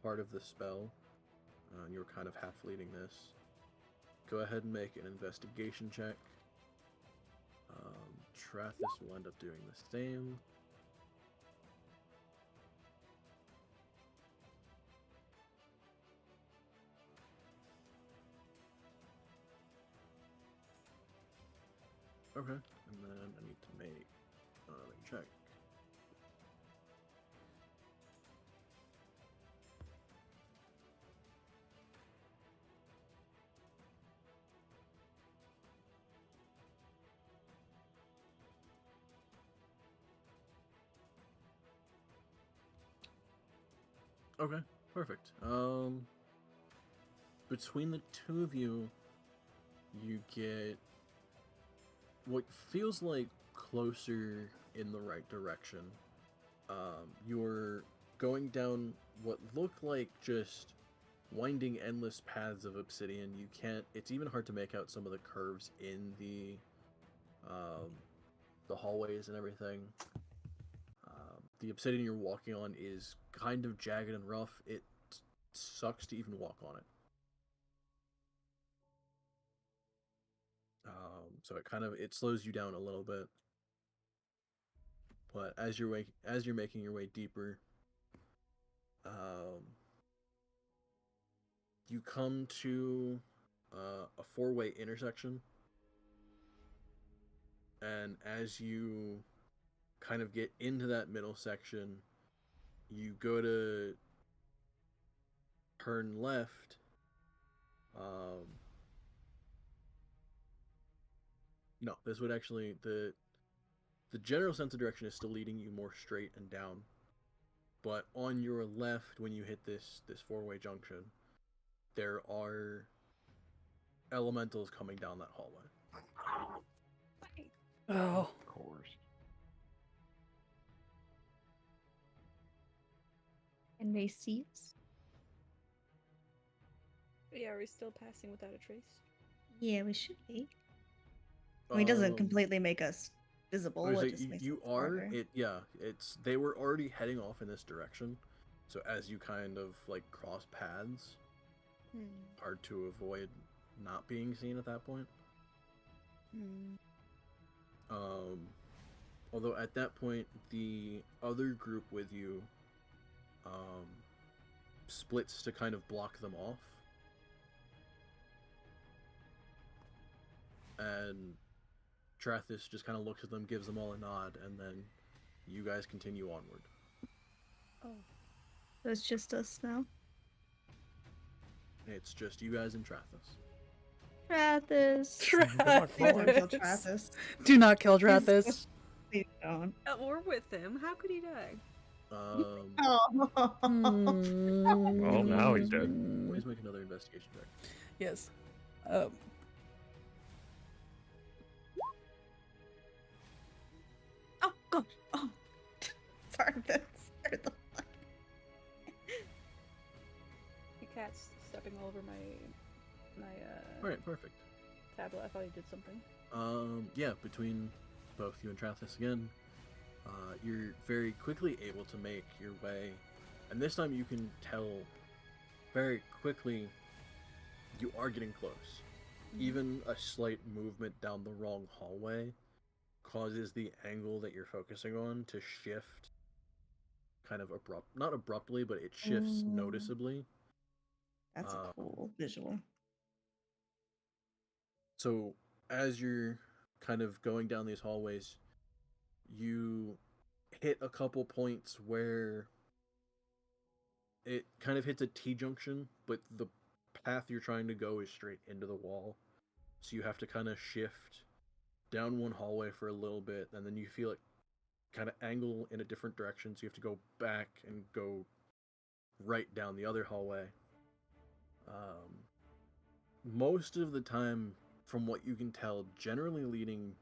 part of the spell, and you're kind of half leading this. Go ahead and make an investigation check. Trathis will end up doing the same. Okay, and then I need to make another check. Okay, perfect. Between the two of you, you get what feels like closer in the right direction. You're going down what look like just winding endless paths of obsidian. You can't. It's even hard to make out some of the curves in the hallways and everything. The obsidian you're walking on is kind of jagged and rough. It sucks to even walk on it. So it slows you down a little bit. But as you're making your way deeper, you come to a four-way intersection, and as you kind of get into that middle section, you go to turn left. No, this would actually the general sense of direction is still leading you more straight and down, but on your left, when you hit this four-way junction, there are elementals coming down that hallway. Oh. Of course. Can they see us? Yeah, are we still passing without a trace? Yeah, we should be. I mean, it doesn't Um, completely make us visible. I was It like, just makes you us are farther. it's they were already heading off in this direction, so as you kind of like cross paths, hard to avoid not being seen at that point. Although at that point the other group with you splits to kind of block them off, and Trathis just kind of looks at them, gives them all a nod, and then you guys continue onward. Oh. So it's just us now. It's just you guys and Trathis. Trathis. Trathis. Don't kill Trathis. Do not kill Trathis. Please don't. We're with him. How could he die? Oh. Well, now he's dead. Please make another investigation check. Yes. Oh god. Oh. Sorry, that's the fuck. The cat's stepping all over my Alright, perfect. tablet. I thought he did something. Yeah, between both you and Trathis again, you're very quickly able to make your way, and this time you can tell very quickly you are getting close. even a slight movement down the wrong hallway causes the angle that you're focusing on to shift kind of not abruptly, but it shifts Ooh. noticeably. That's a cool visual. So as you're kind of going down these hallways, you hit a couple points where it kind of hits a T-junction, but the path you're trying to go is straight into the wall. So you have to kind of shift down one hallway for a little bit, and then you feel it kind of angle in a different direction, so you have to go back and go right down the other hallway. Most of the time, from what you can tell, generally leading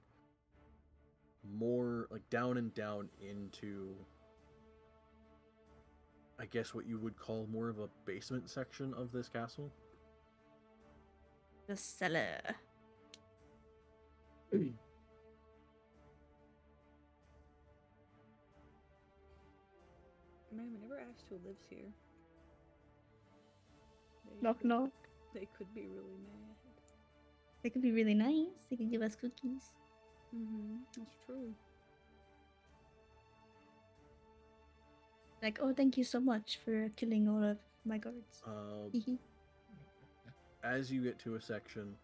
more like down and down into, I guess, what you would call more of a basement section of this castle. The cellar. Man, we never asked who lives here. Knock knock. They could be really mad. They could be really nice. They could give us cookies. That's true. Like, oh, thank you so much for killing all of my guards. As you get to a section,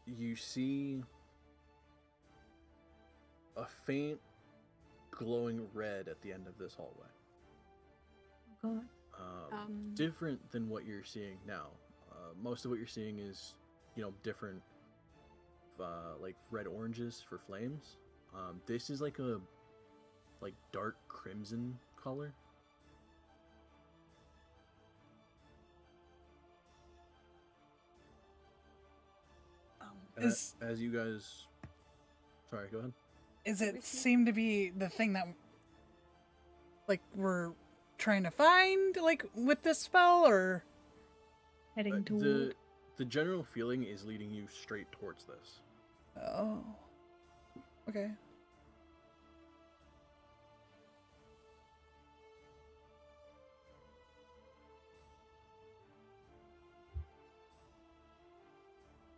you see a faint glowing red at the end of this hallway. God. Different than what you're seeing now. Most of what you're seeing is, different, like red oranges for flames. This is like a dark crimson color. As you guys, sorry, go ahead. Is it seem to be the thing that we're trying to find with this spell, or Heading toward? The general feeling is leading you straight towards this. Oh. Okay.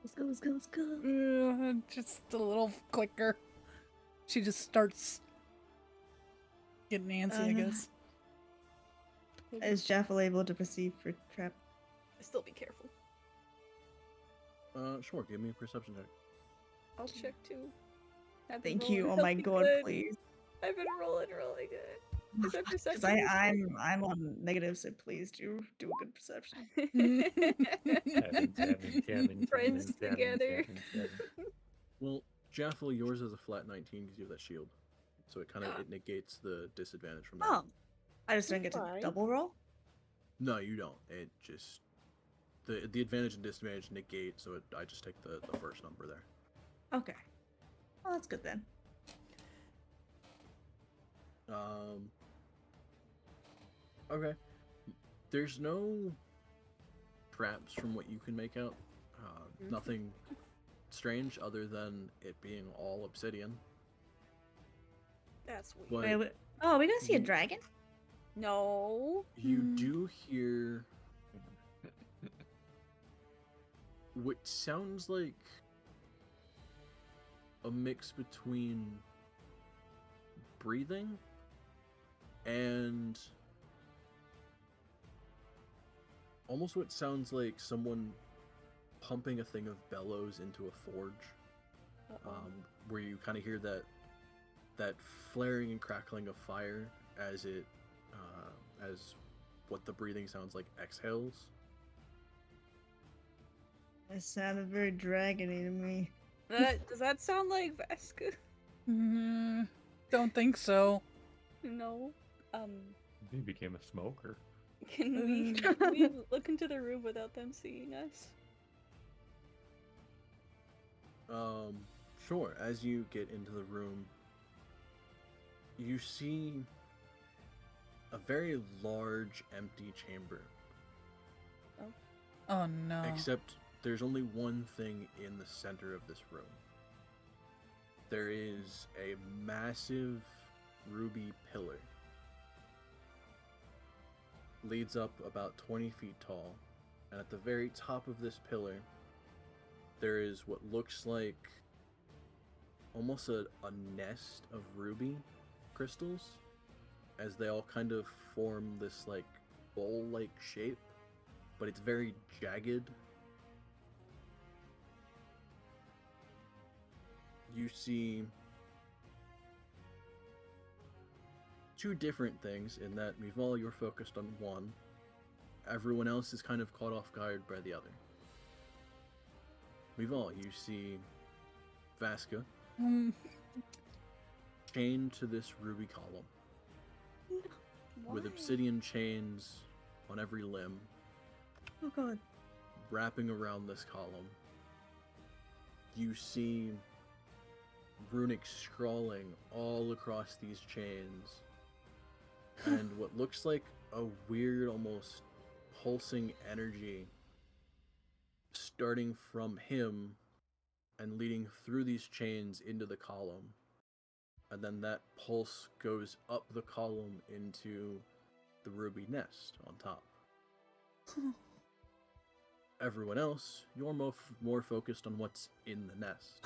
Let's go, let's go, let's go. Just a little clicker. She just starts getting antsy, I guess. Is Jaffel able to perceive for trap? Still be careful. Sure, give me a perception check. I'll check too. Thank you. Oh my god, good. please. I've been rolling really good. Is that perception? Because I'm on negative, so please do a good perception. Friends together. Well, Jaffel, yours is a flat 19 because you have that shield, so it negates the disadvantage from that. Oh, I just don't get to double roll. No, you don't. It just the advantage and disadvantage negate, so I just take the first number there. Okay. Well, that's good then. Okay. There's no traps from what you can make out. Nothing strange other than it being all obsidian. That's weird. Wait. Oh, we gonna see a dragon? No. You do hear what sounds like a mix between breathing and almost what sounds like someone pumping a thing of bellows into a forge. Where you kind of hear that flaring and crackling of fire as it as what the breathing sounds like exhales. It sounded very dragony to me. Does that sound like Vaske? Don't think so. No. He became a smoker. Can we look into the room without them seeing us? Sure. As you get into the room, you see a very large empty chamber. Oh no. Except there's only one thing in the center of this room. There is a massive ruby pillar. Leads up about 20 feet tall, And at the very top of this pillar, there is what looks like almost a nest of ruby crystals, as they all kind of form this like bowl-like shape, but it's very jagged. You see two different things in that Mival, you're focused on one. Everyone else is kind of caught off guard by the other. Mival, you see Vaske chained to this ruby column with Why? obsidian chains on every limb, Oh god. wrapping around this column. You see runic scrawling all across these chains, and what looks like a weird, almost pulsing energy starting from him and leading through these chains into the column. And then that pulse goes up the column into the ruby nest on top. Everyone else, you're more focused on what's in the nest.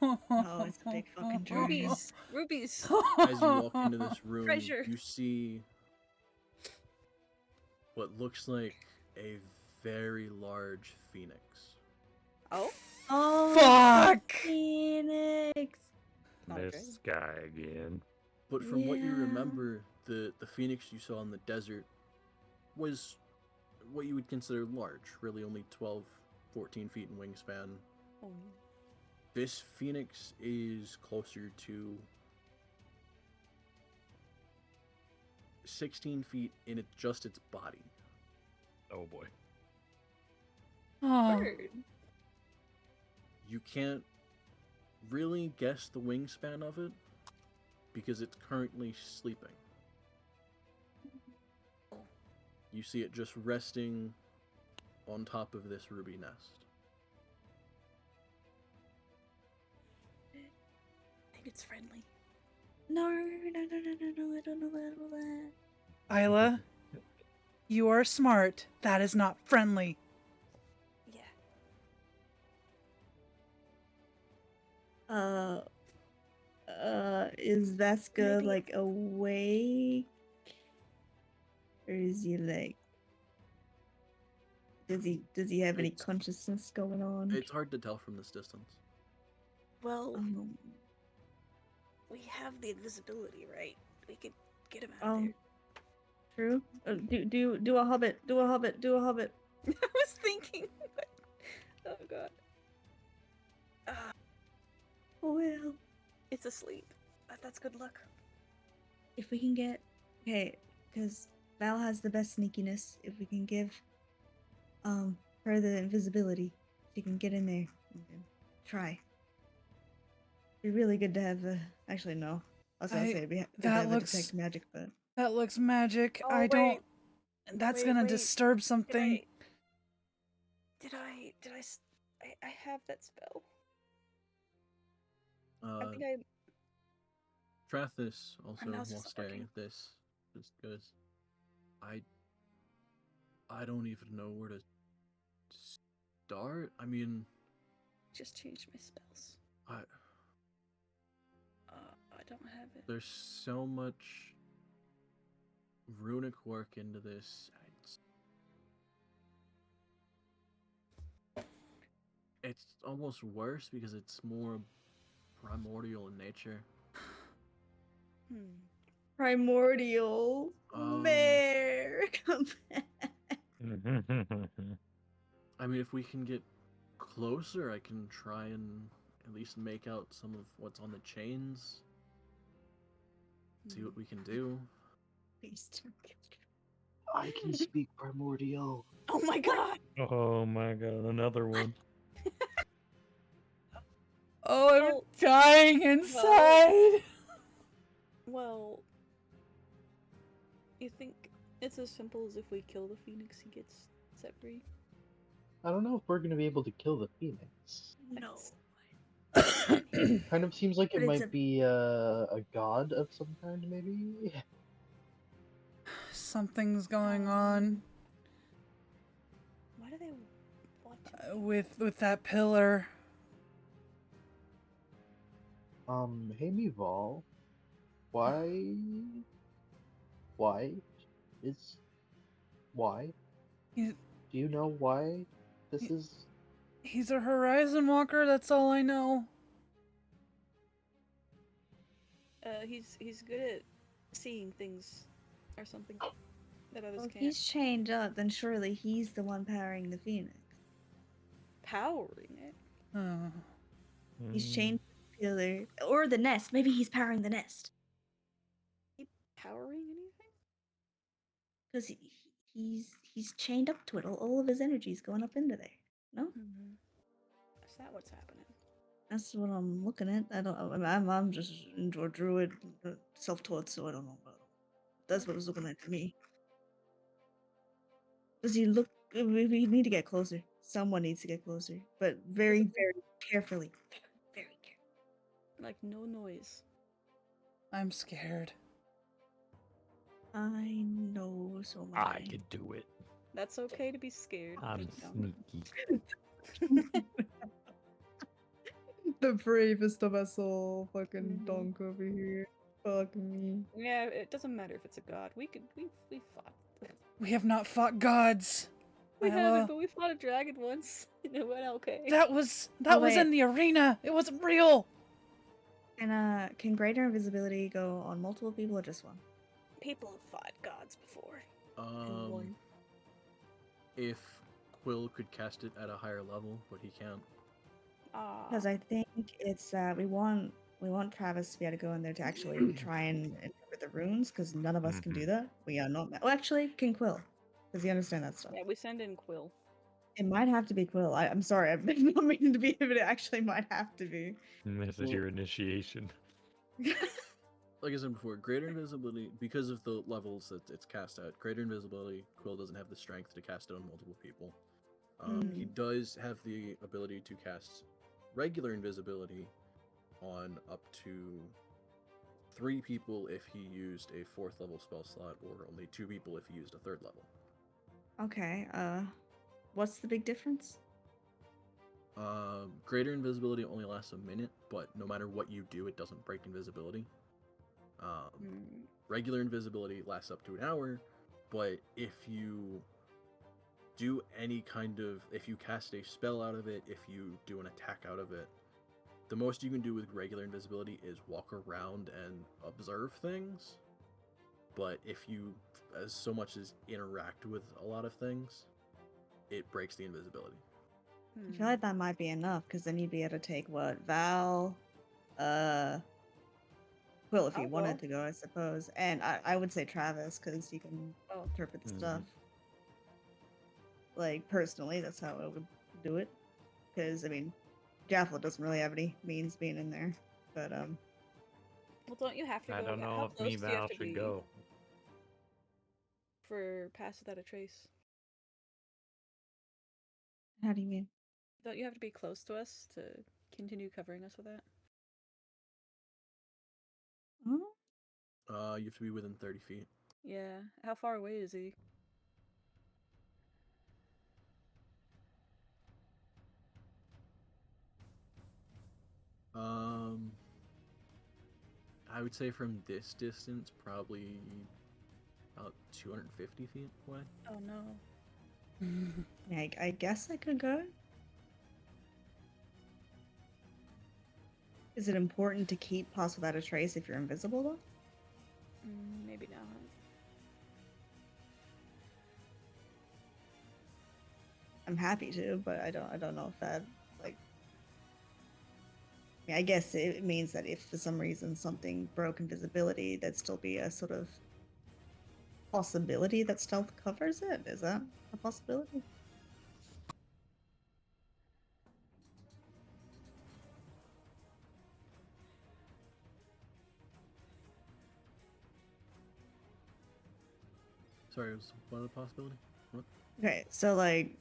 Oh, it's a big fucking dragon. Rubies. Rubies. As you walk into this room, Treasure. you see what looks like a very large phoenix. Oh? Oh, Fuck! Phoenix. Not a This guy again. But from what you Yeah. remember, the phoenix you saw in the desert was what you would consider large, really only 12, 14 feet in wingspan. Oh. This phoenix is closer to 16 feet in just its body. Oh boy. Oh. Bird. You can't really guess the wingspan of it because it's currently sleeping. You see it just resting on top of this ruby nest. I think it's friendly. No, I don't know about all that. Isla, you are smart. That is not friendly. Yeah. Is Vaska Maybe like awake? Or is he like does he have any It's- consciousness going on? It's hard to tell from this distance. Well, Um, we have the invisibility, right? We could get him out of um true. Do a hobbit, do a hobbit, do a hobbit. there. I was thinking. Oh god. Well, It's asleep. That's good luck. if we can get okay, because Val has the best sneakiness. If we can give her the invisibility, she can get in there and then try. Be really good to have the. Actually, no. I was gonna say it'd be good to that have looks- a detect magic, but That looks magic. Oh, I don't. wait. That's Wait, gonna wait. disturb something. I have that spell. I Uh, think I. Trathis also, mouse while isn't staring working. at this, just goes, I don't even know where to start. I mean, Just changed my spells. I I don't have it. there's so much runic work into this. It's almost worse because it's more primordial in nature. primordial mare, come back. I mean, if we can get closer, I can try and at least make out some of what's on the chains. See what we can do. Please don't kill I can speak primordial. Oh my god! Oh my god, another one. Oh, I'm Well- dying inside. Well, you think it's as simple as if we kill the phoenix, he gets set free? I don't know if we're gonna be able to kill the phoenix. No. Kind of seems like it But it's might a- be a god of some kind, maybe. Something's going on. Why do they with that pillar. Hey Mival, why? Why is why? He's Do you know why this He- is? he's a horizon walker. That's all I know. He's good at seeing things or something that others Well, if can't. he's chained up, then surely he's the one powering the phoenix. Powering it. Oh. He's Mm, chained to the pillar, or the nest. Maybe he's powering the nest He powering anything? because he's chained up to it. All of his energy's going up into there. No, Mm-hmm. Is that what's happening? that's what I'm looking at. I don't. I'm just a druid, self-taught, so I don't know. But that's what it's looking like to me. Does he look? We need to get closer. Someone needs to get closer, but very, very carefully. Very carefully. Like no noise. I'm scared. I know so much. I could do it. That's okay to be scared. I'm just don't. sneaky. The bravest of us all, fucking Mhm. donk over here. Fuck me. Yeah, it doesn't matter if it's a god. We fought. We have not fought gods. We Isla. haven't, but we fought a dragon once. And it went okay. That was Oh, was wait. in the arena. It wasn't real. Can greater invisibility go on multiple people or just one? People have fought gods before. Um, if Quill could cast it at a higher level, but he can't. Because I think it's we want Travis to be able to go in there to actually try and interpret the runes, because none of us can do that. We are not. Oh, actually, can Quill, because he understand that stuff. Yeah, we send in Quill. It might have to be Quill. I'm sorry, I've been not meaning to be, but it actually might have to be. This is Well- your initiation. Like I said before, greater invisibility, because of the levels that it's cast at, greater invisibility, Quill doesn't have the strength to cast it on multiple people. He does have the ability to cast regular invisibility on up to 3 people if he used a 4th level spell slot, or only 2 people if he used a 3rd level. Okay. What's the big difference? Greater invisibility only lasts a minute, but no matter what you do, it doesn't break invisibility. Regular invisibility lasts up to an hour, but if you do any kind of, if you cast a spell out of it, if you do an attack out of it, the most you can do with regular invisibility is walk around and observe things. But if you as so much as interact with a lot of things, it breaks the invisibility. I feel like that might be enough, because then you'd be able to take what Val, Quill if you I'll wanted go. to go, I suppose, and I would say Travis because he can Oh. interpret the Mhm. stuff. Like personally, that's how I would do it. Because I mean, Jaffel doesn't really have any means being in there, but Well, don't you have to go? I don't How know if close me do you have Val to should be go. for Pass Without a Trace? how do you mean? Don't you have to be close to us to continue covering us with that? Oh, You have to be within 30 feet. Yeah. How far away is he? I would say from this distance, probably about 250 feet away. Oh no. I guess I could go. Is it important to keep Pass Without a Trace if you're invisible though? Maybe not. I'm happy to, but I don't know if that like. I guess it means that if for some reason something broke invisibility, that'd still be a sort of possibility that stealth covers it. Is that a possibility? Sorry, was what a possibility? What? Okay, so like,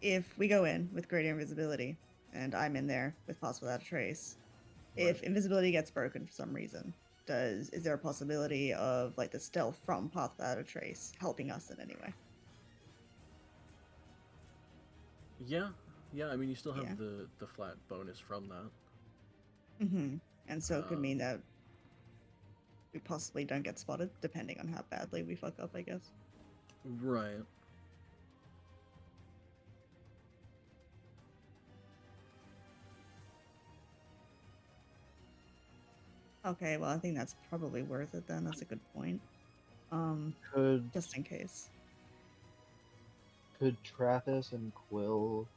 if we go in with greater invisibility, and I'm in there with Pass Without a Trace, if Right. invisibility gets broken for some reason, is there a possibility of like the stealth from Path Without a Trace helping us in any way? Yeah, Yeah, I mean, you still have Yeah. the flat bonus from that. And so it could mean Um, that we possibly don't get spotted, depending on how badly we fuck up, I guess. Right. Okay, well, I think that's probably worth it then. That's a good point. Could Just in case. Trathis and Quill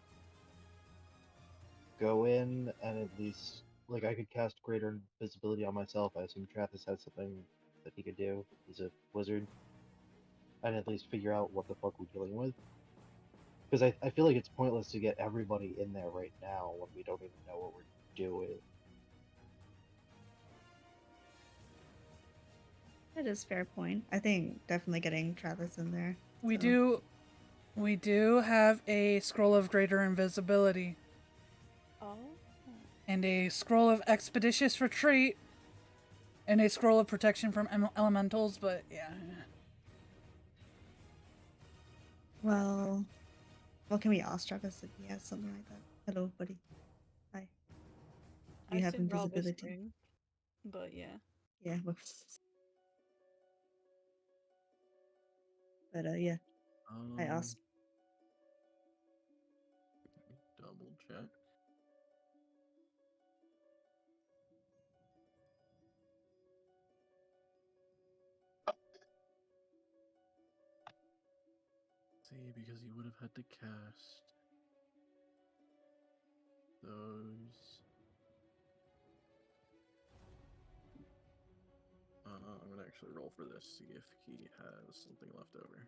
go in and at least like I could cast greater invisibility on myself. I assume Trathis has something that he could do. He's a wizard, and at least figure out what the fuck we're dealing with. Because I feel like it's pointless to get everybody in there right now when we don't even know what we're doing. It is fair point. I think definitely getting Travis in there. We so- do have a scroll of greater invisibility Oh. and a scroll of expeditious retreat and a scroll of protection from elementals, but yeah. Well, can we ask Travis if he has something like that? Hello, buddy. Hi. Do I you have assume we're all invisibility? whispering, but yeah. Yeah. But yeah, I asked. Double check. See, because you would have had to cast those. I'm gonna actually roll for this, see if he has something left over.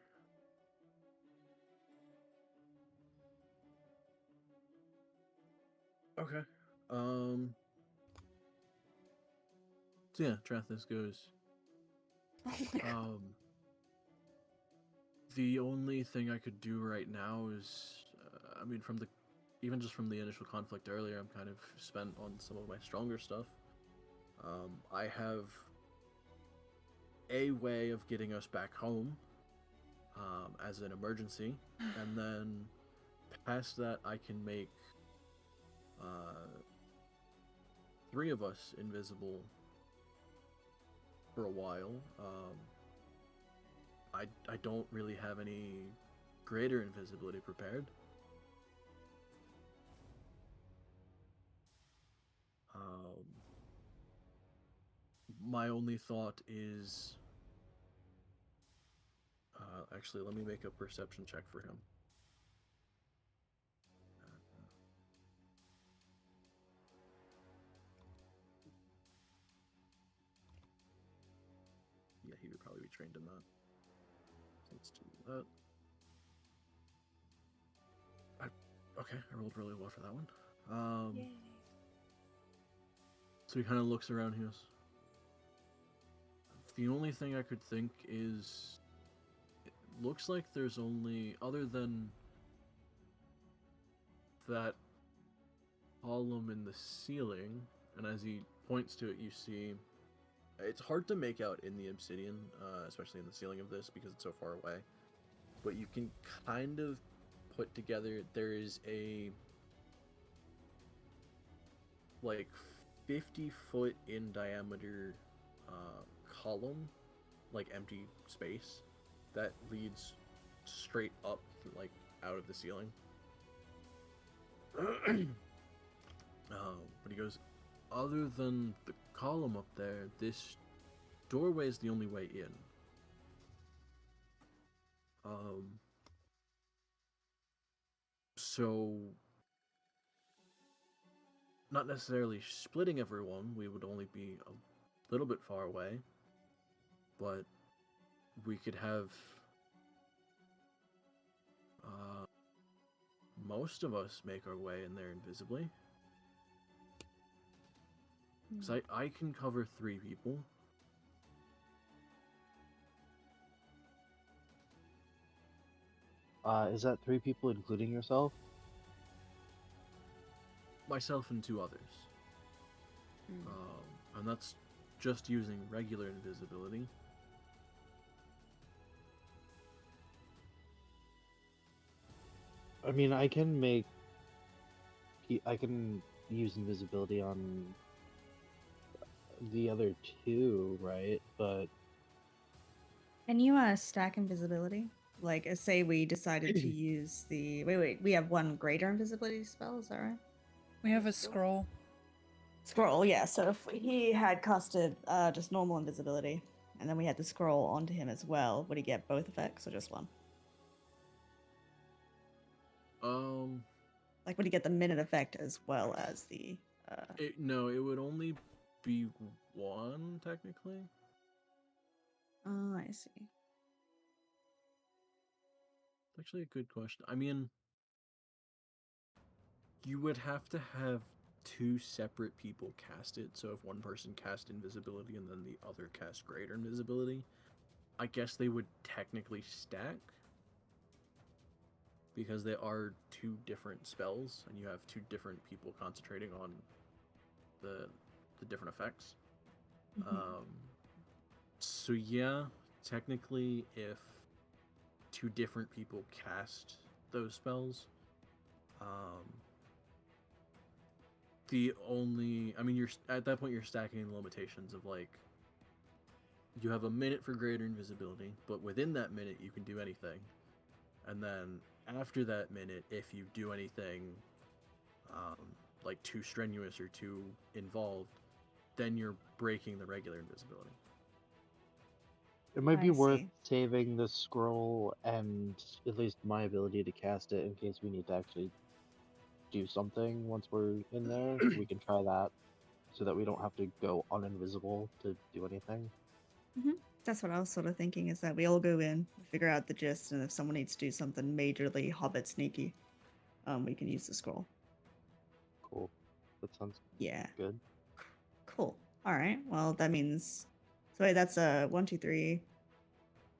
Okay. So yeah, Trathis goes. Oh my god. The only thing I could do right now is, I mean, even just from the initial conflict earlier, I'm kind of spent on some of my stronger stuff. I have a way of getting us back home, as an emergency, and then past that, I can make, 3 of us invisible for a while. I don't really have any greater invisibility prepared. My only thought is, actually, let me make a perception check for him. Yeah, he would probably be trained in that. So let's do that. Okay, I rolled really well for that one. Yay. So he kind of looks around. He goes, the only thing I could think is, it looks like there's only, other than that column in the ceiling, and as he points to it, you see, it's hard to make out in the obsidian, especially in the ceiling of this because it's so far away, but you can kind of put together, there is a like 50-foot in diameter column, like empty space, that leads straight up, like out of the ceiling. But he goes, other than the column up there, this doorway is the only way in. So not necessarily splitting everyone, we would only be a little bit far away, but we could have most of us make our way in there invisibly. Because I can cover 3 people. Is that 3 people including yourself? Myself and 2 others. And that's just using regular invisibility. I mean, I can make I can use invisibility on the other two, right? But Can you stack invisibility? Like, say we decided to use the wait, we have one greater invisibility spell, is that right? We have a Scroll. scroll. Scroll, yeah. So if he had casted just normal invisibility, and then we had the scroll onto him as well, would he get both effects or just one? Like, would he get the minute effect as well as the? No, it would only be one technically. Oh, I see. It's actually a good question. I mean, you would have to have two separate people cast it. So if one person cast invisibility and then the other cast greater invisibility, I guess they would technically stack because they are two different spells and you have two different people concentrating on the different effects. So yeah, technically if two different people cast those spells, you're at that point you're stacking the limitations of like you have a minute for greater invisibility, but within that minute you can do anything, and then after that minute, if you do anything like too strenuous or too involved, then you're breaking the regular invisibility. it might be I worth see. saving the scroll and at least my ability to cast it in case we need to actually do something once we're in there. We can try that so that we don't have to go uninvisible to do anything. That's what I was sort of thinking, is that we all go in, figure out the gist, and if someone needs to do something majorly hobbit sneaky, we can use the scroll. Cool. That sounds Yeah. good. Cool. All right. Well, that means. So wait, that's 1, 2, 3.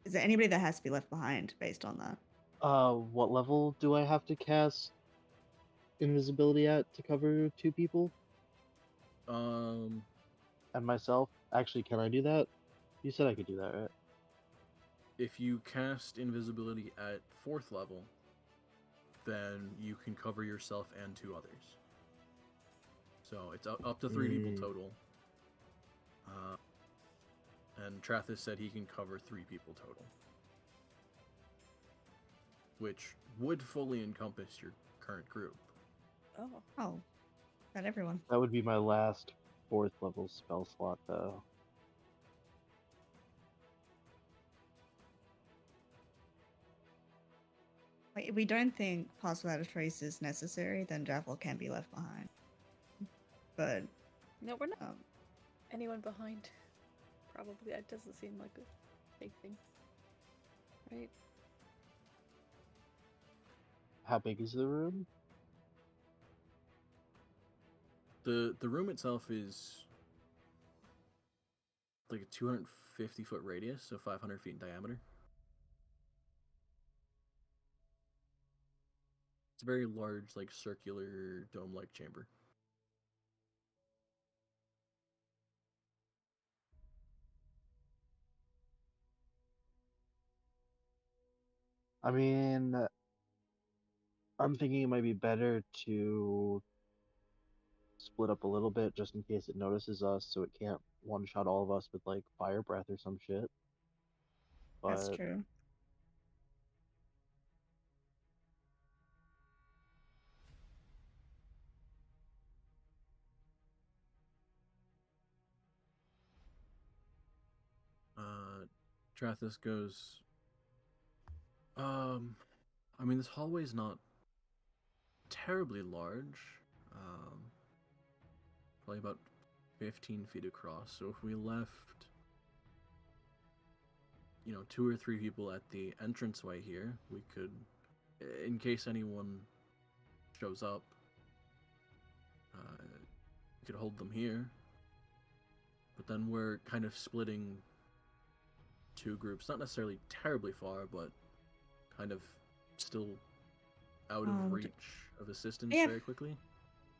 Is there anybody that has to be left behind based on that? What level do I have to cast invisibility at to cover two people Um, and myself? Actually, can I do that? You said I could do that, right? if you cast invisibility at 4th level, then you can cover yourself and two others. So it's up to 3 people total. And Trathis said he can cover 3 people total, which would fully encompass your current group. Oh. Oh, not everyone. That would be my last 4th level spell slot, though. Wait, if we don't think Pass Without a Trace is necessary, then Jaffel can be left behind. But No, we're not anyone behind. Probably that doesn't seem like a big thing, right? How big is the room? The room itself is like a 250-foot radius, so 500 feet in diameter. It's a very large, like circular dome-like chamber. I mean, I'm thinking it might be better to split up a little bit just in case it notices us so it can't one-shot all of us with like fire breath or some shit. that's But true. Trathis goes, I mean, this hallway is not terribly large. Probably about 15 feet across. So if we left, 2 or 3 people at the entranceway here, we could, in case anyone shows up, we could hold them here. But then we're kind of splitting 2 groups, not necessarily terribly far, but kind of still out of reach of assistance very quickly.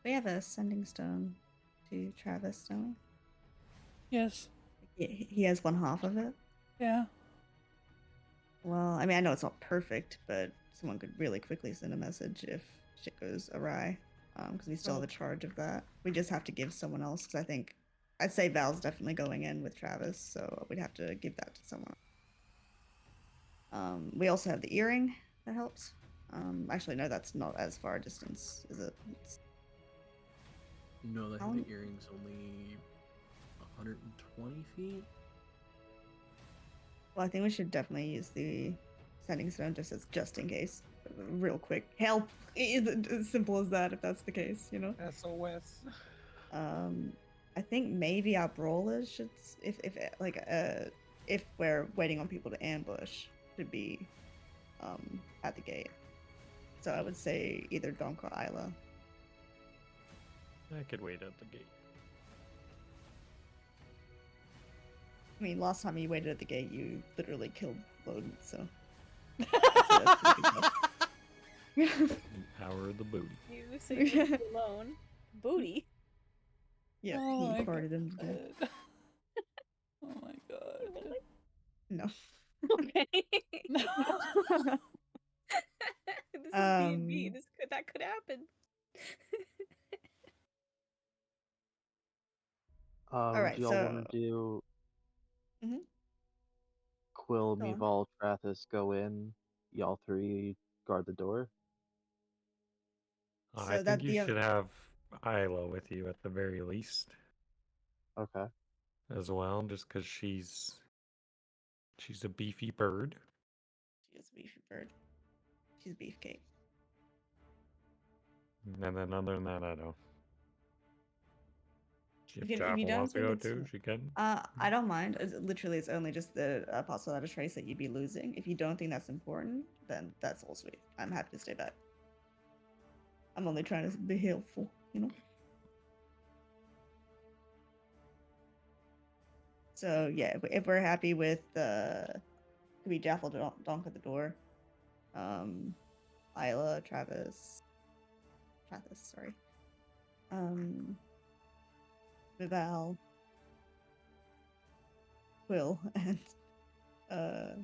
We have a sending stone to Travis, don't we? Yes. He has one half of it. Yeah. Well, I mean, I know it's not perfect, but someone could really quickly send a message if shit goes awry. because we still have a charge of that. We just have to give someone else, because I think I'd say Val's definitely going in with Travis, so we'd have to give that to someone. We also have the earring that helps. Actually, no, that's not as far a distance, is it? No, I How think long- the earring's only 120 feet. Well, I think we should definitely use the sending stone just in case. Real quick. Help! As simple as that, if that's the case, you know? SOS. I think maybe our brawlers should, if we're waiting on people to ambush, should be at the gate. So I would say either Donk or Isla. I could wait at the gate. I mean, last time you waited at the gate, you literally killed Loden, so. That's pretty tough. Power of the booty. You so you leave me alone. Booty. Yeah, Oh he my farted in the day. God. Oh my god. Really? No. Okay. This is D&D. That could happen. Alright, do y'all want so- to do Mhm. Quill, Go on. Meatball, Trathis go in, y'all three guard the door? So I think that you the should have Isla with you at the very least Okay. as well, just because she's a beefy bird. She is a beefy bird. She's beefcake. And then other than that, I don't. If If you Javel don't wants to think go it's- too, she can. I don't mind. It's only just the apostolatus trace that you'd be losing. If you don't think that's important, then that's all sweet. I'm happy to stay back. I'm only trying to be helpful, you know? So, yeah, if we're happy with could be Jaffel Donk at the door. Isla, Travis, sorry. Vival, Quill, and Isla?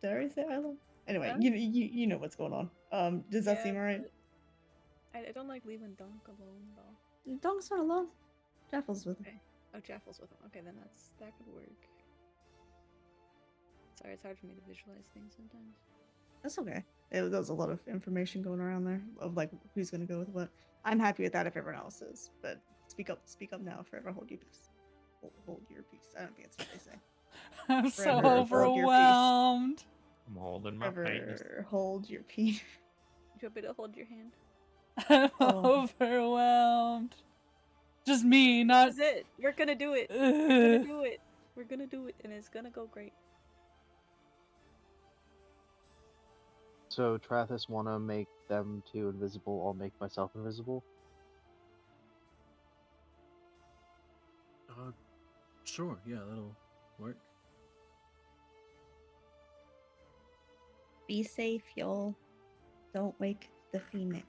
Did I already say Isla? Anyway, Huh? you know what's going on. Does that Yeah, seem alright? but I don't like leaving Dunk alone though. Donk's not alone. Jaffel's with him. Okay. Oh, Jaffel's with him. Okay, then that could work. Sorry, it's hard for me to visualize things sometimes. That's okay. There was a lot of information going around there of like who's gonna go with what. I'm happy with that if everyone else is, but speak up now. Forever hold your peace. Hold your peace. I don't think it's what they say. I'm so Forever hold your peace. overwhelmed. I'm holding my penis. Forever hold your peace. Do you want me to hold your hand? I'm Oh. overwhelmed. Just me, not. This is it. We're gonna do it. We're Ugh. gonna do it. We're gonna do it, and it's gonna go great. So Trathis wanna make them two invisible, I'll make myself invisible? Sure, yeah, that'll work. Be safe, y'all. Don't wake the phoenix.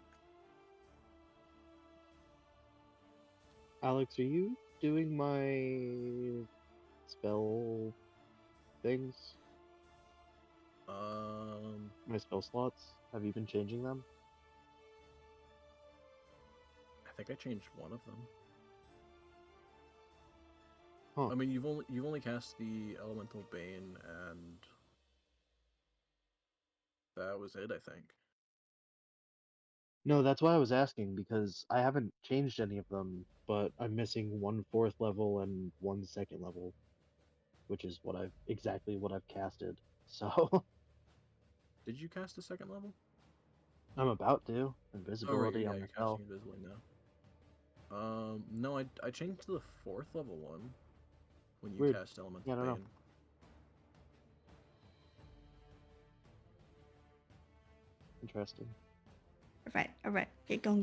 Alex, are you doing my spell things? My spell slots? Have you been changing them? I think I changed one of them. Huh. I mean, you've only cast the Elemental Bane, and that was it, I think. No, that's why I was asking, because I haven't changed any of them, but I'm missing 1 4th level and 1 2nd level, which is exactly what I've casted. So Did you cast a second level? I'm about to. Oh, right, Invisibility yeah, on you're the spell. casting invisibly now. No, I changed to the 4th level one when you Weird. cast Elemental Yeah, I don't know. Bane. Interesting. Alright. Get going.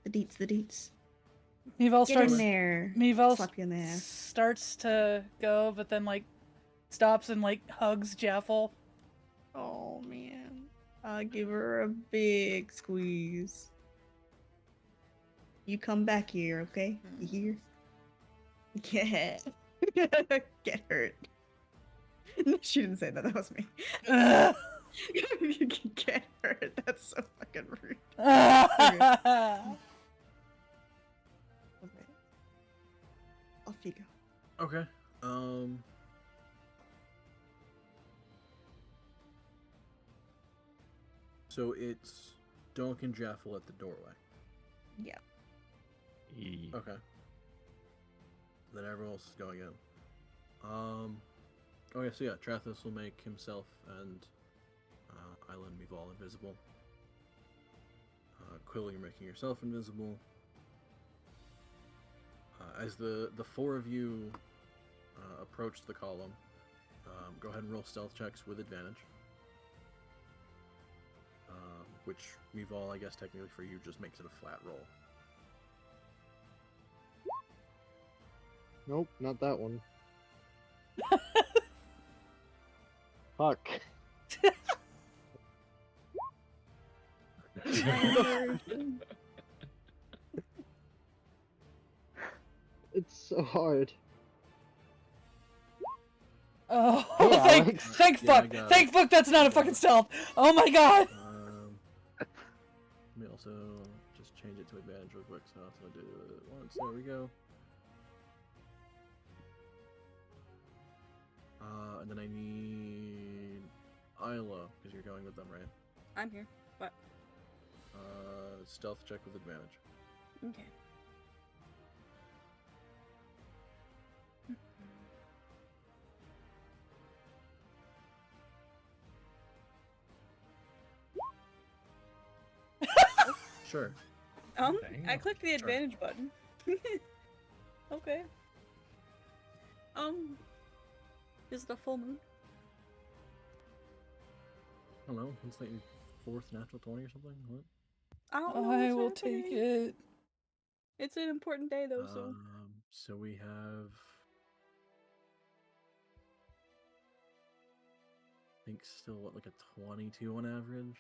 The deets. Meval Get in starts. there. Meval Slap you in the ass. starts to go, but then like stops and like hugs Jaffel. Oh man. I'll give her a big squeeze. You come back here, okay? You hear? Yeah. Get hurt. She didn't say that, that was me. Ugh. You can get hurt. That's so fucking rude. Oh, Okay. Off you go. Okay. So it's Dunk and Jaffel at the doorway. Yeah. Okay. Then everyone else is going in. Okay, so yeah, Trathis will make himself and Isla and Meval invisible. Quill, you're making yourself invisible. As the four of you approach the column, go ahead and roll stealth checks with advantage. Which Meval, I guess technically for you, just makes it a flat roll. Nope, not that one. Fuck. It's so hard. oh, Hey, thank, Alex. thank Yeah, I fuck, got thank it. fuck, that's not a Got fucking it. stealth. Oh my god. Let me also just change it to advantage real quick, so I'll do it once. There we go. And then I need Isla, because you're going with them, right? I'm here. What? Stealth check with advantage. Okay. Sure. I Damn. clicked the Sure. advantage button. Okay. Is it a full moon? I don't know. It's like your fourth natural 20 or something. What? I don't know. I what's will take happening. it. It's an important day though, so So we have, I think, still what, like a 22 on average.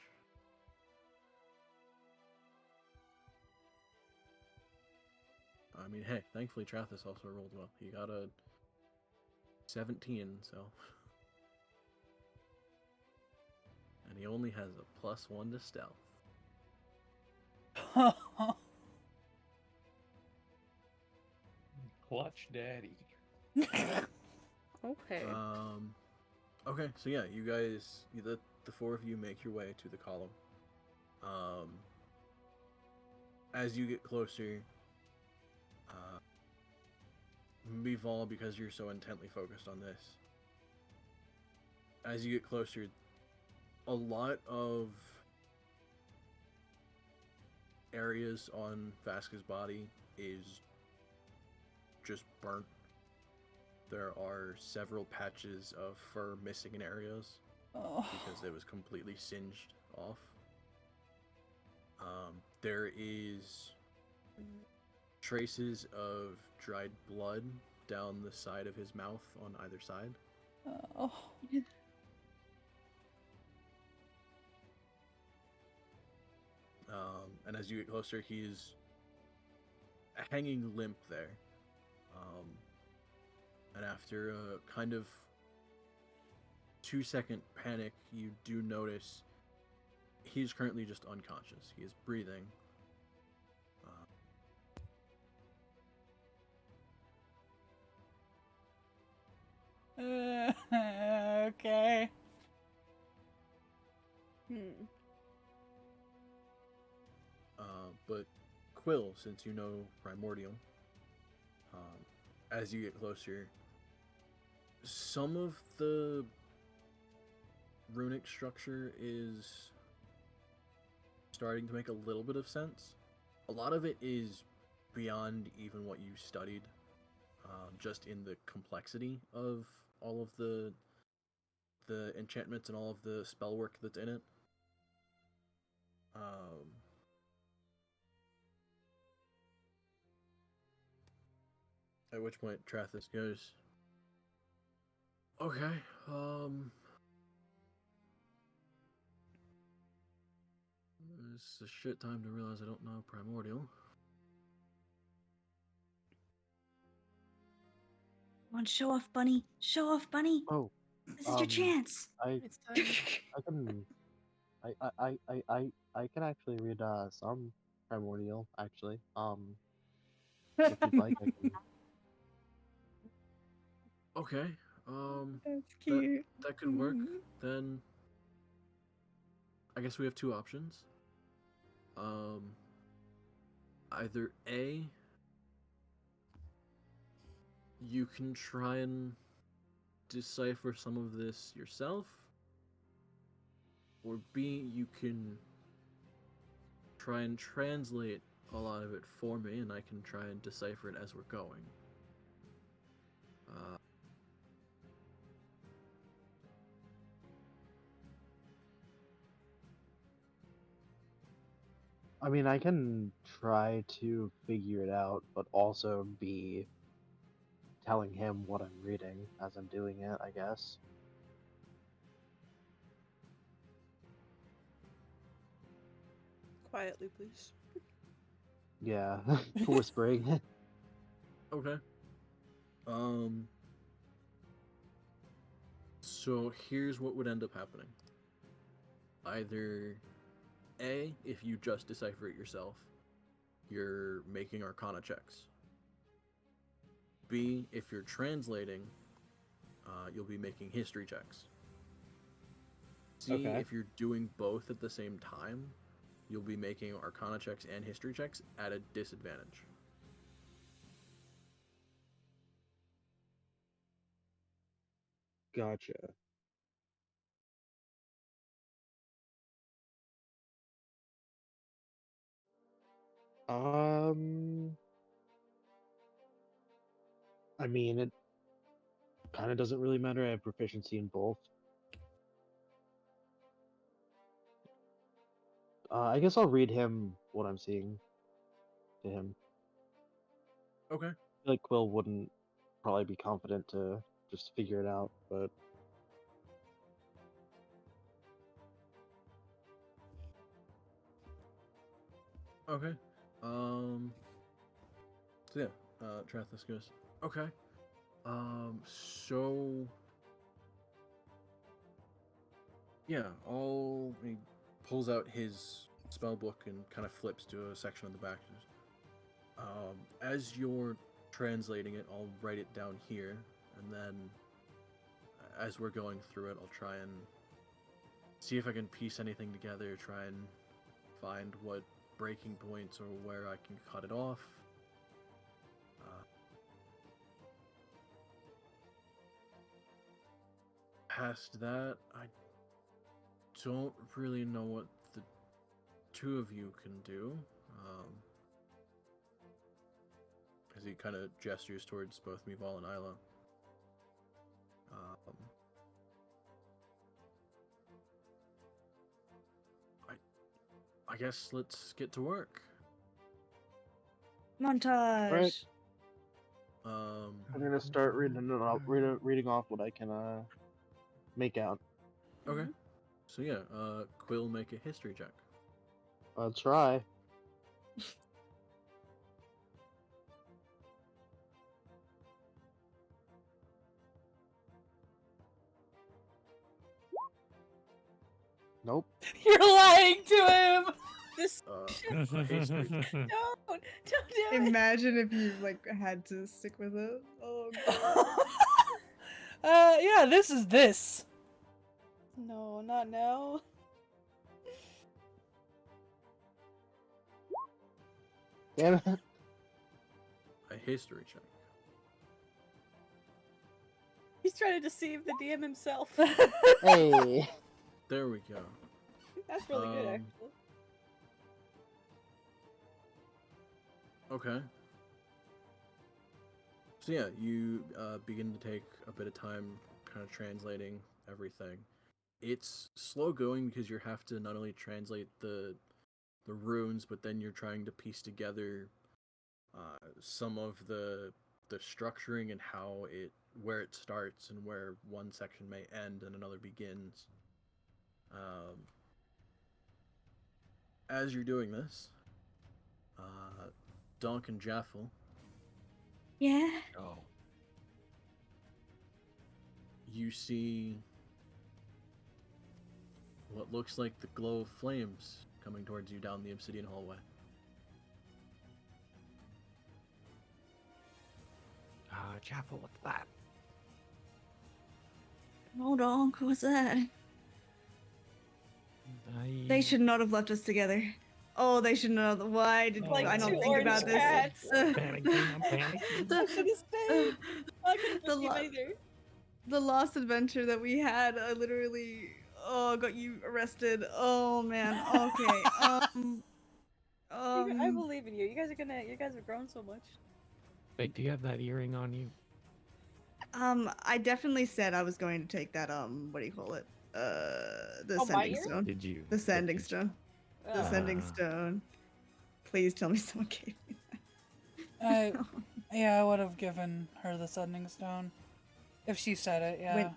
I mean, hey, thankfully Trathis also rolled well. He got a 17, so. And he only has a +1 to stealth. Clutch daddy. okay. Okay, so yeah, you guys, the four of you make your way to the column. As you get closer, Meval, because you're so intently focused on this, as you get closer, a lot of areas on Vaske's body is just burnt. There are several patches of fur missing in areas Oh. because it was completely singed off. There is traces of dried blood down the side of his mouth on either side. Oh. And as you get closer, he's hanging limp there. And after a kind of 2-second panic, you do notice he's currently just unconscious. He is breathing. Okay. But Quill, since you know Primordial, as you get closer, some of the runic structure is starting to make a little bit of sense. A lot of it is beyond even what you studied, just in the complexity of all of the enchantments and all of the spell work that's in it. At which point Trathis goes, okay, it's a shit time to realize I don't know Primordial. Come on, show off, bunny. Show off, bunny. Oh, This is your chance. I It's time. I can I can actually read some primordial actually. If you'd like, I can. Okay. That's That cute. that could work. Mhm. Then I guess we have two options. Um, either A, you can try and decipher some of this yourself, or B, you can try and translate a lot of it for me, and I can try and decipher it as we're going. Uh, I mean, I can try to figure it out, but also be telling him what I'm reading as I'm doing it, I guess. Quietly, please. Yeah, whispering. okay. Um, so here's what would end up happening. Either A, if you just decipher it yourself, you're making Arcana checks. B, if you're translating, you'll be making history checks. C, Okay. if you're doing both at the same time, you'll be making Arcana checks and history checks at a disadvantage. Gotcha. Um, I mean, it kind of doesn't really matter. I have proficiency in both. I guess I'll read him what I'm seeing to him. Okay. I feel like Quill wouldn't probably be confident to just figure it out, but Okay. So yeah, Trathis goes, okay. So yeah, he pulls out his spell book and kind of flips to a section on the back. As you're translating it, I'll write it down here, and then as we're going through it, I'll try and see if I can piece anything together, try and find what breaking points or where I can cut it off. Past that, I don't really know what the two of you can do. As he kind of gestures towards both Mival and Isla. I guess let's get to work. Montage. Right. Um, I'm gonna start reading off what I can make out. okay. So yeah, Quill, make a history check. I'll try. Nope. You're lying to him. This A history check. don't do it. Imagine if you like had to stick with it. Oh Yeah, this is this. No, not now. Damn it. A history check. He's trying to deceive the DM himself. Hey. There we go. That's really good, Um, actually. Okay. So yeah, you begin to take a bit of time kind of translating everything. It's slow going because you have to not only translate the runes, but then you're trying to piece together some of the structuring and how where it starts and where one section may end and another begins. As you're doing this, Dunk and Jaffel, Yeah. Oh. you see what looks like the glow of flames coming towards you down the obsidian hallway. Jaffel, what's that? Hold on, what's that? They should not have left us together. Oh, they should not have. Why did Like I two don't think orange about this? cats. Panicking, I'm panicking. The- I should have stayed. I could the have lo- either. the last adventure that we had, I literally got you arrested. Oh man. Okay. I believe in you. You guys have grown so much. Wait, do you have that earring on you? I definitely said I was going to take that what do you call it? The Oh, my sending ear? stone. Did you? The sending stone. The Oh. sending Ah. stone. Please tell me someone gave me Yeah, I would have given her the sending stone if she said it. Yeah.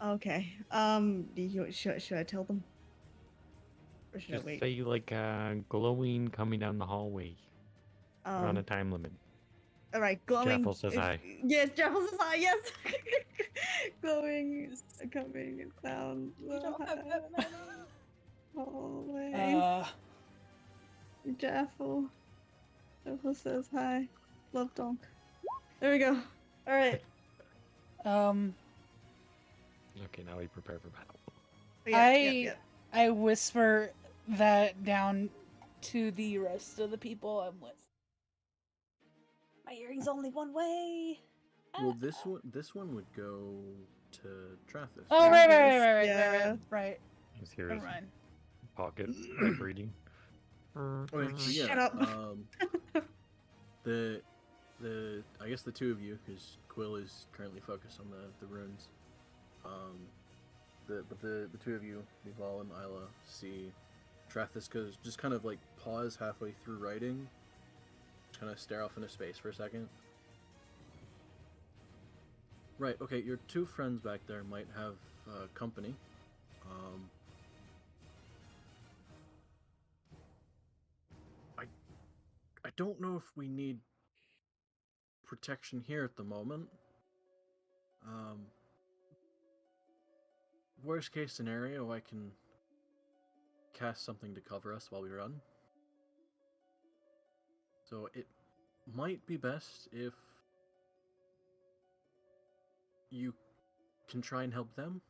Okay. Should I tell them? Or should Just I wait? say like glowing coming down the hallway. We're on a time limit. All right, glowing. Jaffel says hi. Yes, Jaffel says hi. Yes. Glowing, coming down You don't have the that many. hallway. Jaffel. Jaffel says hi. Love donk. There we go. All right. Okay, now we prepare for battle. I whisper that down to the rest of the people I'm with. My earring's only one way. Well, this one would go to Trathis. Oh, right. Yeah. Right. Just hear Never his mind. pocket vibrating. Okay, so yeah, Shut up. the I guess the two of you, because Quill is currently focused on the runes. The two of you, Nival and Isla, see Trathis just kind of like pause halfway through writing, just kind of stare off into space for a second. Right. Okay, your two friends back there might have company. I don't know if we need protection here at the moment. Worst case scenario, I can cast something to cover us while we run. So it might be best if you can try and help them.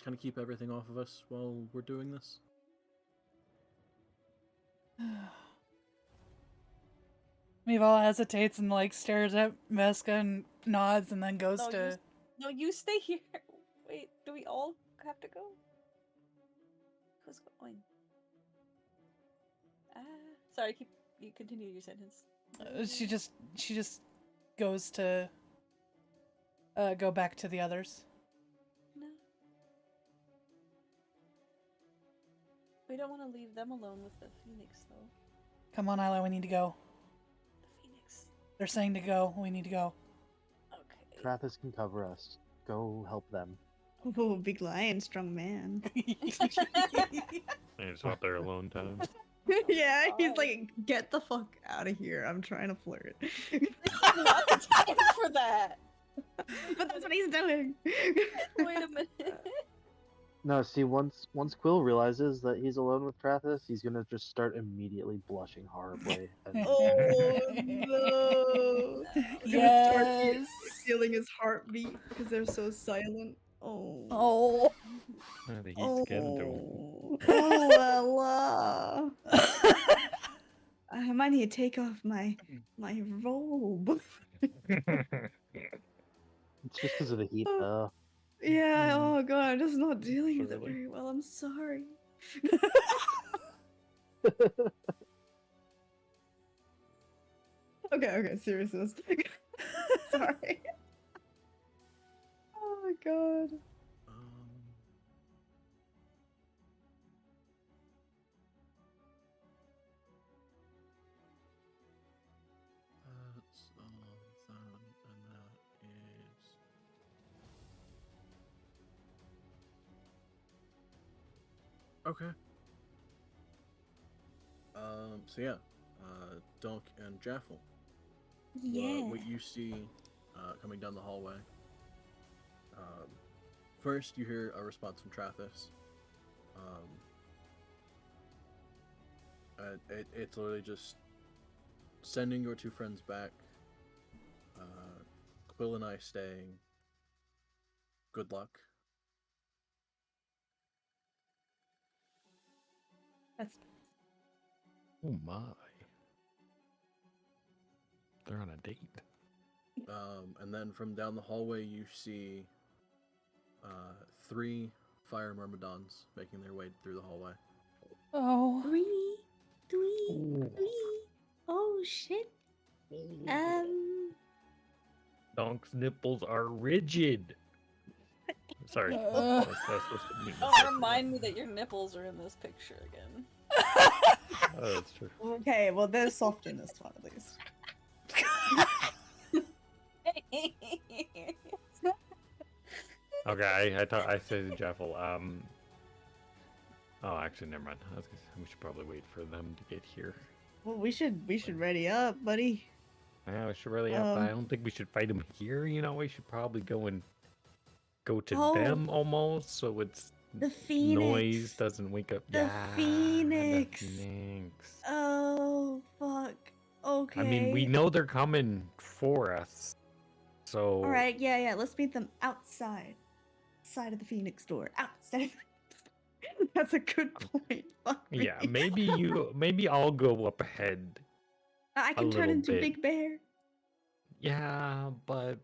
Kind of keep everything off of us while we're doing this. Meeval hesitates and like stares at Vaske and nods and then goes to. You stay here. Wait, do we all have to go? Who's going? Sorry, you continue your sentence. She just goes to go back to the others. No. We don't want to leave them alone with the Phoenix, though. Come on, Isla, we need to go. The Phoenix. They're saying to go. We need to go. Okay. Trathis can cover us. Go help them. Oh, big lion, strong man. And it's not their alone time. Yeah, he's like, get the fuck out of here. I'm trying to flirt. Not the time for that. But that's what he's doing. Wait a minute. No, see, once Quill realizes that he's alone with Trathis, he's gonna just start immediately blushing horribly. And Oh no. Yes. Feeling his heartbeat because they're so silent. Oh. Oh. The heat's getting to him. Oh, Ella. I might need to take off my robe. it's just because of the heat, though. Yeah, oh god, I'm just not dealing with it Surely. very well. I'm sorry. Okay, seriousness. Sorry. Oh my god. That's that, and that is. Okay. So yeah, Dunk and Jaffel. Yeah. what you see coming down the hallway. First, you hear a response from Trathis. It's literally just sending your two friends back. Quill and I staying. Good luck. That's Oh my. They're on a date. And then from down the hallway, you see 3 fire myrmidons making their way through the hallway. Oh. three. Ooh. Oh shit. Donk's nipples are rigid. Sorry. Uh. That's supposed to mean Don't remind me that your nipples are in this picture again. Oh, that's true. Okay, well they're soft in this one at least. Okay, I said to Jeffel, oh, actually, never mind. I was gonna say, we should probably wait for them to get here. Well, we should ready up, buddy. Yeah, we should really up. I don't think we should fight them here. You know, we should probably go to Oh, them almost, so it's the Phoenix. noise doesn't wake up. The Phoenix. The Phoenix. Oh fuck. Okay. I mean, we know they're coming for us, so. All right, yeah. Let's meet them outside of the Phoenix door. Outside. That's a good point. Fuck me. Yeah, maybe I'll go up ahead. I can turn little into bit. Big Bear. Yeah, but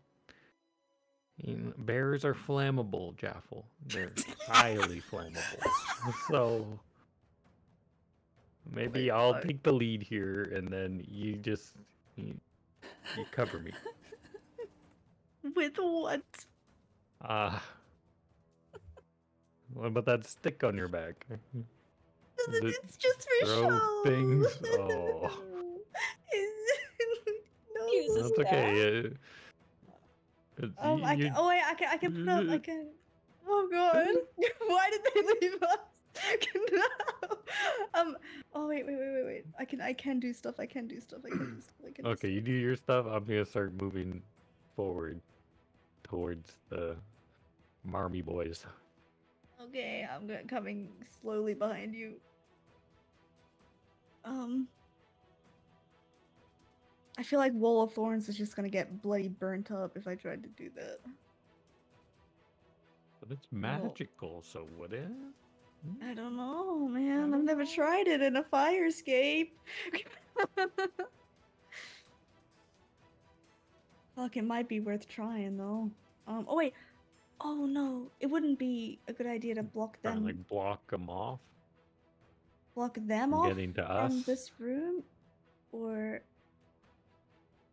bears are flammable, Jaffel. They're highly flammable. So maybe I'll take the lead here, and then you just you cover me. With what? What about that stick on your back? It's just for throw show. things? Oh. No. Use a That's staff. okay. I can put up. I can. Oh god! Why did they leave us? No. Oh wait. I can do stuff. I can do stuff. Okay, you do your stuff. I'm gonna start moving forward towards the Marmy boys. Okay, I'm coming slowly behind you. I feel like Wall of Thorns is just gonna get bloody burnt up if I tried to do that. But it's magical, so would it? I don't know, man. I've never tried it in a fire escape. Fuck, it might be worth trying though. Oh wait. Oh no, it wouldn't be a good idea to block Trying them. to like block them off. Block them from off getting to from us. this room, or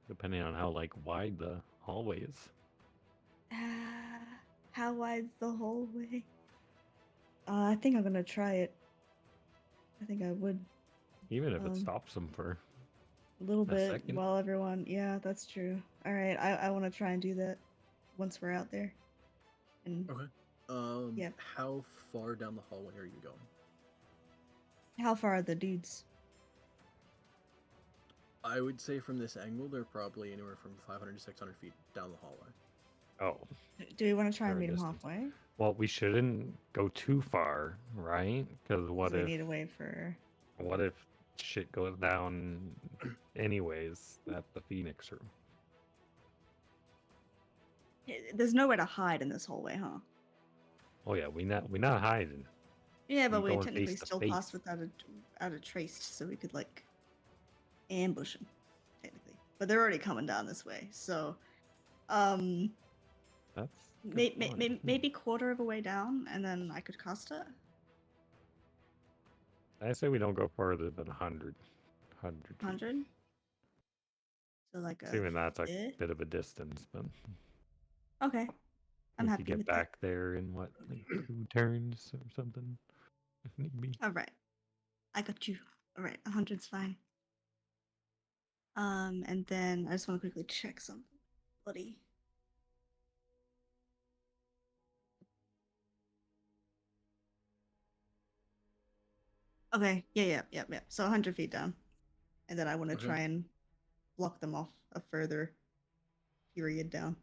Depending on how like wide the hallway is. how wide's the hallway? I think I'm gonna try it. I think I would. Even if it stops them for A little bit second. while everyone. Yeah, that's true. All right, I want to try and do that once we're out there. And Okay. Yeah. How far down the hallway are you going? how far are the dudes? I would say from this angle, they're probably anywhere from 500 to 600 feet down the hallway. Oh. Do we want to try and Fair meet them distance. halfway? Well, we shouldn't go too far, right? Because what we if need to wait for. what if shit goes down anyways at the Phoenix room? There's nowhere to hide in this hallway, huh? Oh yeah, we not hiding. Yeah, but We we going technically face to still face. passed without a trace, so we could like ambush them, technically. But they're already coming down this way, so That's a good point. maybe quarter of a way down, and then I could cast it. I say we don't go further than 100. 100 feet. 100. So like a. Assuming that's a fifth? bit of a distance, but Okay, I'm we happy could get with back there in what, like 2 turns or something, if need be. that. All right, I got you. All right, 100's fine. And then I just want to quickly check something, buddy. Okay, yeah. So 100 feet down, and then I want to Okay. try and block them off a further period down.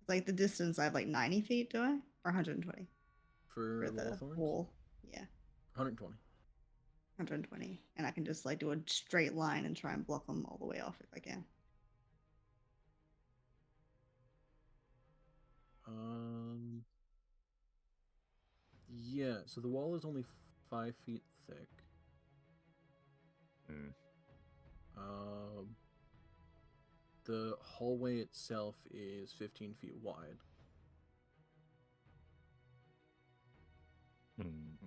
Like the distance, I have like 90 feet, do I? Or 120 For for the wall the thorns? wall. Yeah, 120. 120, and I can just like do a straight line and try and block them all the way off if I can. Yeah, so the wall is only 5 feet thick. Hmm. The hallway itself is 15 feet wide. Hmm.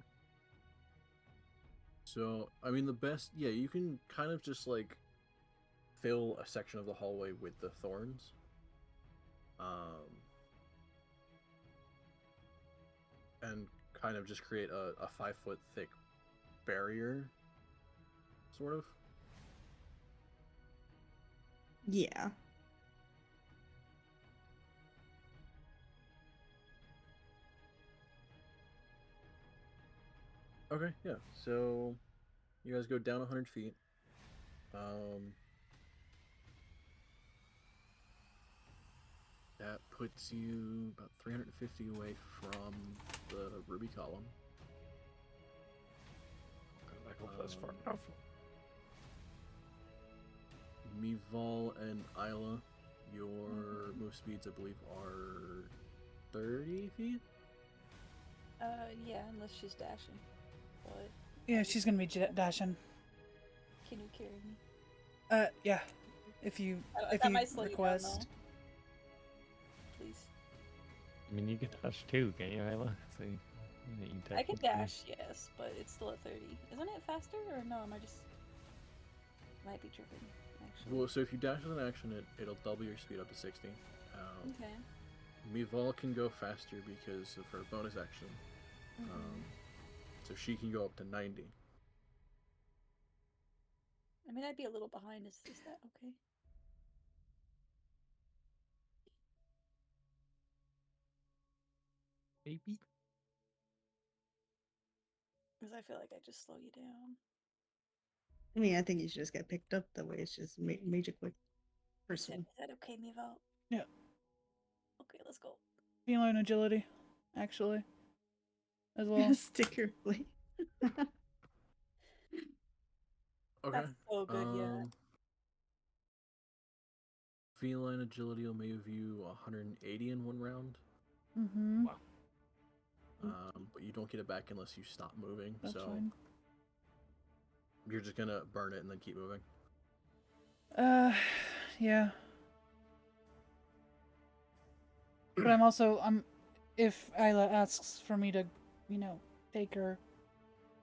So, I mean, the best, yeah, you can kind of just like fill a section of the hallway with the thorns. And kind of just create a 5 foot thick barrier, sort of. Yeah. Okay, yeah. So you guys go down 100 feet. That puts you about 350 away from the ruby column. I hope that's far enough. Mival and Isla, your move speeds, I believe, are 30 feet? Yeah, unless she's dashing. But Yeah, she's gonna be dashing. can you carry me? Yeah. If you That might slow you down, request. though. Please. I mean, you can dash too, can you, Isla? So you I can technically- dash, yes, but it's still at 30. Isn't it faster, or no? Am I just might be tripping? Actually. Well, so if you dash with an action, it'll double your speed up to 60. Okay. Mival can go faster because of her bonus action. So she can go up to 90. I mean, I'd be a little behind. Is that okay? Maybe. Because I feel like I just slow you down. I mean, I think you should just get picked up. That way it's just major quick. Is Personally. that okay, Mivo? Yeah. Okay, let's go. Feline agility, actually. As well. Sticker plate. Okay. That's so good, yeah. Feline agility will move you 180 in one round. Mm-hmm. Wow. But you don't get it back unless you stop moving. That's so fine. you're just gonna burn it and then keep moving. Yeah. But I'm if Isla asks for me to, take her,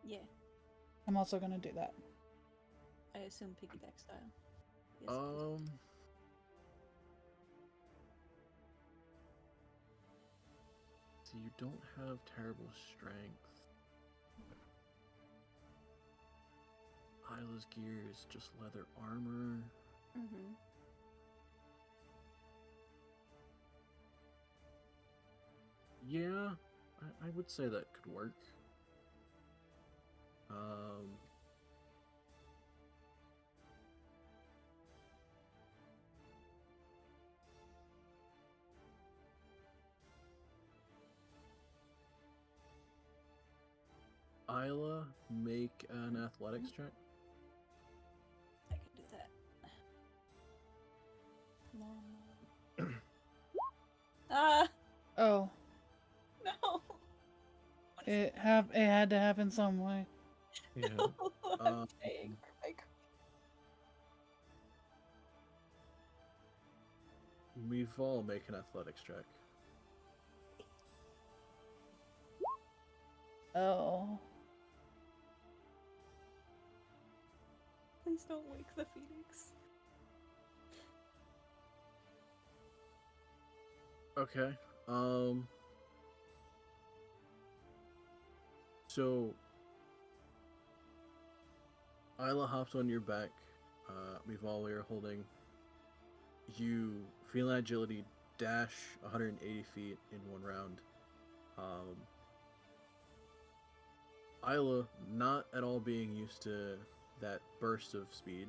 Yeah, I'm also gonna do that. I assume piggyback style. Yes, please. So you don't have terrible strength. Isla's gear is just leather armor. Mm-hmm. Yeah, I would say that could work. Isla, make an athletics check. I can do that. Come on. Ah, Oh, no. it had to happen some way. Yeah. I'm paying for my We've all make an athletics check. Oh. Please don't wake the phoenix. Okay. So Isla hops on your back. We've all are holding. You feel agility dash 180 feet in one round. Isla, not at all being used to that burst of speed,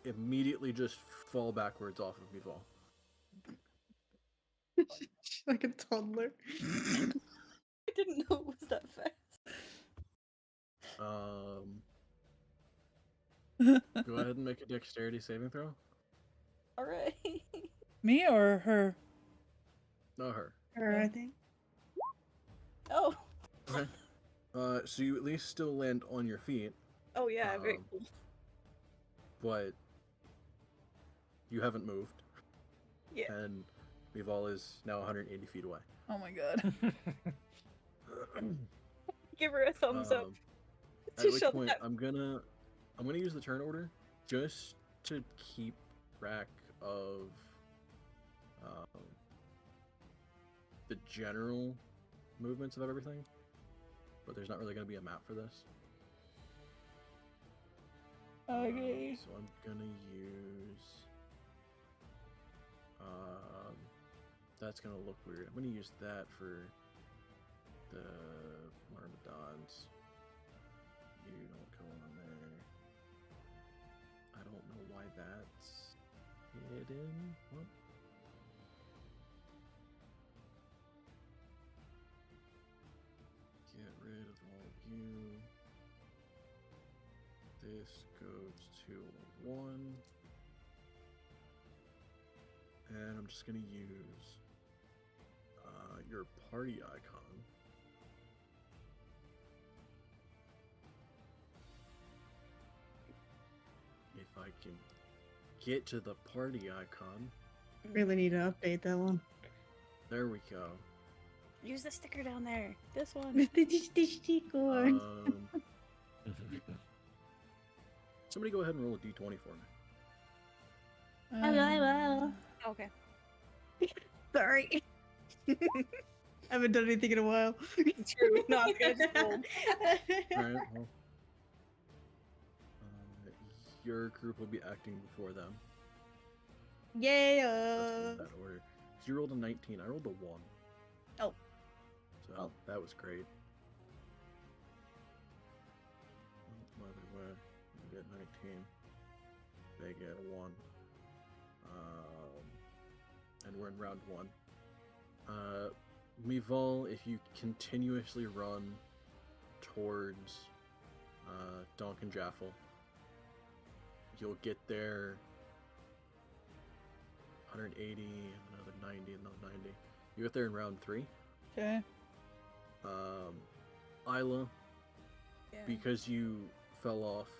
immediately just fall backwards off of Mival. She's like a toddler. I didn't know it was that fast. Go ahead and make a dexterity saving throw. Alright. Me or her? No, her. Her, I think. Oh. Okay. So you at least still land on your feet, Oh yeah, very Um, cool. but you haven't moved, Yeah. and Mival is now 180 feet away. Oh my god. Give her a thumbs up. At To which show point that. I'm gonna use the turn order just to keep track of the general movements of everything, but there's not really gonna be a map for this. Okay. So I'm gonna use. That's gonna look weird. I'm gonna use that for the Myrmidons. You don't go on there. I don't know why that's hidden. What? Get rid of all of you. This goes to 1. And I'm just gonna use your party icon. If I can get to the party icon. Really need to update that one. There we go. Use the sticker down there. This one. With the sticker. Somebody go ahead and roll a d20 for me. Hello. Okay. Sorry. I haven't done anything in a while. True. No, I was gonna just roll. Alright, well. Your group will be acting before them. Yeah. That's in that order. So you rolled a 19. I rolled a 1. Oh. So Oh. that was great. By the way, you get 19. They get a 1. And we're in round 1. Mival, if you continuously run towards Donk and Jaffel, you'll get there 180, another 90, another 90. You get there in round 3. Okay. Isla, Yeah. because you fell off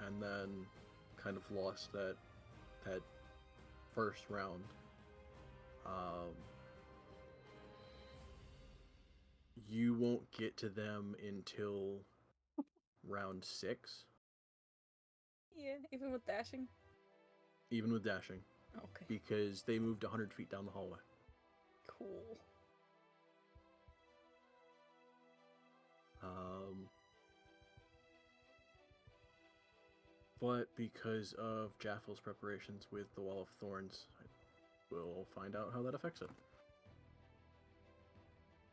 and then kind of lost that first round, you won't get to them until round 6, Yeah, even with dashing. even with dashing, Okay. because they moved 100 feet down the hallway. Cool. But because of Jaffel's preparations with the Wall of Thorns, we'll find out how that affects it.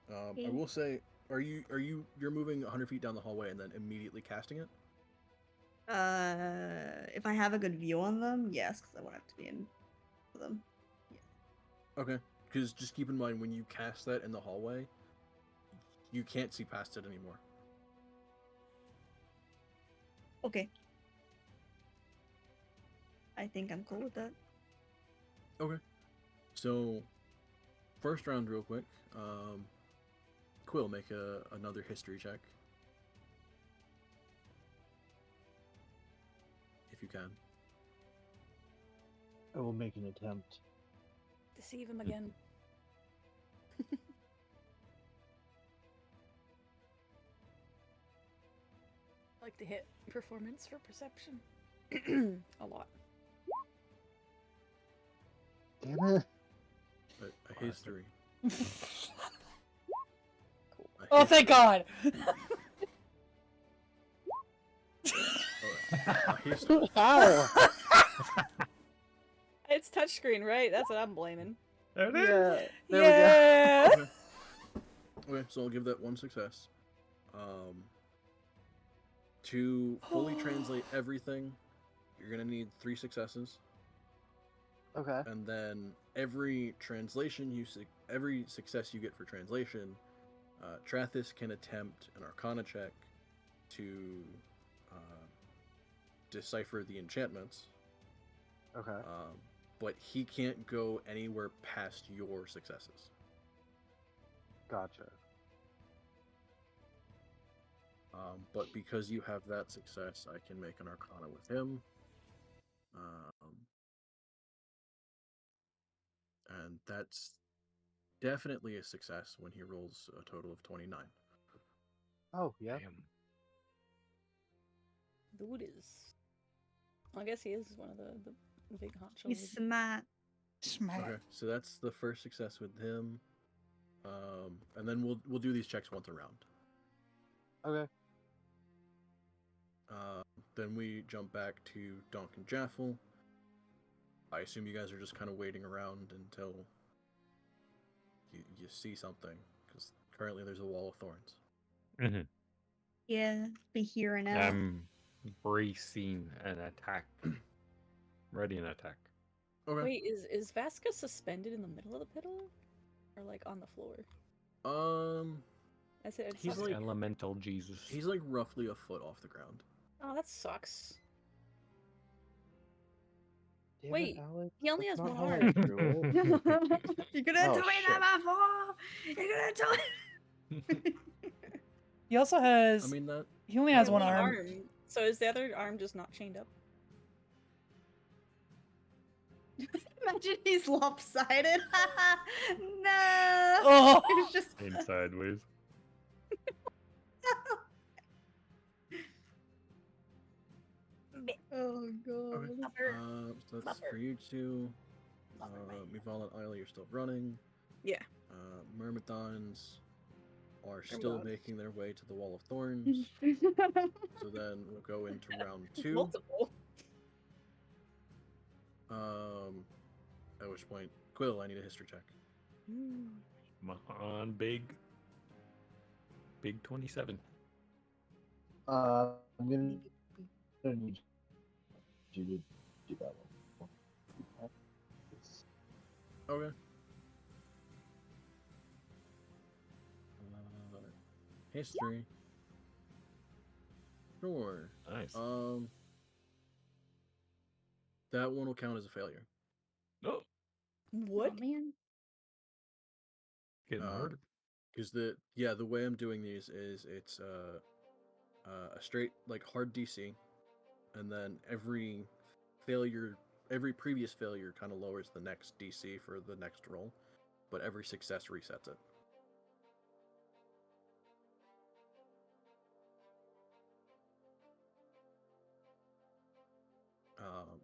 I will say, you're moving 100 feet down the hallway and then immediately casting it? If I have a good view on them, yes, because I won't have to be in for them. Okay, because just keep in mind when you cast that in the hallway, you can't see past it anymore. Okay. I think I'm cool with that. Okay. So, first round real quick. Quill, make another history check. If you can. I will make an attempt. Deceive him again. Like to hit performance for perception. A lot. Damn it. A history. Cool. Oh, thank God. A history. Ow! It's touchscreen, right? That's what I'm blaming. There it is. Yeah. There Yeah. Okay. Okay, so I'll give that one success. To fully translate everything, you're gonna need 3 successes, Okay. and then every every success you get for translation, Trathis can attempt an Arcana check to decipher the enchantments. Okay. But he can't go anywhere past your successes. Gotcha. But because you have that success, I can make an Arcana with him. And that's definitely a success when he rolls a total of 29. Oh, yeah. Damn. Dude is. Well, I guess he is one of the big honcho. He's smart. Smart. Okay, so that's the first success with him. And then we'll do these checks once around. Okay. Then we jump back to Donk and Jaffel. I assume you guys are just kind of waiting around until you see something, because currently there's a wall of thorns. Mhm. Yeah, be here and out. I'm bracing an attack. Ready an attack. Okay. Wait, is Vaska suspended in the middle of the pit hole? Or like on the floor? I said He's it's like- Elemental Jesus. He's like roughly a foot off the ground. Oh, that sucks. Damn Wait, it, Alex. he only That's has not one how I arm. drew it. You could have Oh, told me that before. You could have told me. He also has. I mean that. he only has Yeah, one arm. So is the other arm just not chained up? Imagine he's lopsided. No. Oh. It's just. In sideways. Oh god. Okay. So that's for you two. Mival and Isla, you're still running. Yeah. Myrmidons are still Myrmidons. making their way to the Wall of Thorns. So then we'll go into round 2. Multiple. At which point, Quill, I need a history check. Come on, big 27. I'm gonna need you to do that one. Okay. History. Sure. Nice. That one will count as a failure. Oh, What? Oh, man. getting harder. Because the way I'm doing these is it's a straight like hard DC, and then every previous failure kind of lowers the next DC for the next roll, but every success resets it.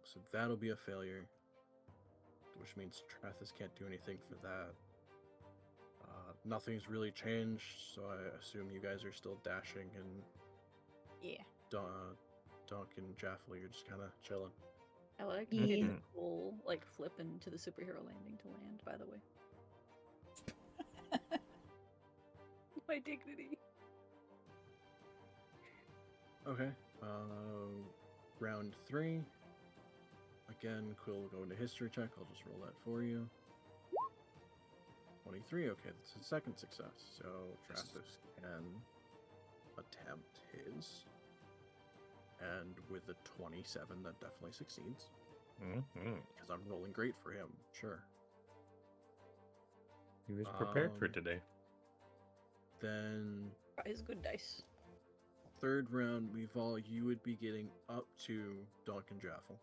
So that'll be a failure, which means Trathis can't do anything for that. Nothing's really changed, so I assume you guys are still dashing, and Yeah. Dunk and Jaffel, you're just kind of chilling. I like Yeah. did a cool like flip into the superhero landing to land, by the way. My dignity. Okay. Round 3. Again, Quill will go into history check. I'll just roll that for you. 23. Okay, that's his second success. So Trathis can attempt his. And with a 27, that definitely succeeds. Because I'm rolling great for him. Sure. He was prepared for today. Then His good dice. third round, you would be getting up to Dunk and Jaffel.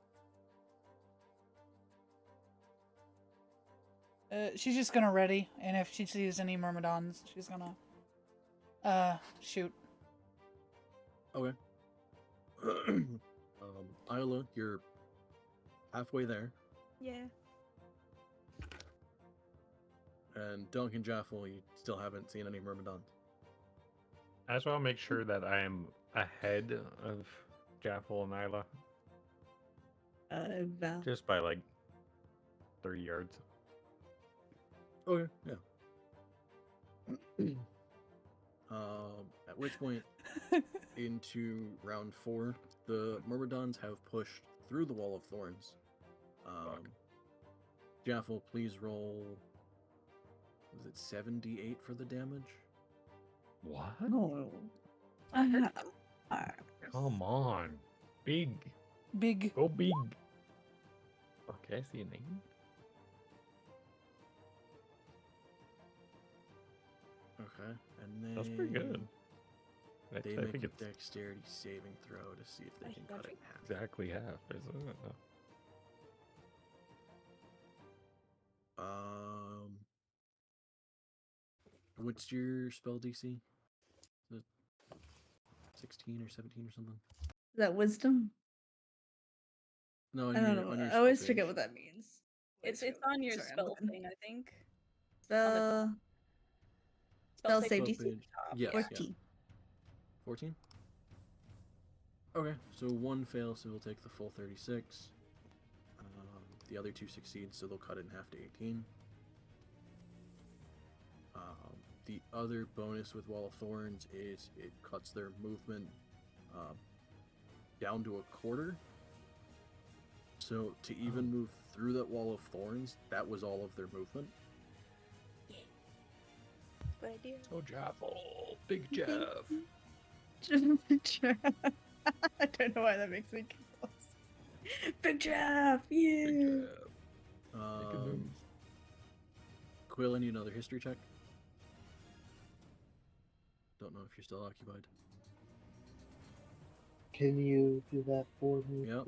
She's just gonna ready, and if she sees any myrmidons, she's gonna shoot. Okay. Isla, you're halfway there, Yeah. and Dunk and Jaffel, you still haven't seen any myrmidons. I just want to make sure that I am ahead of Jaffel and Isla. Val. Just by like 30 yards. Okay, yeah. At which point, into round 4, the Myrmidons have pushed through the wall of thorns. Jaffel, please roll. Was it 78 for the damage? What? Oh. Come on. Big. Big. Go big. Okay, I see a name. Okay, and then That's pretty good. They Actually, I make think a it's dexterity saving throw to see if they can cut it in half. exactly half, isn't it? What's your spell DC? Is it 16 or 17 or something? Is that wisdom? No, on I don't your know. on your I spell always page. forget what that means. It's Wait, on your sorry, I'm spell looking. thing, I think. Spell Spell save save DC? at the top, Yes, yeah. 14. 14? Okay, so one fails, so we'll take the full 36. The other two succeed, so they'll cut it in half to 18. The other bonus with Wall of Thorns is it cuts their movement down to a quarter. So to even move through that Wall of Thorns, that was all of their movement. Good idea. Oh, Jaffel. Big Jeff. I don't know why that makes me giggle. Big Jeff, yeah. Big Jeff. Make a move. Quill, I need another history check. Don't know if you're still occupied. Can you do that for me? Yep.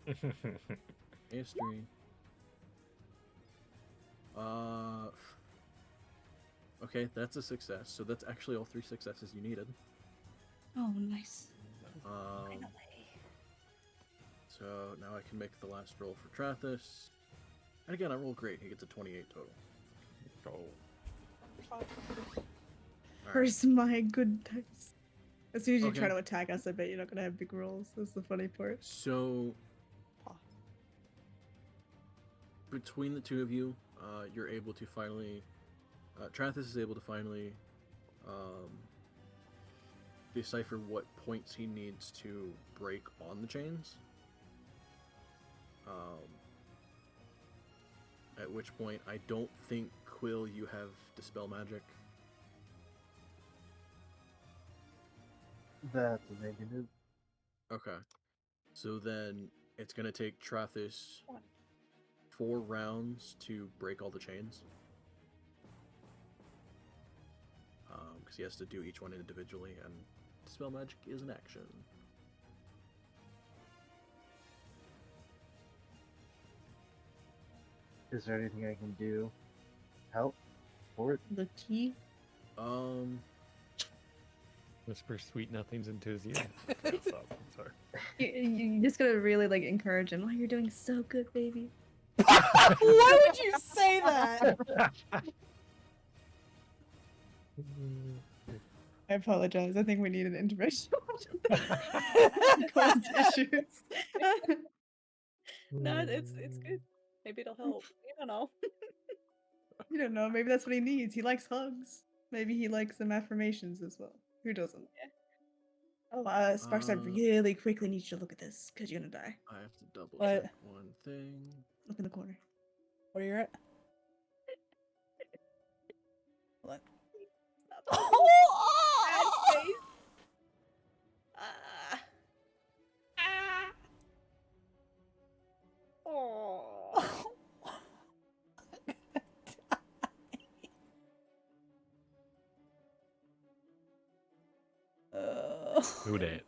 please? History. Okay, that's a success. So that's actually all 3 successes you needed. Oh, nice. So now I can make the last roll for Trathis. And again, I roll great. He gets a 28 total. Oh. Alright. Where's my good dice? As soon as you try Okay. to attack us, I bet you're not gonna have big rolls. That's the funny part. So between the two of you, you're able to finally. Trathis is able to finally decipher what points he needs to break on the chains. At which point, I don't think, Quill, you have Dispel Magic. That's a negative. Okay. So then it's going to take Trathis 4 rounds to break all the chains. Because he has to do each one individually, and Dispel Magic is an action. Is there anything I can do? Help? For it? The key? Whisper sweet nothings into his ear. Okay, stop. I'm sorry. You just gotta really like encourage him. Oh, you're doing so good, baby. Why would you say that? I apologize. I think we need an intervention. Cold tissues. No, it's good. Maybe it'll help. I don't know. You don't know. Maybe that's what he needs. He likes hugs. Maybe he likes some affirmations as well. Who doesn't? Yeah. Oh, Sparks, I really quickly need you to look at this because you're gonna die. I have to double What? check one thing. Look in the corner. Where you're at? What? Bad face. Oh. Who dat?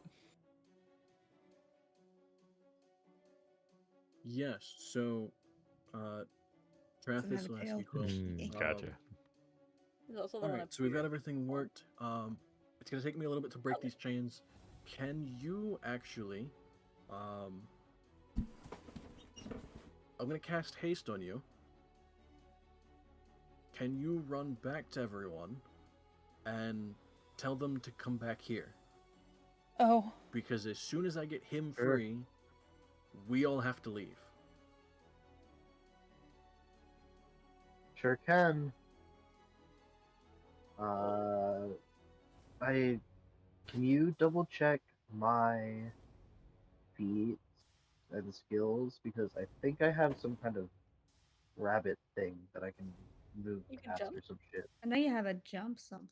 Yes, so Doesn't have Trathis a will ask tail. you, Quill. Gotcha. There's also the one Alright, up so we've got here. everything worked. It's gonna take me a little bit to break these chains. Can you actually I'm gonna cast haste on you. Can you run back to everyone and tell them to come back here? Oh. Because as soon as I get him Sure. free, we all have to leave. Sure can. Can you double check my feet the skills because I think I have some kind of rabbit thing that I can move You can fast jump? or some shit. I know you have a jump something.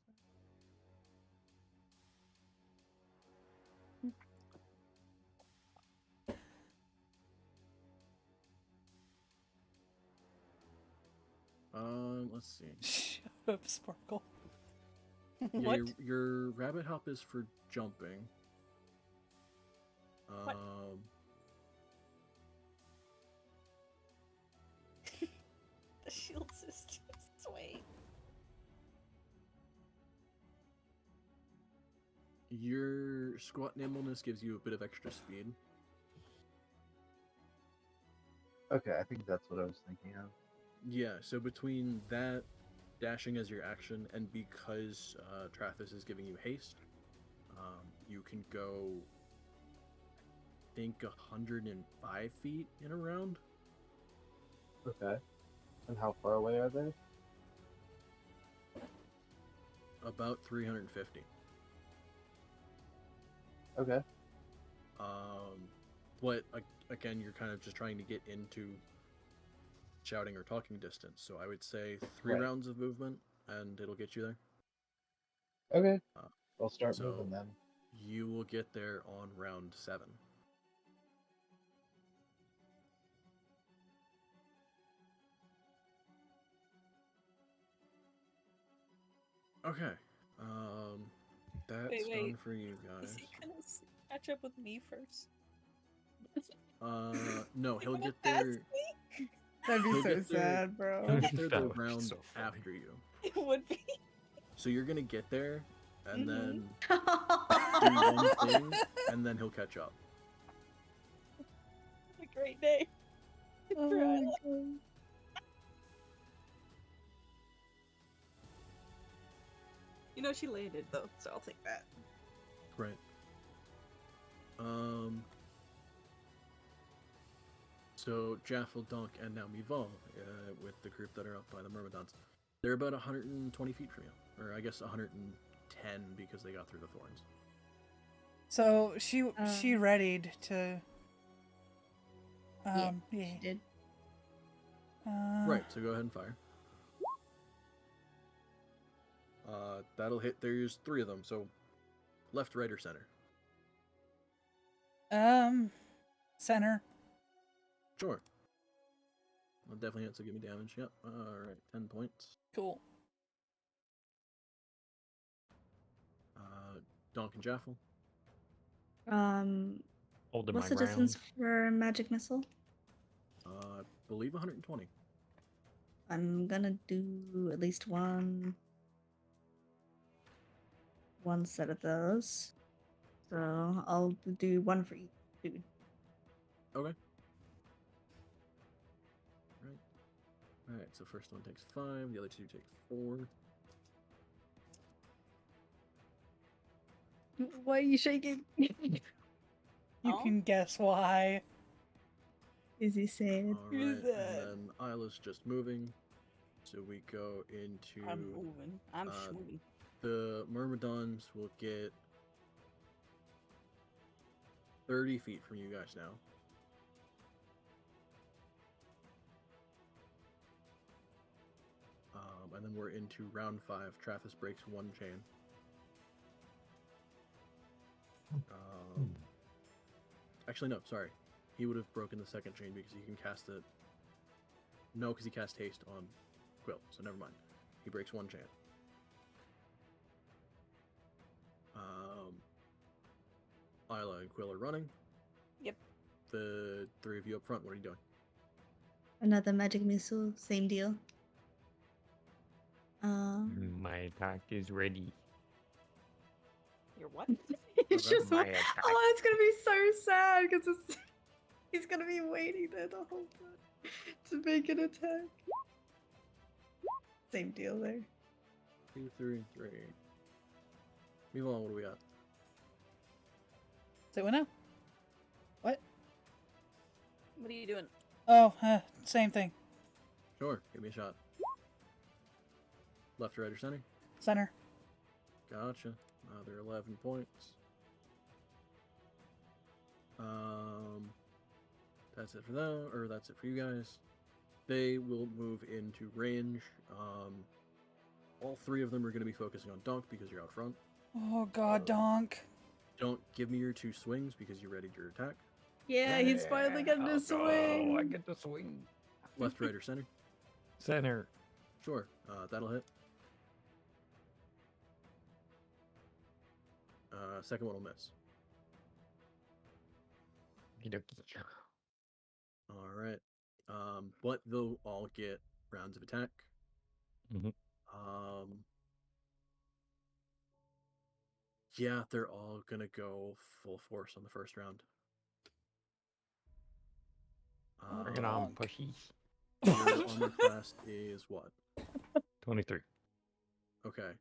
Let's see. Shut up, Sparkle. Yeah, What? your rabbit hop is for jumping. What? The shield system sway. Your squat nimbleness gives you a bit of extra speed. Okay, I think that's what I was thinking of. Yeah, so between that, dashing as your action, and because Trathis is giving you haste, you can go, I think, 105 feet in a round. Okay. And how far away are they? About 350. Okay. But again, you're kind of just trying to get into shouting or talking distance. So I would say 3 Right. rounds of movement, and it'll get you there. Okay. Uh, I'll start so- moving then. You will get there on round 7. Okay. That's Wait. done for you Is guys. he gonna catch up with me first? No, he'll gonna get pass there. That'd be He'll so get there- sad, bro. He'll get there That the would be round so funny. after you. It would be. So you're gonna get there, and Mhm. then do one thing, and then he'll catch up. A great day. Oh for my Isla. God. You know she landed though, so I'll take that. Right. So Jaffel, Dunk, and now Mival, with the group that are up by the Myrmidons, they're about 120 feet from you, or I guess 110 because they got through the thorns. So she Um, readied to. Yeah, Yeah. she did. Right. So go ahead and fire. That'll hit. There's 3 of them. So left, right, or center. Center. Sure. I'll definitely hit. So give me damage. Yep. All right. 10 points. Cool. Dunk and Jaffel. Holding What's my the distance ground. for magic missile? I believe 120. I'm gonna do at least one set of those. So I'll do one for each dude. Okay. Right. All right. So first one takes 5. The other 2 take 4. Why are you shaking? You Oh. can guess why. Is he sad? All Who's right. that? And then Isla's just moving. So we go into I'm moving. I'm uh, moving. the Myrmidons will get 30 feet from you guys now. And then we're into round 5. Trathis breaks 1 chain. Actually, no, sorry. He would have broken the 2nd chain because he can cast it. No, because he cast haste on Quill, so never mind. He breaks 1 chain. Isla and Quill are running. Yep. The 3 of you up front, what are you doing? Another magic missile, same deal. My attack is ready. You're what? It's Okay. just My oh, attack. it's gonna be so sad because he's gonna be waiting there the whole time to make an attack. Same deal there. 2, 3, 3. Move on, what do we got? Say what now? What? What are you doing? Oh, same thing. Sure, give me a shot. Left, right, or center? Center. Gotcha. Another 11 points. that's it for them, or that's it for you guys. They will move into range. All three of them are going to be focusing on Donk because you're out front. Oh God, Donk. Don't give me your 2 swings because you readied your attack. Yeah, he's finally getting I'll his go. swing. I get the swing. Left, right, or center? Center. Sure. That'll hit. Second one will miss. Okey-dokey. All right. But they'll all get rounds of attack. Mhm. Yeah, they're all gonna go full force on the first round. Bring it on, Donk. pushy. Your armor class is what? 23. Okay.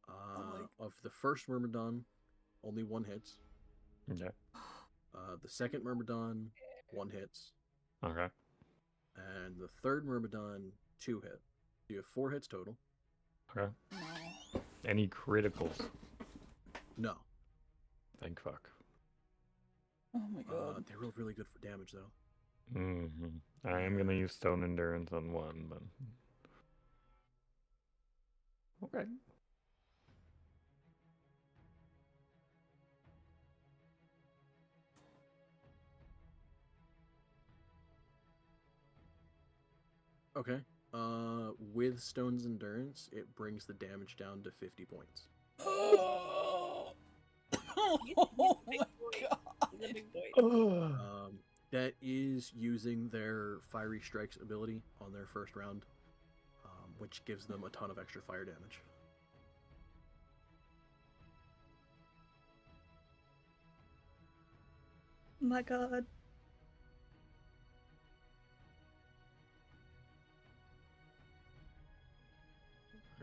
my- Of the first Myrmidon, only 1 hits. Okay. The second Myrmidon, 1 hits. Okay. And the third Myrmidon, 2 hit. You have 4 hits total. Okay. No. Any criticals? No. Thank fuck. Oh my God. They rolled really good for damage, though. Mm-hmm. I am gonna use stone endurance on one, but okay. Okay. With Stone's Endurance, it brings the damage down to 50 points. Oh my God. He's a big boy. That is using their Fiery Strikes ability on their first round, which gives them a ton of extra fire damage. Oh my God.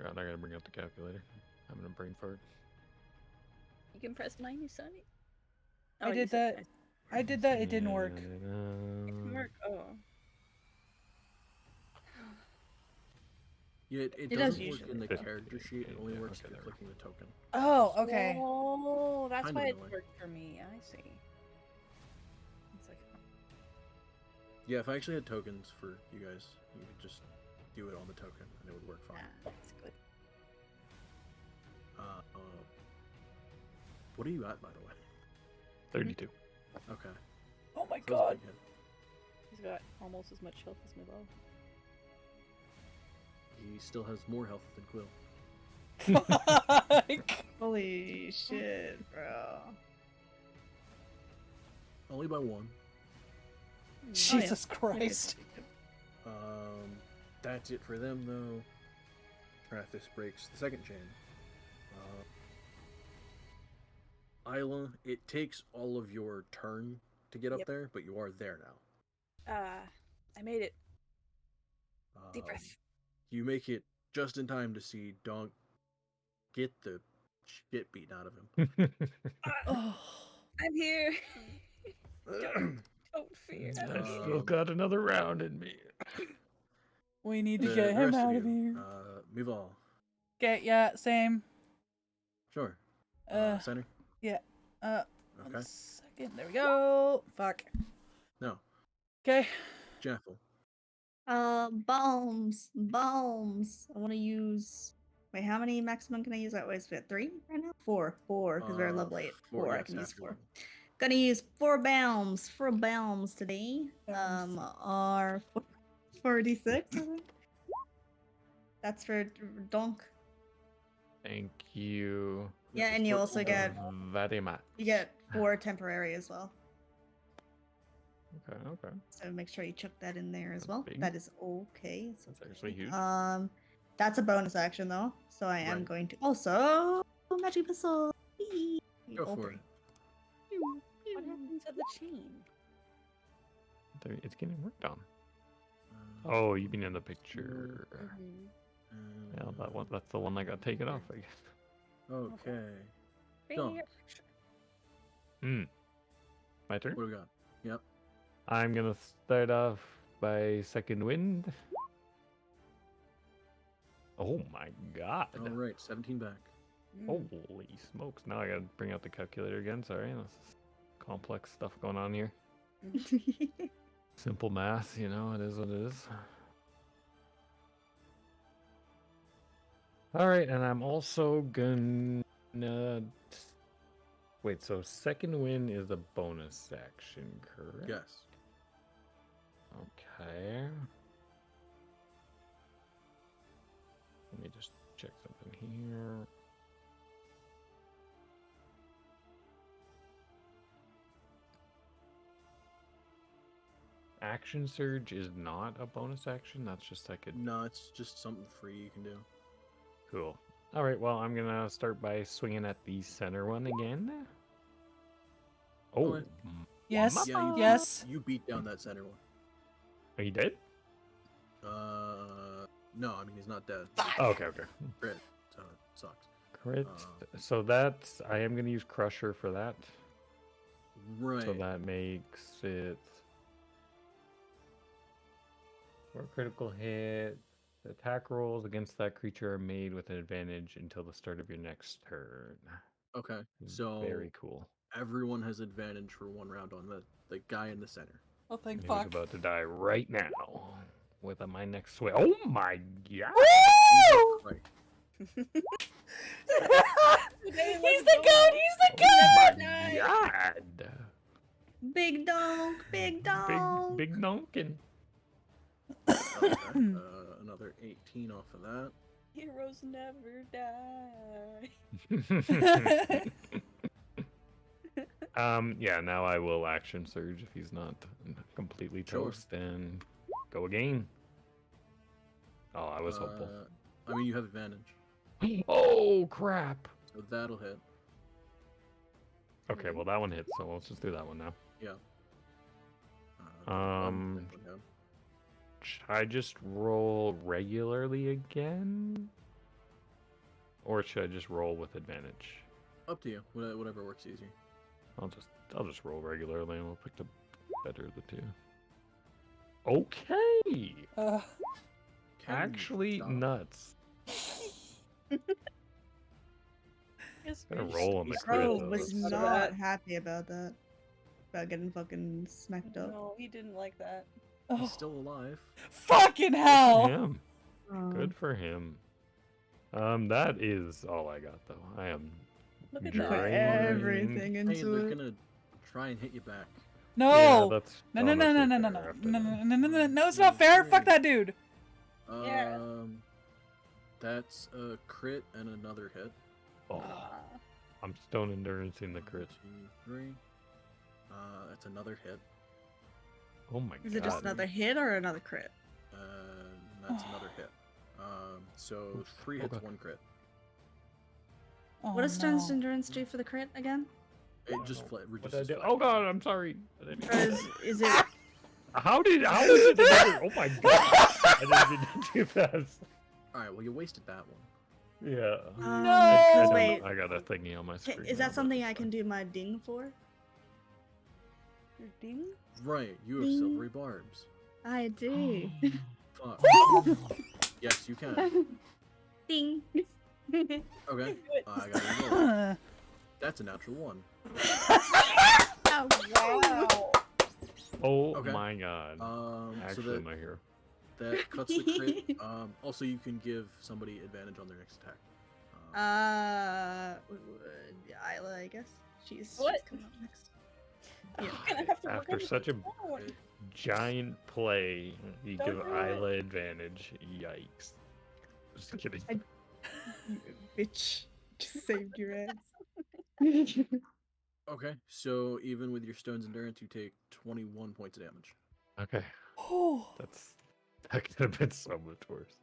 God, I gotta bring out the calculator. I'm gonna brain fart. You can press 90, Sonny. I you did said that. I did that. It didn't work. It didn't work. Oh. Yeah, it It does doesn't work in the usually. character sheet. It only Yeah, works okay, if you're there we clicking the token. Oh, okay. Oh, that's Kind of why it annoying. worked for me. I see. It's like, Yeah, if I actually had tokens for you guys, you could just do it on the token and it would work fine. that's good. What are you at, by the way? 32. Okay. Oh my So that's a God. big hit. He's got almost as much health as my bow. He still has more health than Quill. Fuck. Holy shit, bro. Only by 1. Jesus Christ. That's it for them, though. Trathis breaks the second chain. Isla, it takes all of your turn to get up Yep. there, but you are there now. I made it. Deep Um, breath. You make it just in time to see Donk get the shit beaten out of him. Oh. I'm here. Don't fear. I still got another round in me. We need to The get him rest out of of you, here. Mival. Yeah, same. Sure. Center. Yeah. One Okay. second. There we go. Fuck. No. Okay. Jaffel. Bombs. I want to use. Wait, how many maximum can I use? That was 3 right now. 4, because we're level 8. 4. I yes, can use half 4. your Gonna use 4 bombs. 4 bombs today. Bombs. Are 46. I think. That's for Donk. Thank you Yeah, and you also get very much. 4 temporary as well. Okay. So make sure you chuck that in there as That's well. big. That is okay. It's That's okay. actually huge. That's a bonus action though, so I am Right. going to also magic missile. Whee! Go All for 3. it. What happened to the chain? It's getting worked on. Uh, Oh, you mean in the picture? Mm-hmm. Yeah, that's the one that got taken off, I guess. Okay. Big Donk. picture. My turn. What do we got? Yep. I'm gonna start off by second wind. Oh my god. All right. 17 back. Holy smokes. Now I gotta bring out the calculator again. Sorry, this is complex stuff going on here. Simple math, you know, it is what it is. All right, and I'm also gonna wait. So second win is a bonus action, correct? Yes. Okay. Let me just check something here. Action Surge is not a bonus action. That's just like a No, it's just something free you can do. cool. All right, well, I'm gonna start by swinging at the center one again. Oh, Okay. Yes. Yeah, Yes. you beat down that center one. Are you dead? No, I mean he's not dead. Oh, okay, okay. Crit, so it sucks. Crit. So that's I am gonna use Crusher for that. Right. So that makes it 4 critical hit. The attack rolls against that creature are made with an advantage until the start of your next turn. Okay. So Very cool. everyone has advantage for 1 round on the guy in the center. Oh, thank He's fuck. about to die right now with my next swing. Oh my god! Woo! Right. He's the goat. He's the Oh goat. my god! Big donk, big donk. Big donkin. Okay. Another 18 off of that. Heroes never die. Yeah, now I will action surge if he's not completely Sure. toast and go again. Oh, I was hopeful. I mean, you have advantage, Oh crap! so that'll hit. Okay, well that one hits, so let's just do that one now. Yeah. Um, yeah. Should I just roll regularly again? Or should I just roll with advantage? Up to you. Whatever works easier. I'll just roll regularly and we'll pick the better of the two. Okay! Can you Actually stop? nuts. Yes, Gonna bitch. roll on the crit Bro though. was That's- not happy about that. About getting fucking smacked up. No, he didn't like that. Oh, He's still alive. fucking Good for hell. him. Oh. Good for him. That is all I got though. I am Look at Put that. everything Hey, into they're it. gonna try and hit you back. No. Yeah, that's No, no, no, no, honestly no, no, fair no, after no, that. no, no, no, no, it's not fair. Fuck that dude. Yeah. That's a crit and another hit. Oh, Ah. I'm stone endurance in the crit. 1, 2, 3. That's another hit. Oh my Is god. it just another hit or another crit? That's another hit. So Oof. 3 hits, Okay. 1 crit. Oh, What does Stone's no. endurance do for the crit again? It just What did I reduces. do? flat Oh god, damage. I'm sorry. I didn't mean Or to do is, that. is it? How was it another? Oh my god. I didn't mean to do that. All right. Well, you wasted that one. Yeah. No. I don't Wait. know. I got a thingy on my Ca- screen. Is now, that but something it's I can fine. do my ding for? Your ding? Right. You have Ding. silvery barbs. I do. Fuck. Yes, you can. Ding. Okay. I got a roll. Uh, That's a natural 1. Oh, Wow. Oh Okay. my god. So Actually, my hero. that cuts the crit. Also, you can give somebody advantage on their next attack. Isla, I guess. She's What? coming up next. I'm gonna have to work After on such a this one. giant play, you Don't give do it. Isla advantage. Yikes. Just kidding. Bitch. Just saved your ass. Okay. So even with your stone's endurance, you take 21 points of damage. Okay. oh. That could have been so much worse.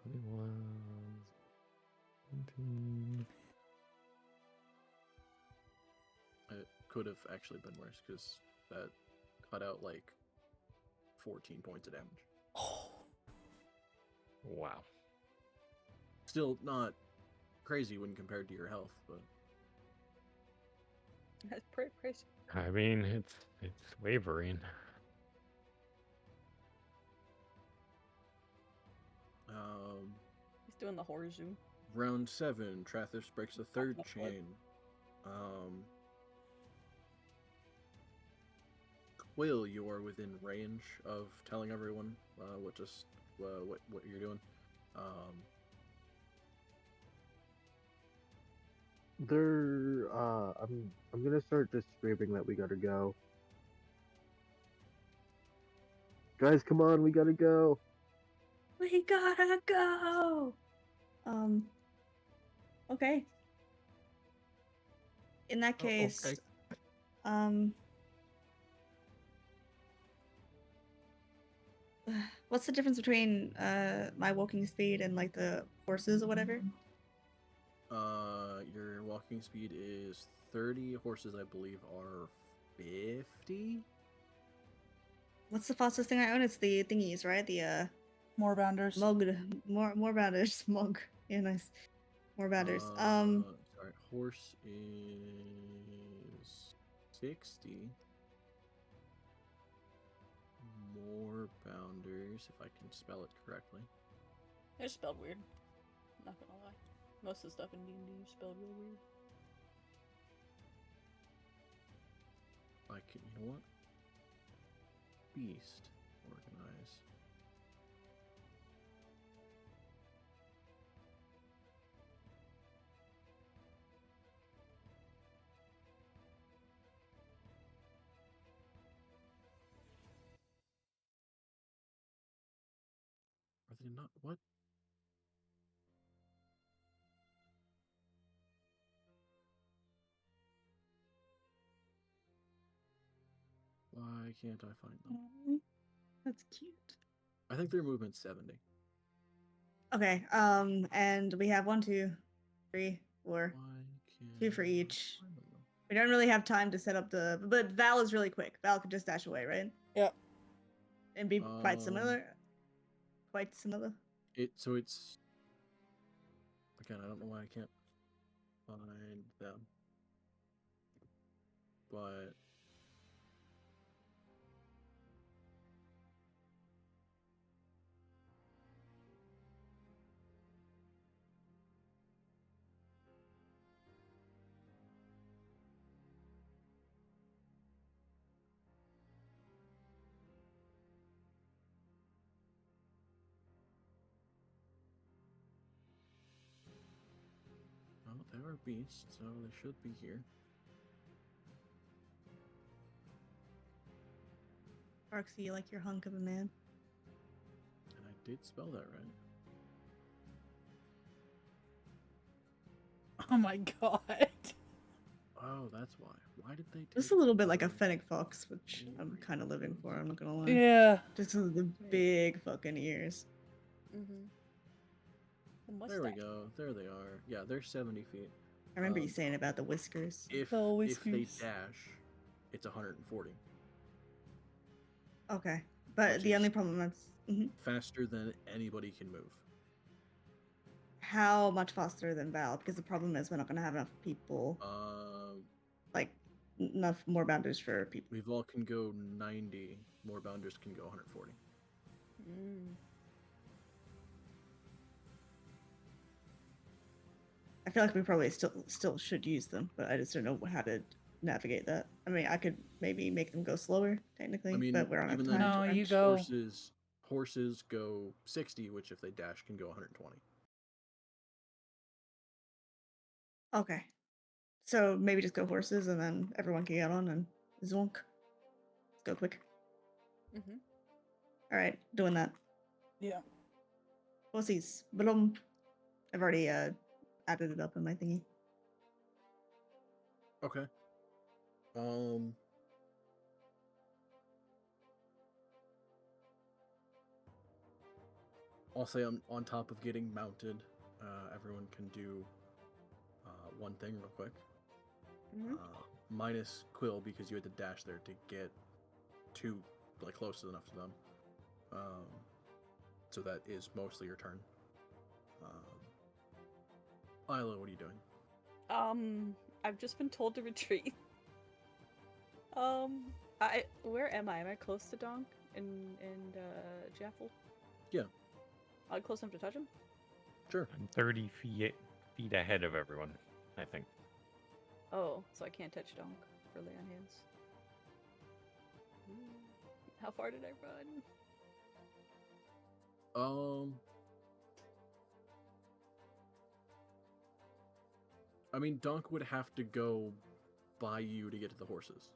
21. 17. It could have actually been worse because that cut out like 14 points of damage. Wow. Still not crazy when compared to your health, but That's pretty crazy. I mean, it's wavering. He's doing the horror zoom. round 7, Trathis breaks the third That's not good. chain. Will, you are within range of telling everyone what you're doing. I'm gonna start just screaming that we gotta go. Guys, come on, we gotta go. We gotta go. Okay. In that Oh, case, okay. what's the difference between my walking speed and like the horses or whatever? Your walking speed is 30. Horses, I believe, are 50. What's the fastest thing I own? It's the thingies, right? The More bounders. more bounders. Mug. Yeah, nice. More bounders. Sorry, horse is 60. More bounders, if I can spell it correctly. It's spelled weird. Not gonna lie. Most of the stuff in D&D is spelled real weird. I can, you know what? Beast. Organize. Are they not? What? Why can't I find them? That's cute. I think their movement's 70. Okay. And we have 1, 2, 3, 4, Why can't 2 for I each. find them, though? We don't really have time to set up the. But Val is really quick. Val could just dash away, right? Yep. And be quite similar. Quite similar. So it's again, I don't know why I can't find them. But well, they are beasts, so they should be here. Arksy, you like your hunk of a man. And I did spell that right. Oh my god. Oh, that's why. Why did they take Just a little bit like a the- fennec fox, which I'm kind of living for. I'm not gonna lie. Yeah. Just 'cause of the big fucking ears. Mm-hmm. There we go. There they are. Yeah, they're 70 feet. I remember you Um, saying about the whiskers. If The they whiskers. dash, it's 140. Okay, but Which the is- only problem is Faster than anybody can move. how much faster than Val? Because the problem is we're not gonna have enough people, like enough more boundaries for people. We've all can go 90. More bounders can go 140. Mm. I feel like we probably still should use them, but I just don't know how to navigate that. I mean, I could maybe make them go slower technically, I mean, but we're on even time. then, No, to you act. go. Horses go 60, which if they dash can go 120. Okay, so maybe just go horses, and then everyone can get on and zonk. Let's go quick. Mm-hmm. All right, doing that. Yeah. Horses, blum. I've already added it up in my thingy. Okay. I'll say on top of getting mounted, everyone can do one thing real quick. Mm-hmm. Minus Quill because you had to dash there to get close enough to them. So that is mostly your turn. Isla, what are you doing? I've just been told to retreat. Where am I? Am I close to Donk and Jaffel? Yeah. Are I close enough to touch him? Sure. I'm 30 feet ahead of everyone, I think. Oh, so I can't touch Donk for lay on hands. How far did I run? I mean, Donk would have to go by you to get to the horses.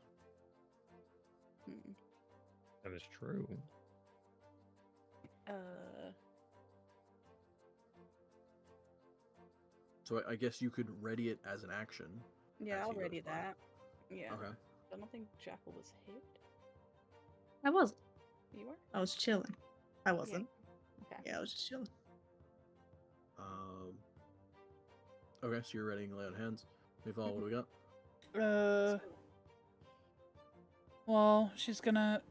Hmm. That is true. So I guess you could ready it as an action. Yeah, as I'll you go to ready fly. that. Yeah. Okay. I don't think Jackal was hit. I wasn't. You were? I was chilling. I wasn't. Okay. Yeah, I was just chilling. Okay, so you're readying lay on hands. Mival, what do we got? Well, she's gonna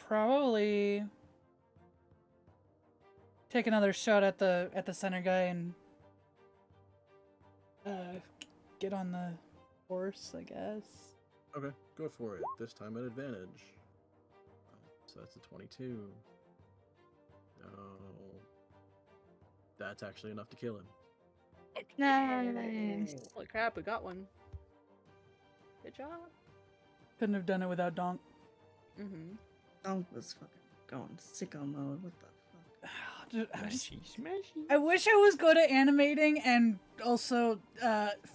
probably take another shot at the center guy and get on the horse, I guess. Okay, go for it. This time at advantage. So that's a 22. No. That's actually enough to kill him. Nice. Holy crap, we got one. Good job. Couldn't have done it without Donk. Mm-hmm. Donk was fucking going sicko mode. What the fuck? I wish I was good at animating and also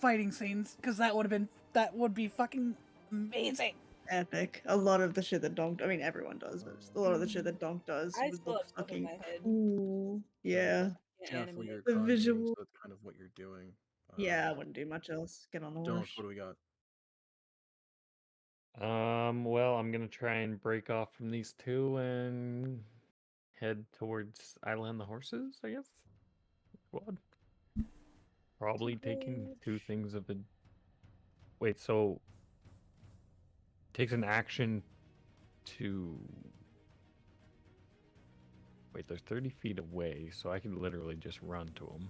fighting scenes, because that would be fucking amazing. Epic. A lot of the shit that Donk, I mean everyone does, but a lot of the shit that Donk does I would still look have stuff in fucking my head. cool. Yeah. Yeah, Jaffel, animate. you're The conjuring, visual- so that's kind of what you're doing. Yeah, I wouldn't do much else. Get on the Donk, horse. what do we got? Well, I'm gonna try and break off from these two and head towards Isla and the horses, I guess. Squad. Probably taking two things of the. Wait, so takes an action to. Wait, they're 30 feet away, so I can literally just run to them.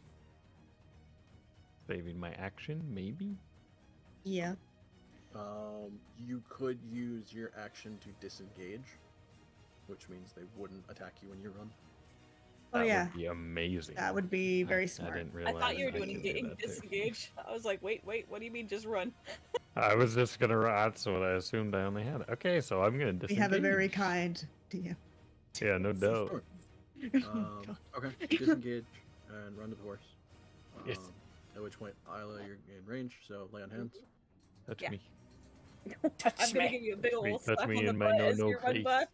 Saving my action, maybe? Yeah. You could use your action to disengage, which means they wouldn't attack you when you run. Oh That yeah. would be amazing. That would be very I smart. didn't I realize thought you were I doing could do that too. disengage. I was like, wait, what do you mean just run? I was just gonna run. That's what I assumed I only had. Okay, so I'm gonna disengage. We have a very kind DM. Yeah, no doubt. Sure. Okay, so disengage and run to the horse. Yes. At which point, Isla, you're in range, so lay on hands. Touch Yeah. me. I'm gonna give you a big Touch me- ol' touch slap me on the in my butt as no-no you run face. by.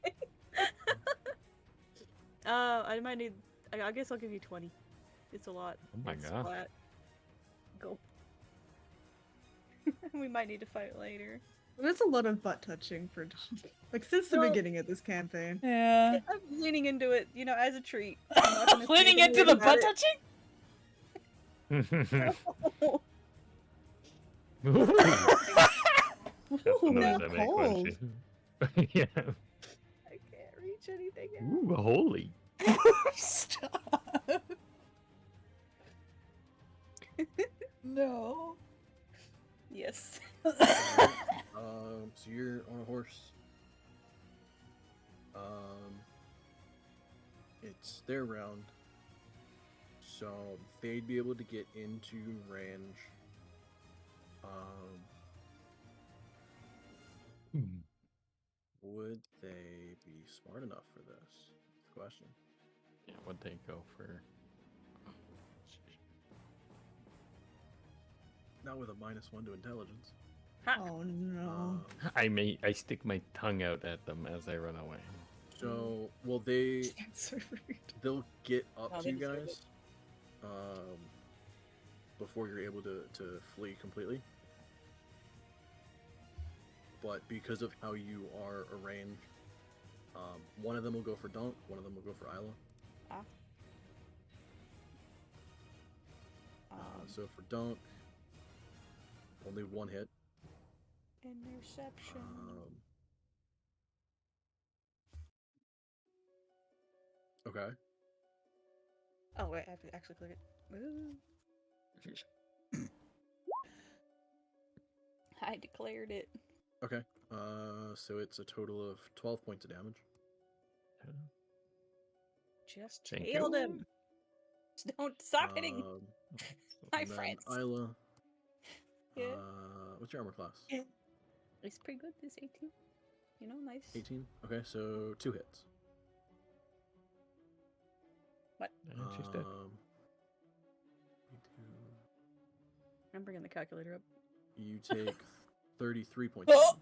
I might need. I guess I'll give you 20. It's a lot. Oh my It's god. flat. Go. We might need to fight later. That's a lot of butt touching for Donk. Like since the Well- beginning of this campaign. Yeah. I'm leaning into it, as a treat. I'm not gonna say Leaning anything into the weird butt about touching? it. That's the Ooh, noise I make when cold. she. Yeah. I can't reach anything else. Ooh, holy. Stop. No. Yes. So you're on a horse. It's their round, so they'd be able to get into range. Would they be smart enough for this? That's the question. Yeah, would they go for? Not with a -1 to intelligence. Oh no. Um, I stick my tongue out at them as I run away. so, well, they'll get up Oh, to they you deserve it. guys before you're able to flee completely. But because of how you are arranged, one of them will go for Donk, one of them will go for Isla. So for Donk, only one hit. Interception. Okay. Oh wait, I have to actually click it. Ooh. I declared it. Okay. So it's a total of 12 points of damage. Just Thank killed you. him. Just don't stop hitting. My And then friends. Isla. Yeah. What's your armor class? It's pretty good. This 18. you know, nice. 18. Okay, so 2 hits. And she's dead. Me too. I'm bringing the calculator up. You take 33 points of Oh!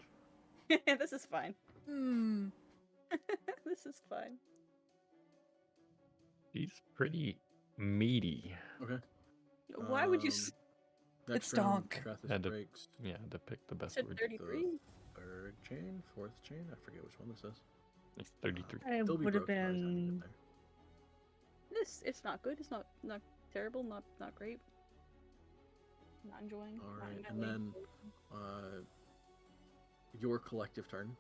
damage. This is fine. Hmm. This is fine. She's pretty meaty. Okay. Why would you? Next It's round, donk. Trathis Had to- breaks Yeah, to pick the best Said word. 33. the 3rd chain, 4th chain. I forget which one this is. It's 33. I Still be would have broken by the time you been. get there. It's not good. It's not terrible. Not great. Not enjoying. All not right, in my and way. then your collective turn.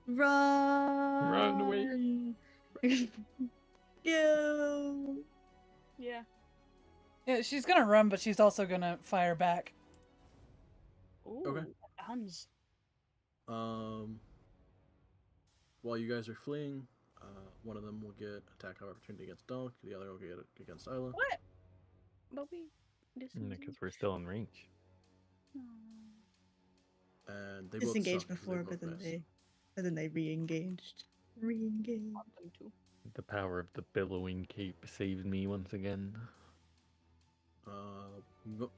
Run away. Go. Yeah. Yeah, she's gonna run, but she's also gonna fire back. Ooh. Guns. While you guys are fleeing, one of them will get attack of opportunity against Donk. The other will get it against Isla. What? But we. Because we're still in range. And they both Disengaged suck 'cause before, both miss. but then they re-engaged. Re-engaged. Want them to. The power of the billowing cape saved me once again.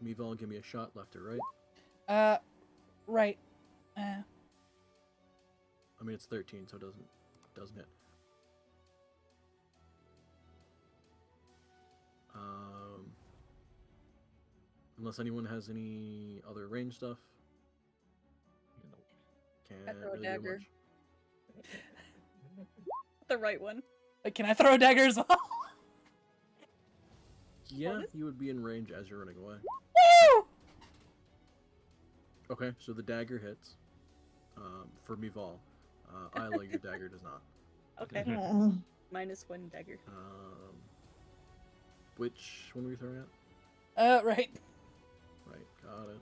Mival, give me a shot, left or right. Right. I mean, it's 13, so it doesn't hit. Unless anyone has any other range stuff. I Can't throw a really do dagger. much. The right one. Can I throw a dagger as well? Yeah, you would be in range as you're running away. Woo! Okay, so the dagger hits. For Mival. Isla, your dagger does not. Okay. Aw. -1 dagger. Which one were you throwing at? Right. Right, got it.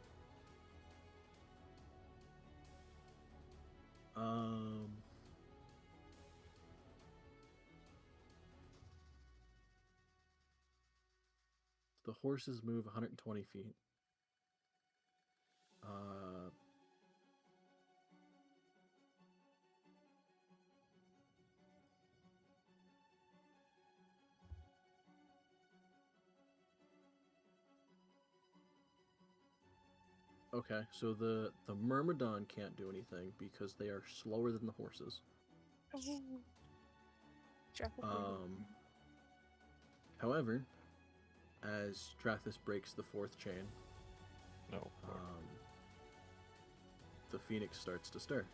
The horses move 120 feet. Okay, so the Myrmidon can't do anything because they are slower than the horses. However, as Trathis breaks the 4th chain, No. the phoenix starts to stir.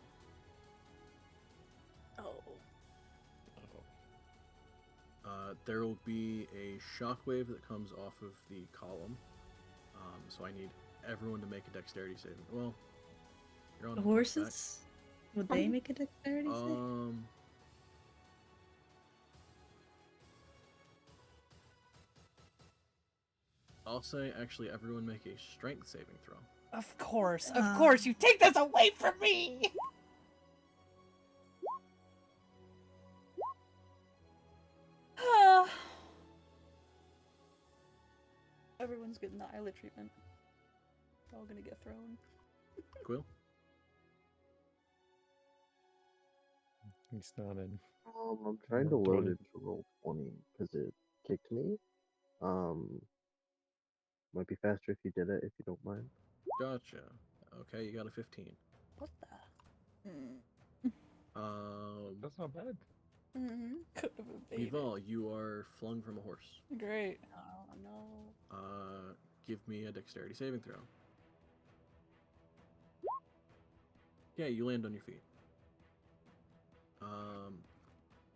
Oh. There will be a shockwave that comes off of the column. So I need everyone to make a dexterity saving. Well, you're on The horseback. horses? Would they make a dexterity save? I'll say actually everyone make a strength saving throw. Of course. You take this away from me. Everyone's getting the Isla treatment. They're all gonna get thrown. Quill? He's not in. I'm trying to Roll load 20. it to roll 20 because it kicked me. Might be faster if you did it, if you don't mind. Gotcha. Okay, you got a 15. What the? That's not bad. Mm-hmm. Could have evaded. Mival, you are flung from a horse. Great. Oh no. Give me a dexterity saving throw. Yeah, you land on your feet.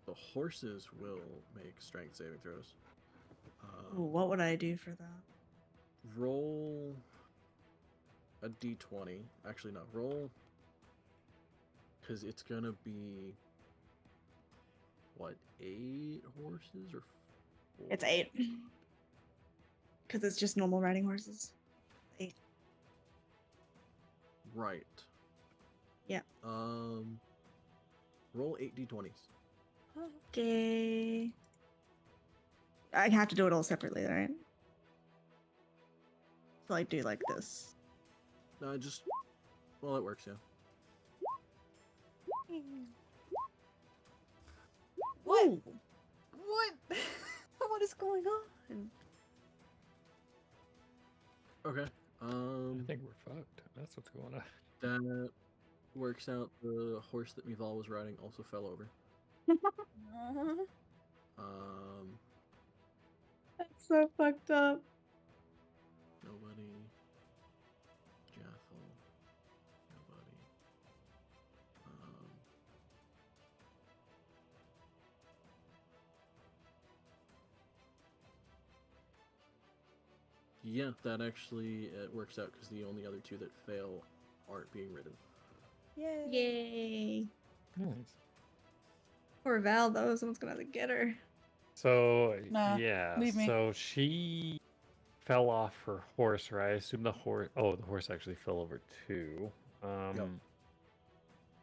The horses will make strength saving throws. Ooh, what would I do for that? Roll a d20. Actually, no. Roll. Because it's gonna be. What, 8 horses or 4? It's 8. Because it's just normal riding horses. 8. Right. Yeah. Roll 8 d20s. Okay. I have to do it all separately, right? So I do like this. No, just. Well, it works, yeah. What? Ooh. What? What is going on? Okay. I think we're fucked. That's what's going on. That works out. The horse that Mival was riding also fell over. Um, That's so fucked up. nobody. Jaffel. Nobody. Yeah, that actually works out because the only other two that fail aren't being ridden. Yay. Yay. Nice. Poor Val, though. Someone's gonna have to get her. So Nah, yeah, leave me. so she fell off her horse, right? I assume the horse. Oh, the horse actually fell over too.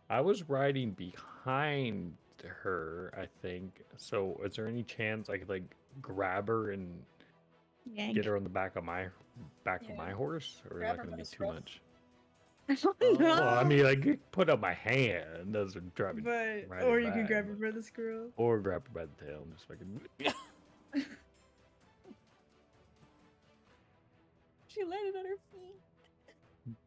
I was riding behind her, I think. So is there any chance I could like grab her and Yank. get her on the back of my Yeah. horse, or is Grab that her gonna by be the too scruff. much? I don't Oh, know. Well, I mean, like put up my hand as a driving, but ride or her you can back, grab her but- by the screw. or grab her by the tail and just fucking. She landed on her feet.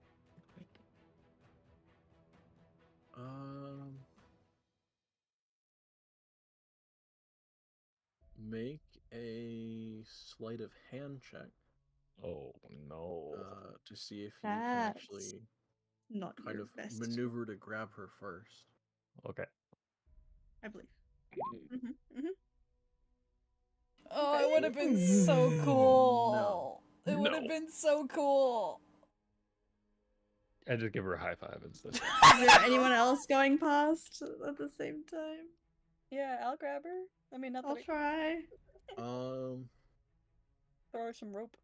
Make a sleight of hand check Oh no. to see if you can That's actually not kind your of best. maneuver to grab her first. Okay. I believe. Oh, Okay. it would have been so cool. No. It would have No. been so cool. I just give her a high five instead. Is there anyone else going past at the same time? Yeah, I'll grab her. I mean, not I'll that I try. Um, throw her some rope.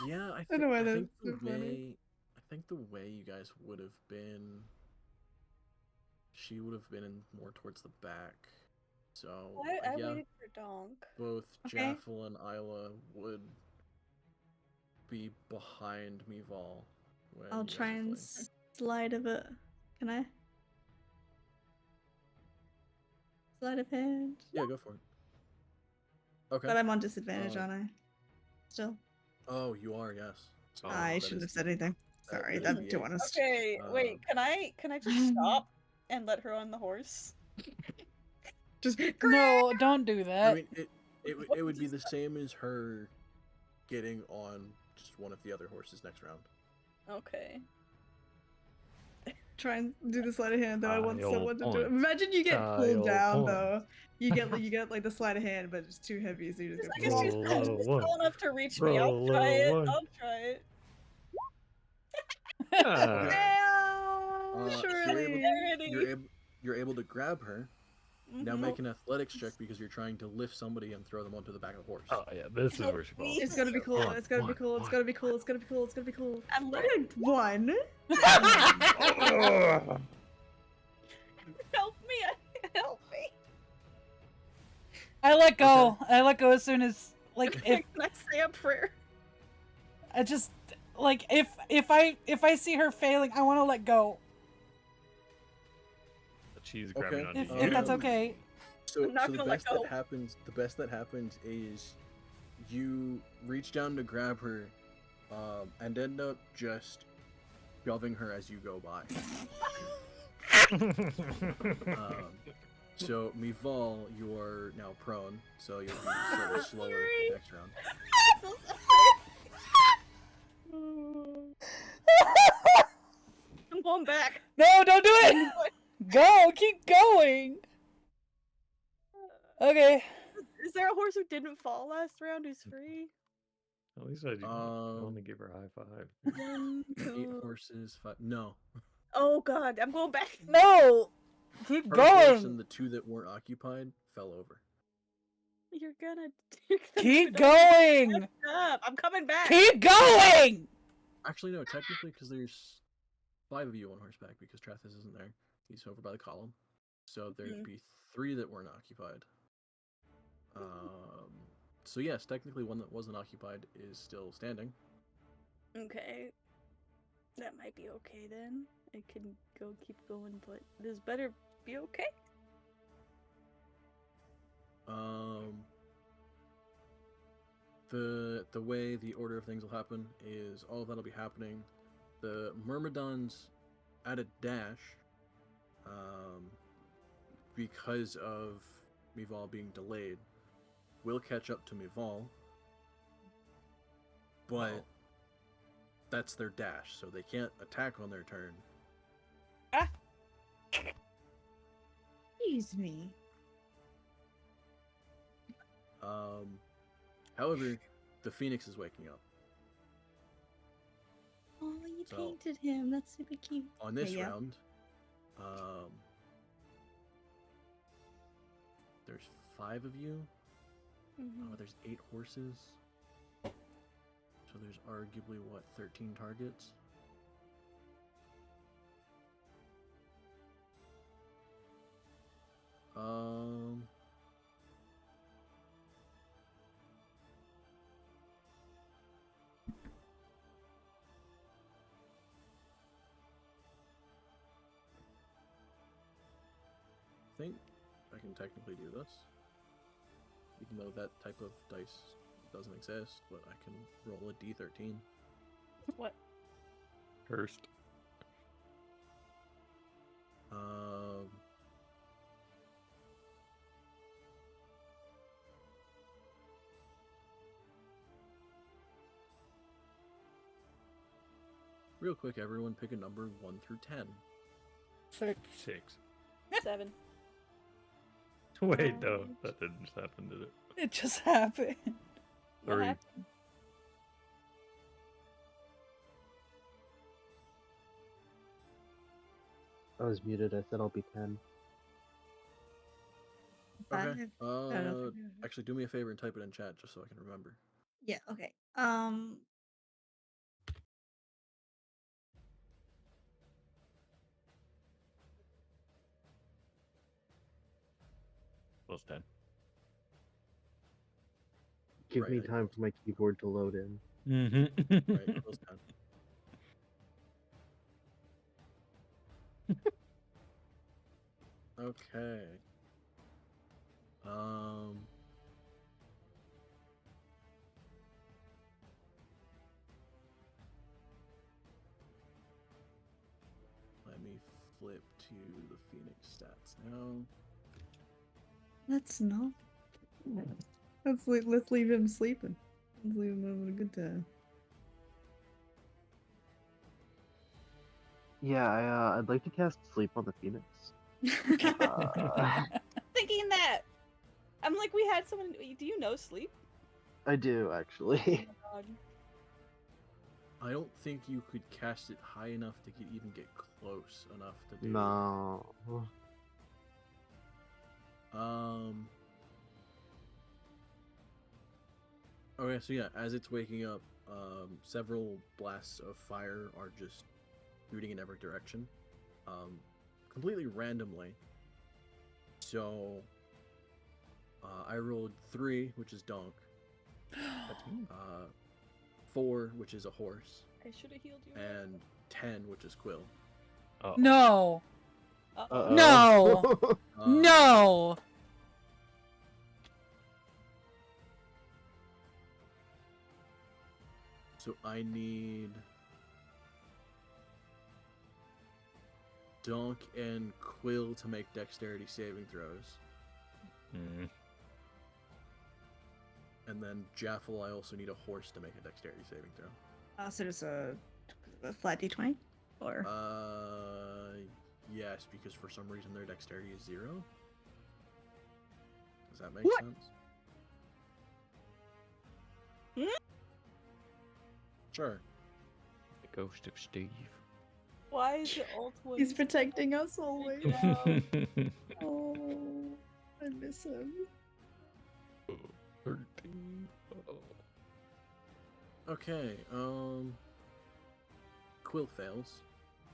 yeah, I don't know why I that's think the so funny. way I think the way you guys would have been, she would have been in more towards the back. So I yeah, waited for Donk. both Okay. Jaffel and Isla would be behind Mival when I'll you guys try are and fleeing. slide of it. Can I? Sleight of hand. Yeah, go for it. Okay. But I'm on disadvantage, Uh, aren't I? Still. Oh, you are, yes. So I that shouldn't is have said anything. that- Sorry, that is that's the too eight. honest. Okay, wait. Can I just stop and let her on the horse? Just No, don't do I that. mean, it would be the same as her getting on just one of the other horses next round. Okay. try and do the sleight of hand though. I want Child someone to do it. points. Imagine you get pulled Child down points. though. You get like the sleight of hand, but it's too heavy, so you just I go. guess she's Roll tall, a she's one. tall enough to reach me. I'll Roll try a it. one. I'll try it. Ah, Damn, So surely. you're able to grab her. Now Mhm. make an athletics check because you're trying to lift somebody and throw them onto the back of the horse. oh yeah, this is Help where she me. falls. It's gonna be cool. One, It's gonna be one, cool. It's one. gonna be cool. It's gonna be cool. It's gonna be cool. I'm I literally got one. Ugh. help me. Help me. I let go. I let go as soon as like if Can I say a prayer? I just like if I see her failing, I want to let go. She's grabbing Okay. onto If that's Um, okay. So, I'm not the gonna let best that go. happens, is you reach down to grab her, and end up just shoving her as you go by. So Mival, you are now prone, so you'll be sort of slower Sorry. next round. I'm so sorry. I'm going back. No, don't do it. Go, keep going. Okay. Is there a horse who didn't fall last round who's free? At least I do. I want to give her a high five. 1, 8 2. horses, 5. No. Oh god, I'm going back. No. Keep Her horse going. and the 2 that weren't occupied fell over. You're gonna Keep do going. up. I'm coming back. Keep going. Actually, no, technically, because there's 5 of you on horseback because Trathis isn't there. He's over by the column. So there'd Mhm. be 3 that weren't occupied. So yes, technically one that wasn't occupied is still standing. Okay. That might be okay then. I can keep going, but this better be okay. The way the order of things will happen is all of that'll be happening. The Myrmidons at a dash, because of Mival being delayed, will catch up to Mival, but that's their dash, so they can't attack on their turn. Ah! Excuse me. However, the Phoenix is waking up. Oh, you So- painted him. That's super cute. On this Okay, yeah. round, there's 5 of you. Mhm. Oh, there's 8 horses. So there's arguably, 13 targets? I think I can technically do this. Even though that type of dice doesn't exist, but I can roll a d13. What? Cursed. Real quick, everyone pick a number 1 through 10. 6. 6. 7. Wait, no, that didn't just happen, did it? It just happened. What 3. happened? I was muted. I said I'll be 10. Okay. Five. Actually, do me a favor and type it in chat just so I can remember. Yeah. Okay. Plus 10. Give Right, me I time for my keyboard to load in. Mm-hmm. Right, close 10. Okay. Let me flip to the Phoenix stats now. Let's not. Let's leave him sleeping. Let's leave him having a good time. Yeah, I'd like to cast Sleep on the Phoenix. Thinking that. I'm like, we had someone. Do you know sleep? I do, actually. God. I don't think you could cast it high enough to even get close enough to do. No. Okay, so yeah, as it's waking up, several blasts of fire are just shooting in every direction, completely randomly. So, I rolled 3, which is Donk. That's me. 4, which is a horse, I should have healed you. and 10, which is Quill. Oh. No. Uh-oh. No. Um, No. So I need Donk and Quill to make dexterity saving throws. Mm. And then Jaffel, I also need a horse to make a dexterity saving throw. So it's a flat d20? Or. Yes, because for some reason their dexterity is 0. Does that make What? sense? Hmm? Sure. The ghost of Steve. Why is the alt one? He's protecting us always. down? Oh, I miss him. 13. Oh. Okay, Quill fails.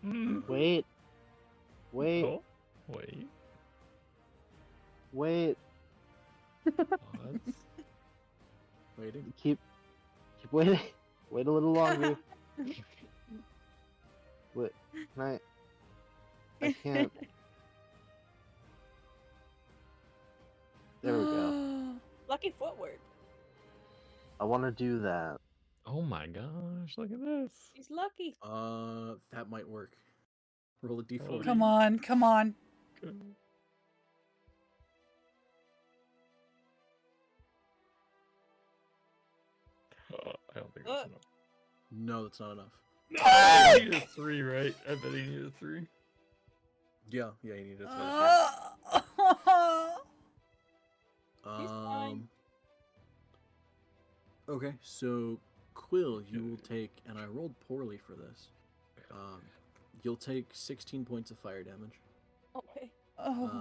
Mm. Wait. Wait. Oh, wait. Wait. What? Waiting. Keep waiting. Wait a little longer. Wait. Can I I can't. There we go. Lucky footwork. I want to do that. Oh my gosh, look at this. He's lucky. That might work. Roll a d4. Oh, Come on, come on. Good. I don't think that's enough. No, that's not enough. I need a 3, right? I bet he needed a 3. Yeah, you need a 3. He's fine. Okay, so Quill, you will take, and I rolled poorly for this. You'll take 16 points of fire damage. Okay. Oh.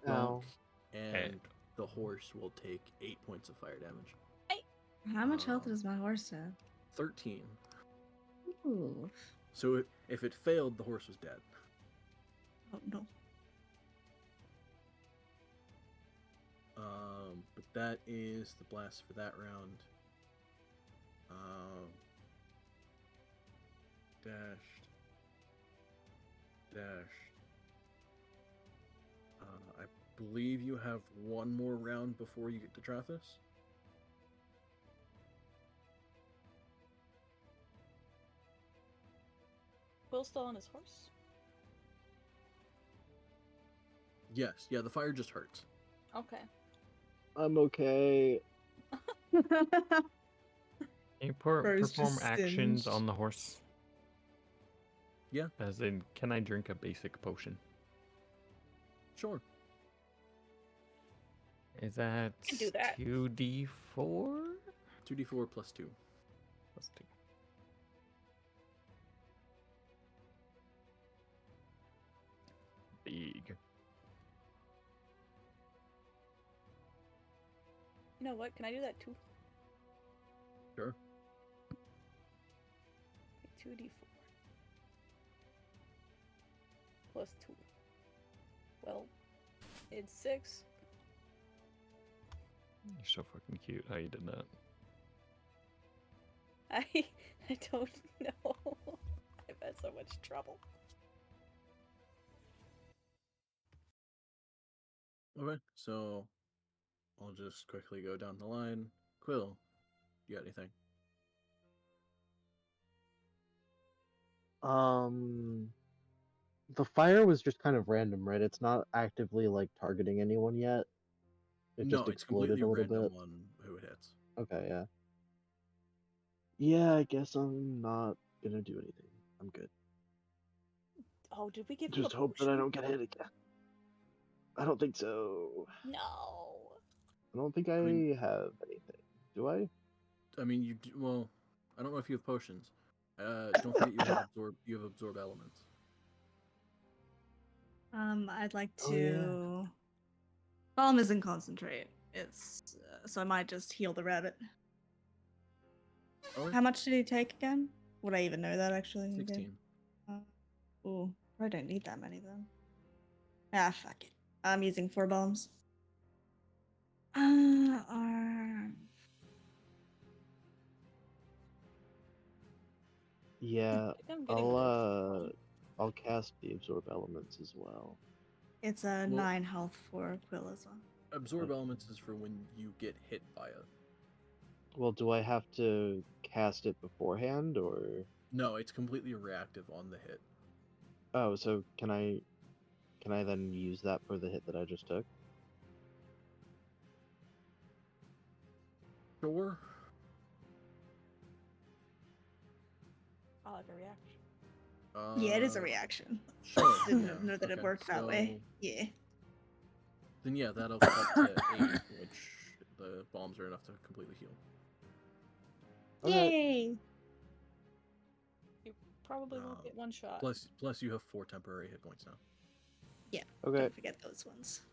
Donk Ow. and the horse will take 8 points of fire damage. How much health does my horse have? 13. Ooh. So if it failed, the horse was dead. Oh no. But that is the blast for that round. Dashed. I believe you have one more round before you get to Trathis. Quill's still on his horse. Yes, yeah, the fire just hurts. Okay. I'm okay. Can you Bro's perform just actions singed. on the horse? Yeah. As in, can I drink a basic potion? Sure. Is that can do that. 2d4? 2d4 plus 2. Plus 2. Big. You know what? Can I do that too? Sure. 2d4 plus 2. Well, it's 6. You're so fucking cute how you did that. I don't know. I've had so much trouble. Okay, so I'll just quickly go down the line. Quill, you got anything? The fire was just kind of random, right? It's not actively like targeting anyone yet. It No, just it's exploded completely a little random bit. on who it hits. Okay, yeah. Yeah, I guess I'm not gonna do anything. I'm good. Oh, did we give Just him a hope that I potion? don't get hit again. I don't think so. No. I don't think I mean- have anything. Do I? I mean, you do, well, I don't know if you have potions. Don't forget you have absorb elements. I'd like Oh, yeah. to. Calm isn't concentrate. It's so I might just heal the rabbit. Okay. How much did he take again? Would I even know that actually? again? 16. Ooh, I don't need that many then. Ah, fuck it. I'm using 4 bombs. Yeah, I think I'm getting rid of I'll cast the absorb elements as well. It's a Well- 9 health for Quill as well. Absorb elements is for when you get hit by it. Well, do I have to cast it beforehand or? No, it's completely reactive on the hit. Oh, so can I then use that for the hit that I just took? Sure. I like a reaction. Yeah, it is a reaction. Sure. Didn't yeah, know that it okay, worked that way. so- Yeah. Then yeah, that'll cut to 8, which the bombs are enough to completely heal. Okay. Yay! Probably won't get one shot. Plus you have 4 temporary hit points now. Yeah. Okay. Don't forget those ones.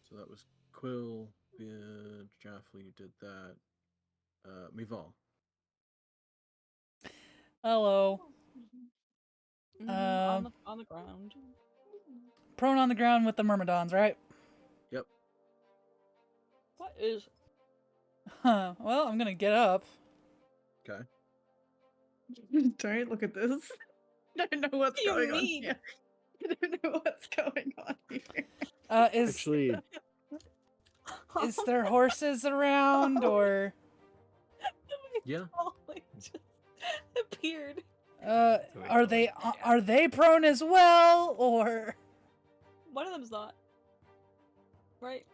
So that was Quill, Jaffley, you did that. Mival. Hello. On the ground. Prone on the ground with the myrmidons, right? Yep. What is? Huh. Well, I'm gonna get up. Okay. Don't look at this. I don't know what's What do you going on mean? here. I don't know what's going on here. Is Actually, is there horses around or Yeah. Oh, like just appeared. So are they prone as well or One of them's not. Right?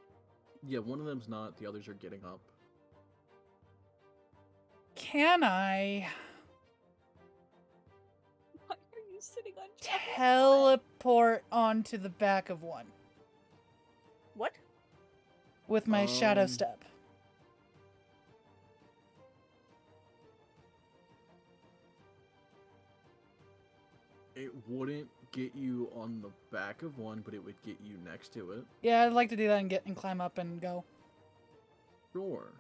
Yeah, one of them's not, the others are getting up. can I Why are you sitting on Jeff's lap? teleport onto the back of one What? with my shadow Um, step? It wouldn't get you on the back of one, but it would get you next to it. Yeah, I'd like to do that and climb up and go. Sure.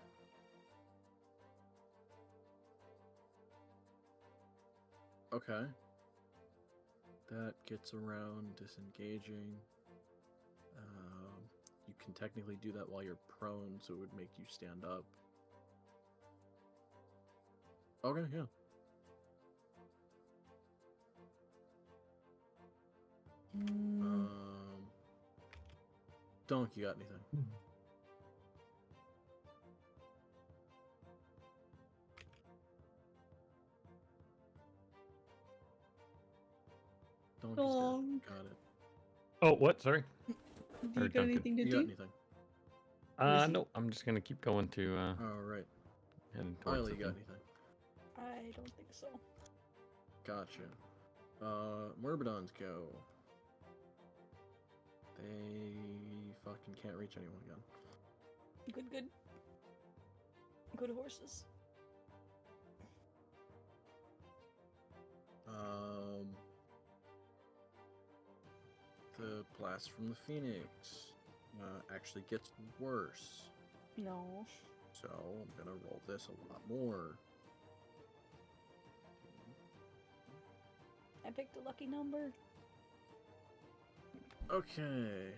Okay. That gets around disengaging. You can technically do that while you're prone, so it would make you stand up. Okay, yeah. Mm, Donk, you got anything? Donk is Donk. dead. Got it. Oh, what? Sorry. Do Or you got Duncan. anything to You got do? anything? Where's he? No, I'm just gonna keep going to Alright. heading towards Isla, the you got thing. anything? I don't think so. Gotcha. Myrmidons go. They fucking can't reach anyone again. Good, good. Good horses. The blast from the Phoenix actually gets worse. No. So I'm gonna roll this a lot more. I picked a lucky number. Okay.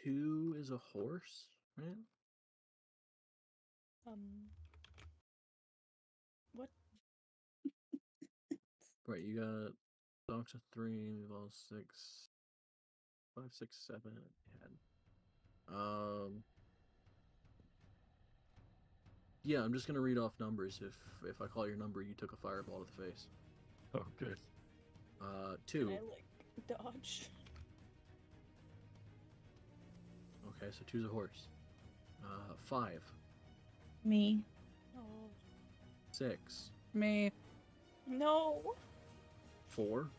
2 is a horse, right? What? Right, you got Donks of 3, we've all 6, 5, 6, 7, 10. Yeah, I'm just gonna read off numbers. If I call your number, you took a fireball to the face. Oh, good. 2. Can I like dodge? Okay, so 2's a horse. 5, Me. Oh. 6, me. No. 4.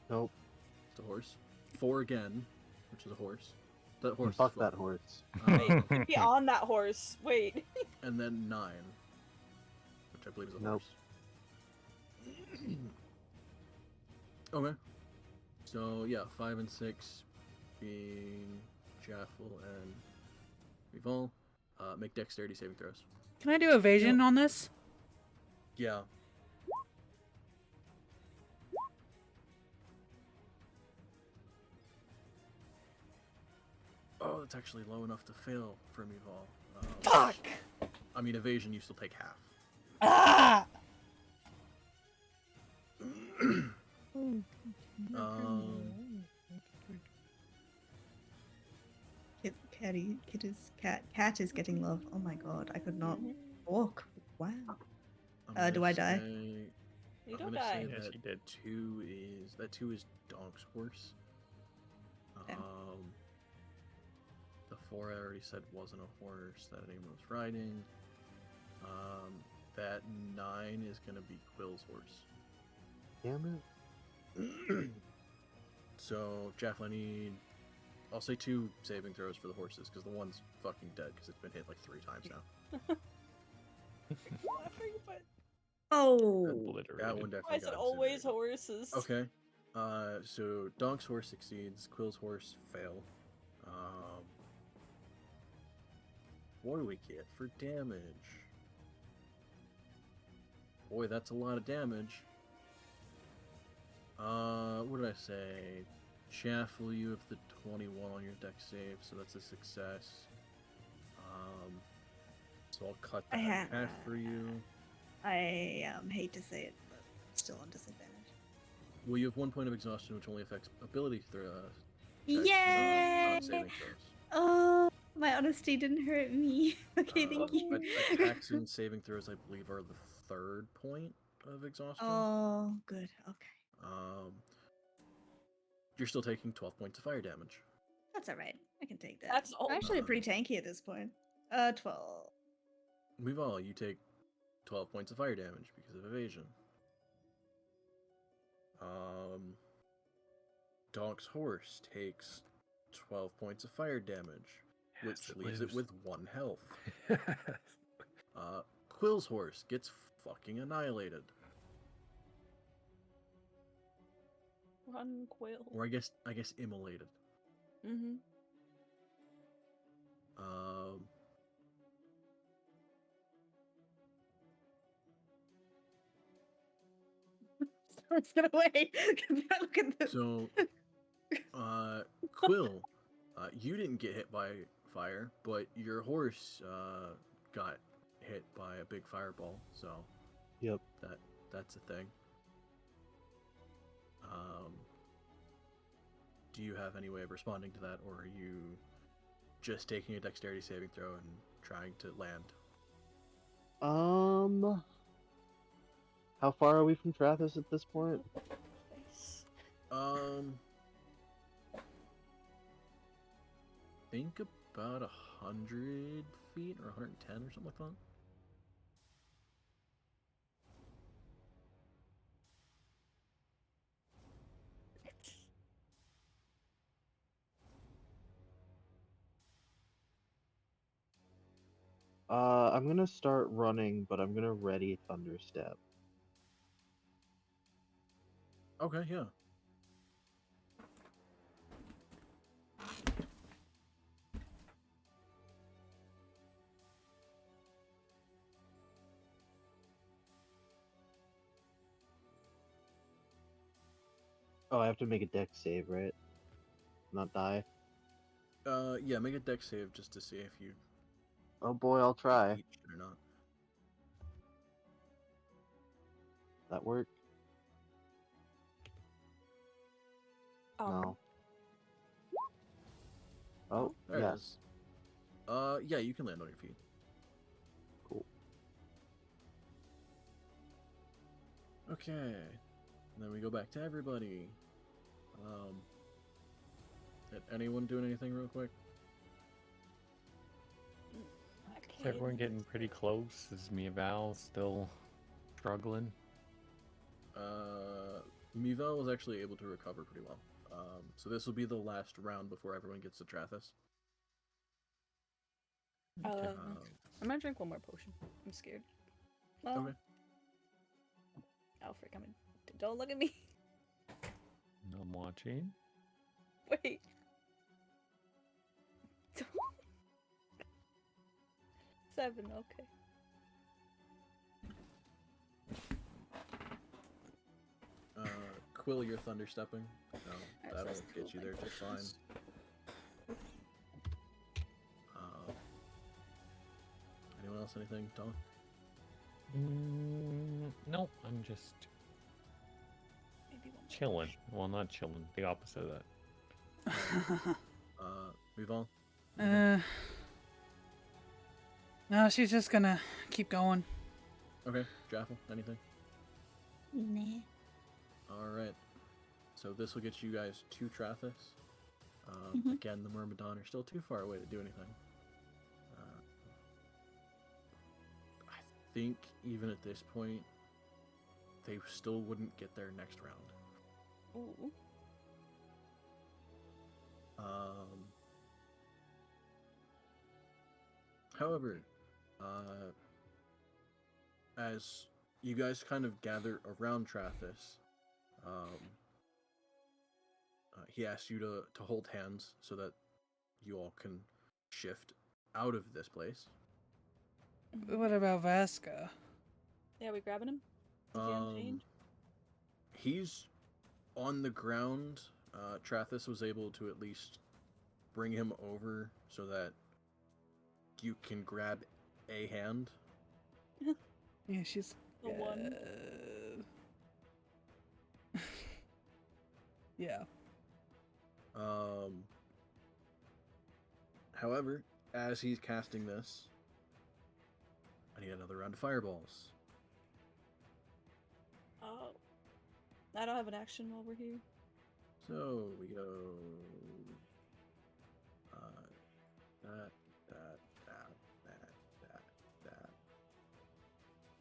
nope. It's a horse. 4 again, which is a horse. That horse. Fuck is that fine. horse. Wait, get me on that horse. Wait. And then 9, which I believe is a Nope. horse. Okay. So yeah, 5 and 6 being Jaffel and Revol. Make dexterity saving throws. Can I do evasion on this? Yeah. Oh, that's actually low enough to fail for Revol. Fuck! I mean, evasion, you still take half. Ah! Cat is getting love. Oh my god, I could not walk. Wow. I'm Do gonna I die? say- You I'm don't gonna die. say Yes, that you did. 2 is Donk's horse. Okay. The 4 I already said wasn't a horse that anyone was riding. That 9 is gonna be Quill's horse. Damn it. So Jaffel, I need, I'll say 2 saving throws for the horses because the one's fucking dead because it's been hit like 3 times now. Laughing, but Oh. That Obliterated. one why definitely is it got always incinerated. horses? Okay. So Donk's horse succeeds, Quill's horse fail. What do we get for damage? Boy, that's a lot of damage. What did I say? Jaffel, you have the 21 on your deck save, so that's a success. So I'll cut that in half for you. I hate to say it, but I'm still on disadvantage. Well, you have 1 point of exhaustion, which only affects ability checks, Yay! not saving throws. Oh, my honesty didn't hurt me. Okay, thank you. Attacks and saving throws, I believe, are the 3rd point of exhaustion. Oh, good. Okay. You're still taking 12 points of fire damage. That's all right. I can take that. That's all. I'm actually pretty tanky at this point. 12. Weval, you take 12 points of fire damage because of evasion. Dog's horse takes 12 points of fire damage, which leaves it with 1 health. Quill's horse gets fucking annihilated. Run, Quill. Or I guess immolated. Mm-hmm. I was gonna wait. Look at this. So, Quill, you didn't get hit by fire, but your horse got hit by a big fireball. So, Yep. that's a thing. Do you have any way of responding to that, or are you just taking a dexterity saving throw and trying to land? How far are we from Trathis at this point? Think about 100 feet or 110 or something like that. I'm gonna start running, but I'm gonna ready Thunderstep. Okay, yeah. Oh, I have to make a dex save, right? Not die. Yeah, make a dex save just to see if you Oh boy, I'll try. eat shit or not. That work? No. Oh, There it yes. is. Yeah, you can land on your feet. Cool. Okay. And then we go back to everybody. Anyone doing anything real quick? Is everyone getting pretty close? Is me and Val still struggling? Mivel was actually able to recover pretty well. So this will be the last round before everyone gets to Trathis. Okay. I'm gonna drink one more potion. I'm scared. Well, Okay. oh frick! Don't look at me. I'm watching. Wait. Don't. 7. Okay. Quill, you're thunderstepping. No, Alright, that'll so get you there just fine. Anyone else? Anything, Tom? No, I'm just Maybe one more chilling. potion. Well, not chilling. The opposite of that. Mivel? No, she's just gonna keep going. Okay, Jaffel, anything? Nah. Alright. So this will get you guys to Trathis. Mhm. Again, the Myrmidon are still too far away to do anything. I think even at this point, they still wouldn't get there next round. Ooh. However, as you guys kind of gather around Trathis, he asks you to hold hands so that you all can shift out of this place. What about Vaska? Yeah, we grabbing him? Is he unchained? He's On the ground, Trathis was able to at least bring him over so that you can grab a hand. Yeah, she's The one. Yeah. However, as he's casting this, I need another round of fireballs. Oh. I don't have an action while we're here. So we go that.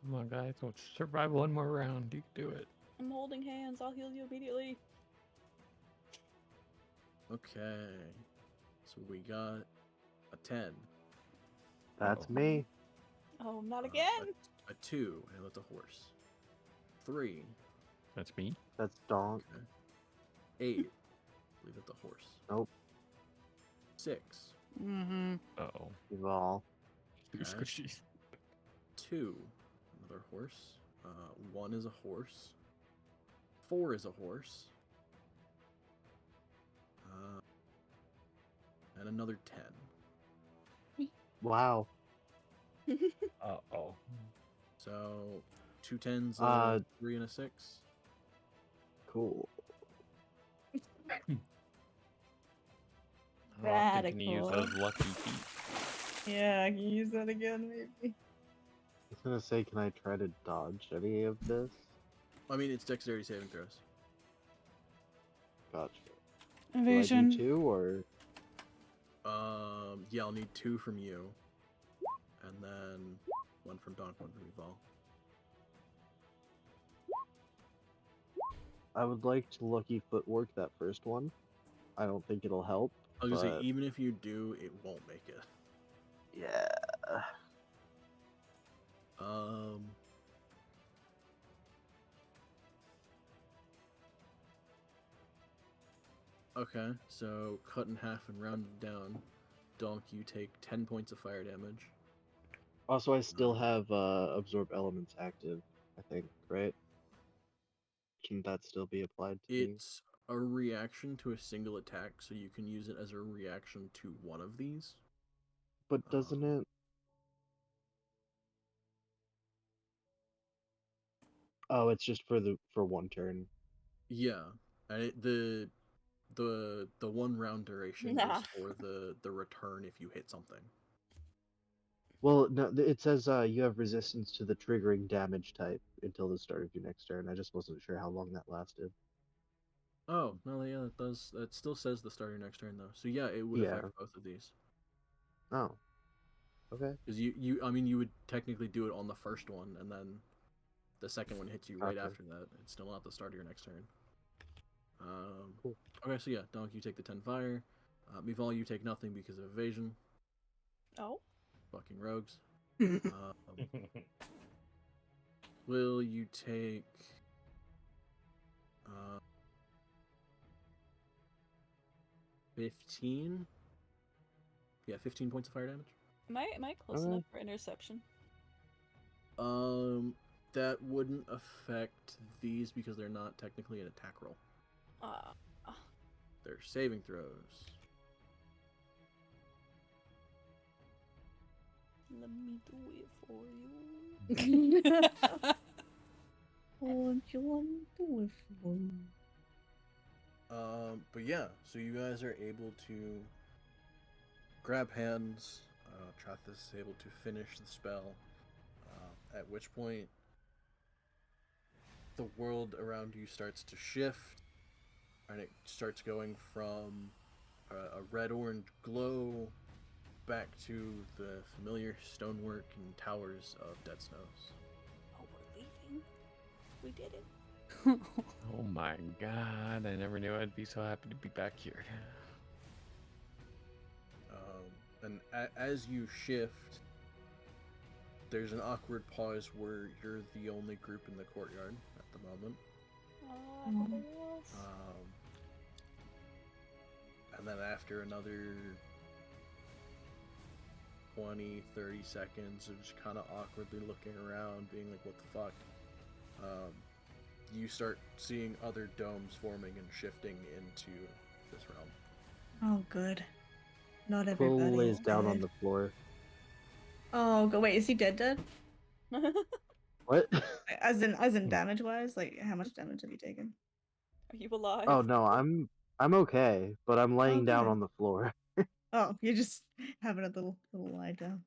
Come on, guys. Let's survive one more round. You can do it. I'm holding hands. I'll heal you immediately. Okay. So we got a 10. That's Uh-oh. me. Oh, not again. A 2, and that's a horse. 3. That's me. That's Donk. Okay. 8. I believe that's a horse. Nope. 6. Mm-hmm. Uh-oh. Evolve. Too Okay. squishy. 2. Another horse. 1 is a horse. 4 is a horse. And another 10. Wow. Uh-oh. So 2 10s, Uh, 3 and a 6. Cool. How often can you use Radical. those lucky feet? Yeah, I can use that again, maybe. I was gonna say, can I try to dodge any of this? I mean, it's dexterity saving throws. Gotcha. Do I do Evasion. 2 or? Yeah, I'll need 2 from you. And then 1 from Donk, 1 from Eval. I would like to lucky footwork that first one. I don't think it'll help. I was gonna say, but even if you do, it won't make it. yeah. Okay, so cut in half and rounded down. Donk, you take 10 points of fire damage. Also, I still have absorb elements active. I think, right? Can that still be applied to me? It's a reaction to a single attack, so you can use it as a reaction to one of these. But doesn't it? Oh, it's just for one turn. Yeah, and the one round duration Nah. is for the return if you hit something. Well, no, it says you have resistance to the triggering damage type until the start of your next turn. I just wasn't sure how long that lasted. Oh no, yeah, it does. It still says the start of your next turn though. So yeah, it would Yeah. affect both of these. Oh. Okay. Because you would technically do it on the first one, and then the second one hits you right Gotcha. after that. It's still not the start of your next turn. Cool. Okay, so yeah, Donk, you take the 10 fire. Mival, you take nothing because of evasion. Oh. Fucking rogues. Will, you take 15? Yeah, 15 points of fire damage. Am I close enough for interception? That wouldn't affect these because they're not technically an attack roll. They're saving throws. Let me do it for you. What you want to do it for? But yeah, so you guys are able to grab hands. Trathis is able to finish the spell. At which point, the world around you starts to shift, and it starts going from a red-orange glow back to the familiar stonework and towers of Dead Snows. Oh, we're leaving. We did it. Oh my god, I never knew I'd be so happy to be back here. And as you shift, there's an awkward pause where you're the only group in the courtyard at the moment. Everybody else. And then after another 20, 30 seconds of just kind of awkwardly looking around, being like, what the fuck? you start seeing other domes forming and shifting into this realm. Oh, good. Not Quill everybody lays is down on dead. the floor. Oh, go wait. Is he dead? Dead? What? As in damage wise, like how much damage have you taken? Are you alive? Oh no, I'm okay, but I'm laying down Okay. on the floor. Oh, you're just having a little lie down.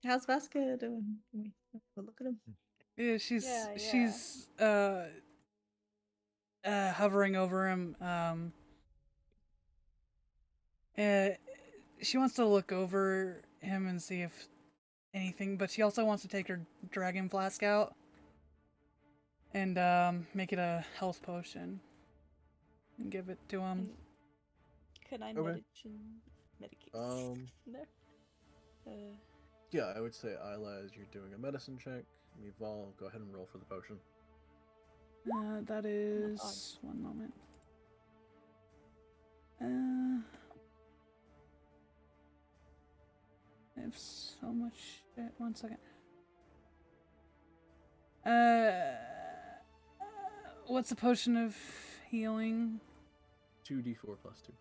How's Vaske doing? Can we have a look at him? Yeah, she's Yeah, yeah. she's hovering over him. She wants to look over him and see if anything, but she also wants to take her dragon flask out and make it a health potion and give it to him. Can I Okay. medicate? There. Yeah, I would say Isla, as you're doing a medicine check, Mival, go ahead and roll for the potion. That is 1 moment. I have so much shit. 1 second. What's the potion of healing? 2d4 plus 2.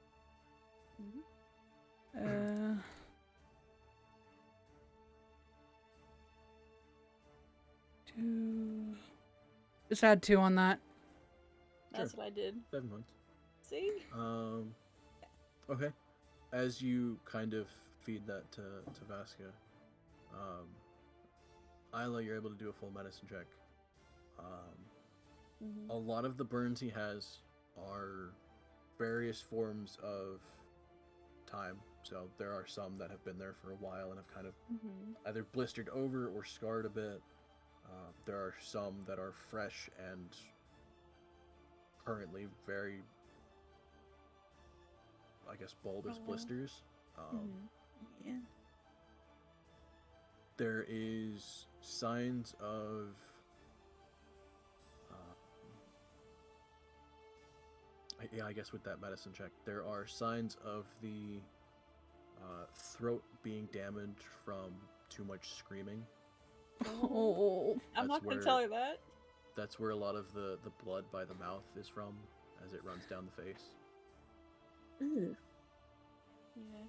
Two. Just had 2 on that. That's Sure. what I did. 7 points. See? Okay. As you kind of feed that to Vaska, Isla, you're able to do a full medicine check. A lot of the burns he has are various forms of time. So there are some that have been there for a while and have kind of either blistered over or scarred a bit. There are some that are fresh and currently very, I guess, bold as blisters. Yeah. There is signs of I guess with that medicine check, there are signs of the throat being damaged from too much screaming. Oh. I'm not going to tell you that. That's where a lot of the blood by the mouth is from, as it runs down the face. Ooh. Yeah.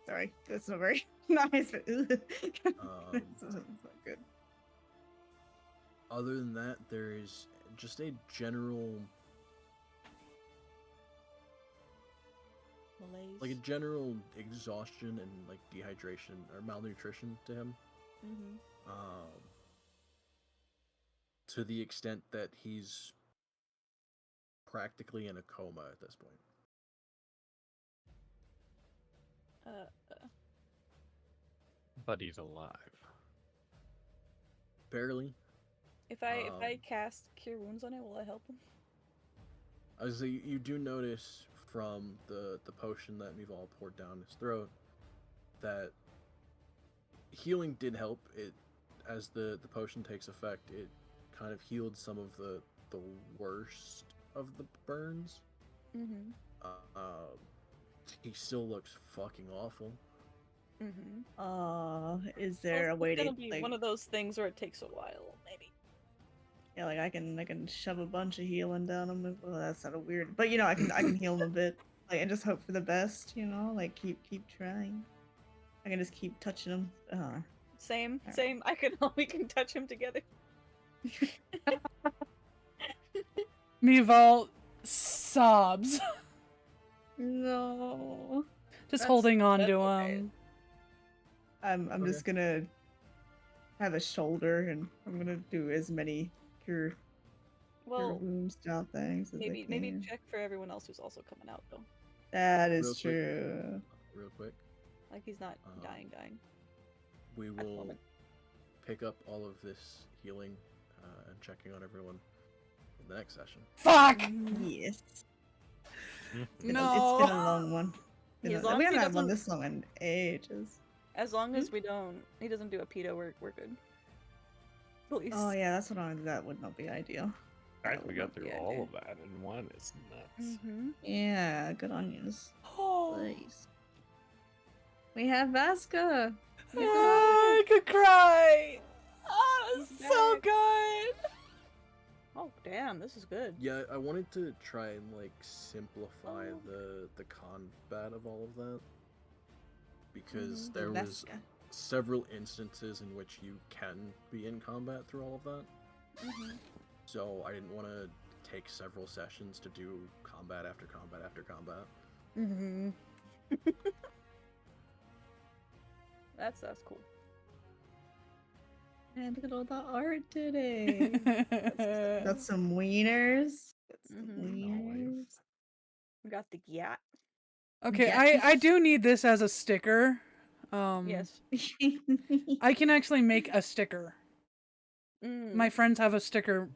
Sorry, that's not very nice, but that's not good. Other than that, there is just a general, Malaise. like a general exhaustion and like dehydration or malnutrition to him. To the extent that he's practically in a coma at this point. But he's alive. Barely. If I cast Cure Wounds on it, will I help him? I was say you do notice from the potion that Mival poured down his throat that healing did help. It as the potion takes effect, it kind of healed some of the worst of the burns. He still looks fucking awful. Is there a way it's to gonna be like, one of those things where it takes a while, maybe. yeah, like I can shove a bunch of healing down him. Well, that's sort of weird, but you know, I can heal him a bit, like, and just hope for the best. You know, like keep trying. I can just keep touching him. Same. Alright. We can touch him together. Mival sobs, No. just holding on to okay. him. I'm just gonna have a shoulder, and I'm gonna do as many cure wounds down things as I can. Maybe check for everyone else who's also coming out though. That Real is quick. true. Real quick. Like he's not dying. We At the will moment. pick up all of this healing and checking on everyone in the next session. Fuck! Yes. No. It's been a long one. Yeah, as We long as he haven't had one doesn't- this long in ages. As long as he doesn't do a pedo, we're good. Please. Oh yeah, that's what that would not be ideal. The fact we got through Yeah, all yeah. of that in one is nuts. Yeah, good on yous. Oh. Please. We have Vaske. I could cry. Oh, He's it's so back. good. Oh damn, this is good. Yeah, I wanted to try and like simplify Oh. the combat of all of that because Mhm. there was Vaske. several instances in which you can be in combat through all of that. Mhm. So I didn't want to take several sessions to do combat after combat after combat. Mm-hmm. That's cool. And look at all the art today. That's Got some wieners. Got some Mhm. wieners. We got the gyat. Okay, Yeah. I do need this as a sticker. Yes. I can actually make a sticker. Mm. My friends have a sticker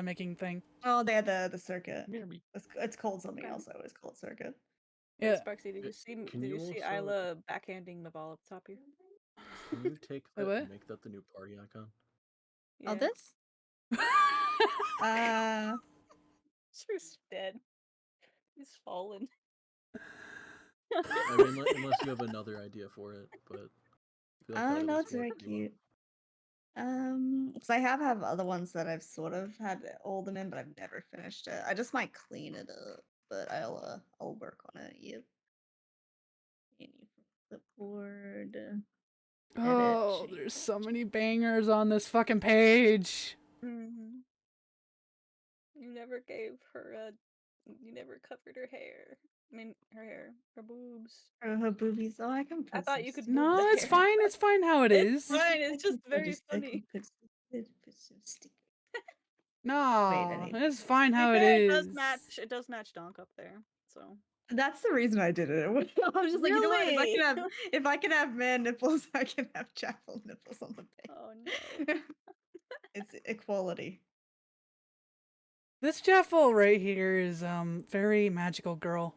making thing. Oh, they had the circuit. Maybe. It's called something Okay. else. I always call it circuit. Wait, Yeah. Sparksy, did you see Can did you you see also- Isla backhanding Naval up top here? Can you take Wait, that what? and make that the new party icon? Oh, Yeah. this? Shrew's dead. He's fallen. I mean, unless you have another idea for it, but I feel like that would no, at it's least work very pretty well. cute. Because I have other ones that I've sort of had all them in, but I've never finished it. I just might clean it up, but I'll work on it. Yep. Any clipboard. Oh, there's so many bangers on this fucking page. Mhm. You never gave her a. You never covered her hair. I mean, her hair, her boobs. Her boobies. Oh, I can put I thought some you could stick- move No, the it's hair. fine. It's fine how it It's is. fine. I It's just can very I can funny. put some stickers. No, need- it's fine To be how it fair, is. It does match Donk up there. So That's the reason I did it. I was just like, you know what? Really? If I can have man nipples, I can have chapel nipples on the page. oh no. It's equality. This Jeffel right here is very magical girl.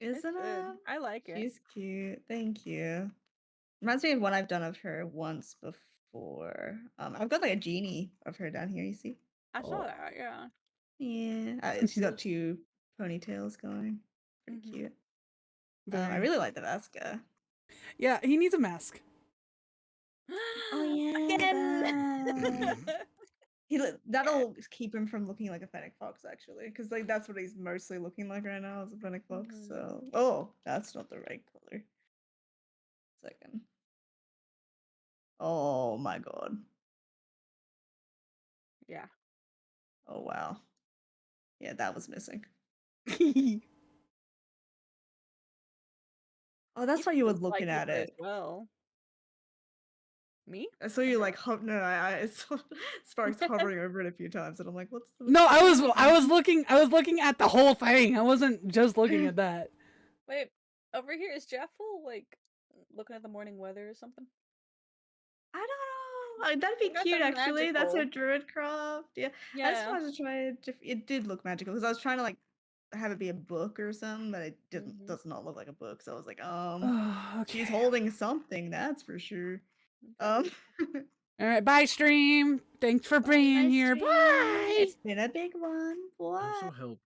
It's Isn't good. it? I like it. She's cute. Thank you. Reminds me of one I've done of her once before. I've got like a genie of her down here. You see? I saw Oh. that. Yeah. Yeah. She's got two ponytails going. Pretty Mhm. cute. I Very. really like the Vaske. Yeah, he needs a mask. Oh yeah. Again. That'll keep him from looking like a fennec fox, actually, because like that's what he's mostly looking like right now is a fennec fox. Mhm. So, oh, that's not the right color. Second. Oh my god. Yeah. Oh wow. Yeah, that was missing. Oh, that's why you were He's looking like at as it. well. Me? I saw you like no, I saw Sparks hovering over it a few times, and I'm like, what's the? No, I was looking at the whole thing. I wasn't just looking at that. Wait, over here is Jaffel like looking at the morning weather or something? I don't know. Like, that'd be That's cute, a actually. That's a magical. druid craft. Yeah. I just Yeah. wanted to try it. It did look magical because I was trying to like have it be a book or something, but it didn't. Mhm. Does not look like a book. So I was like, Oh, okay. she's holding something. That's for sure. Okay. All right, bye stream. Thanks for being here. Bye. It's been a big one. I also What? helped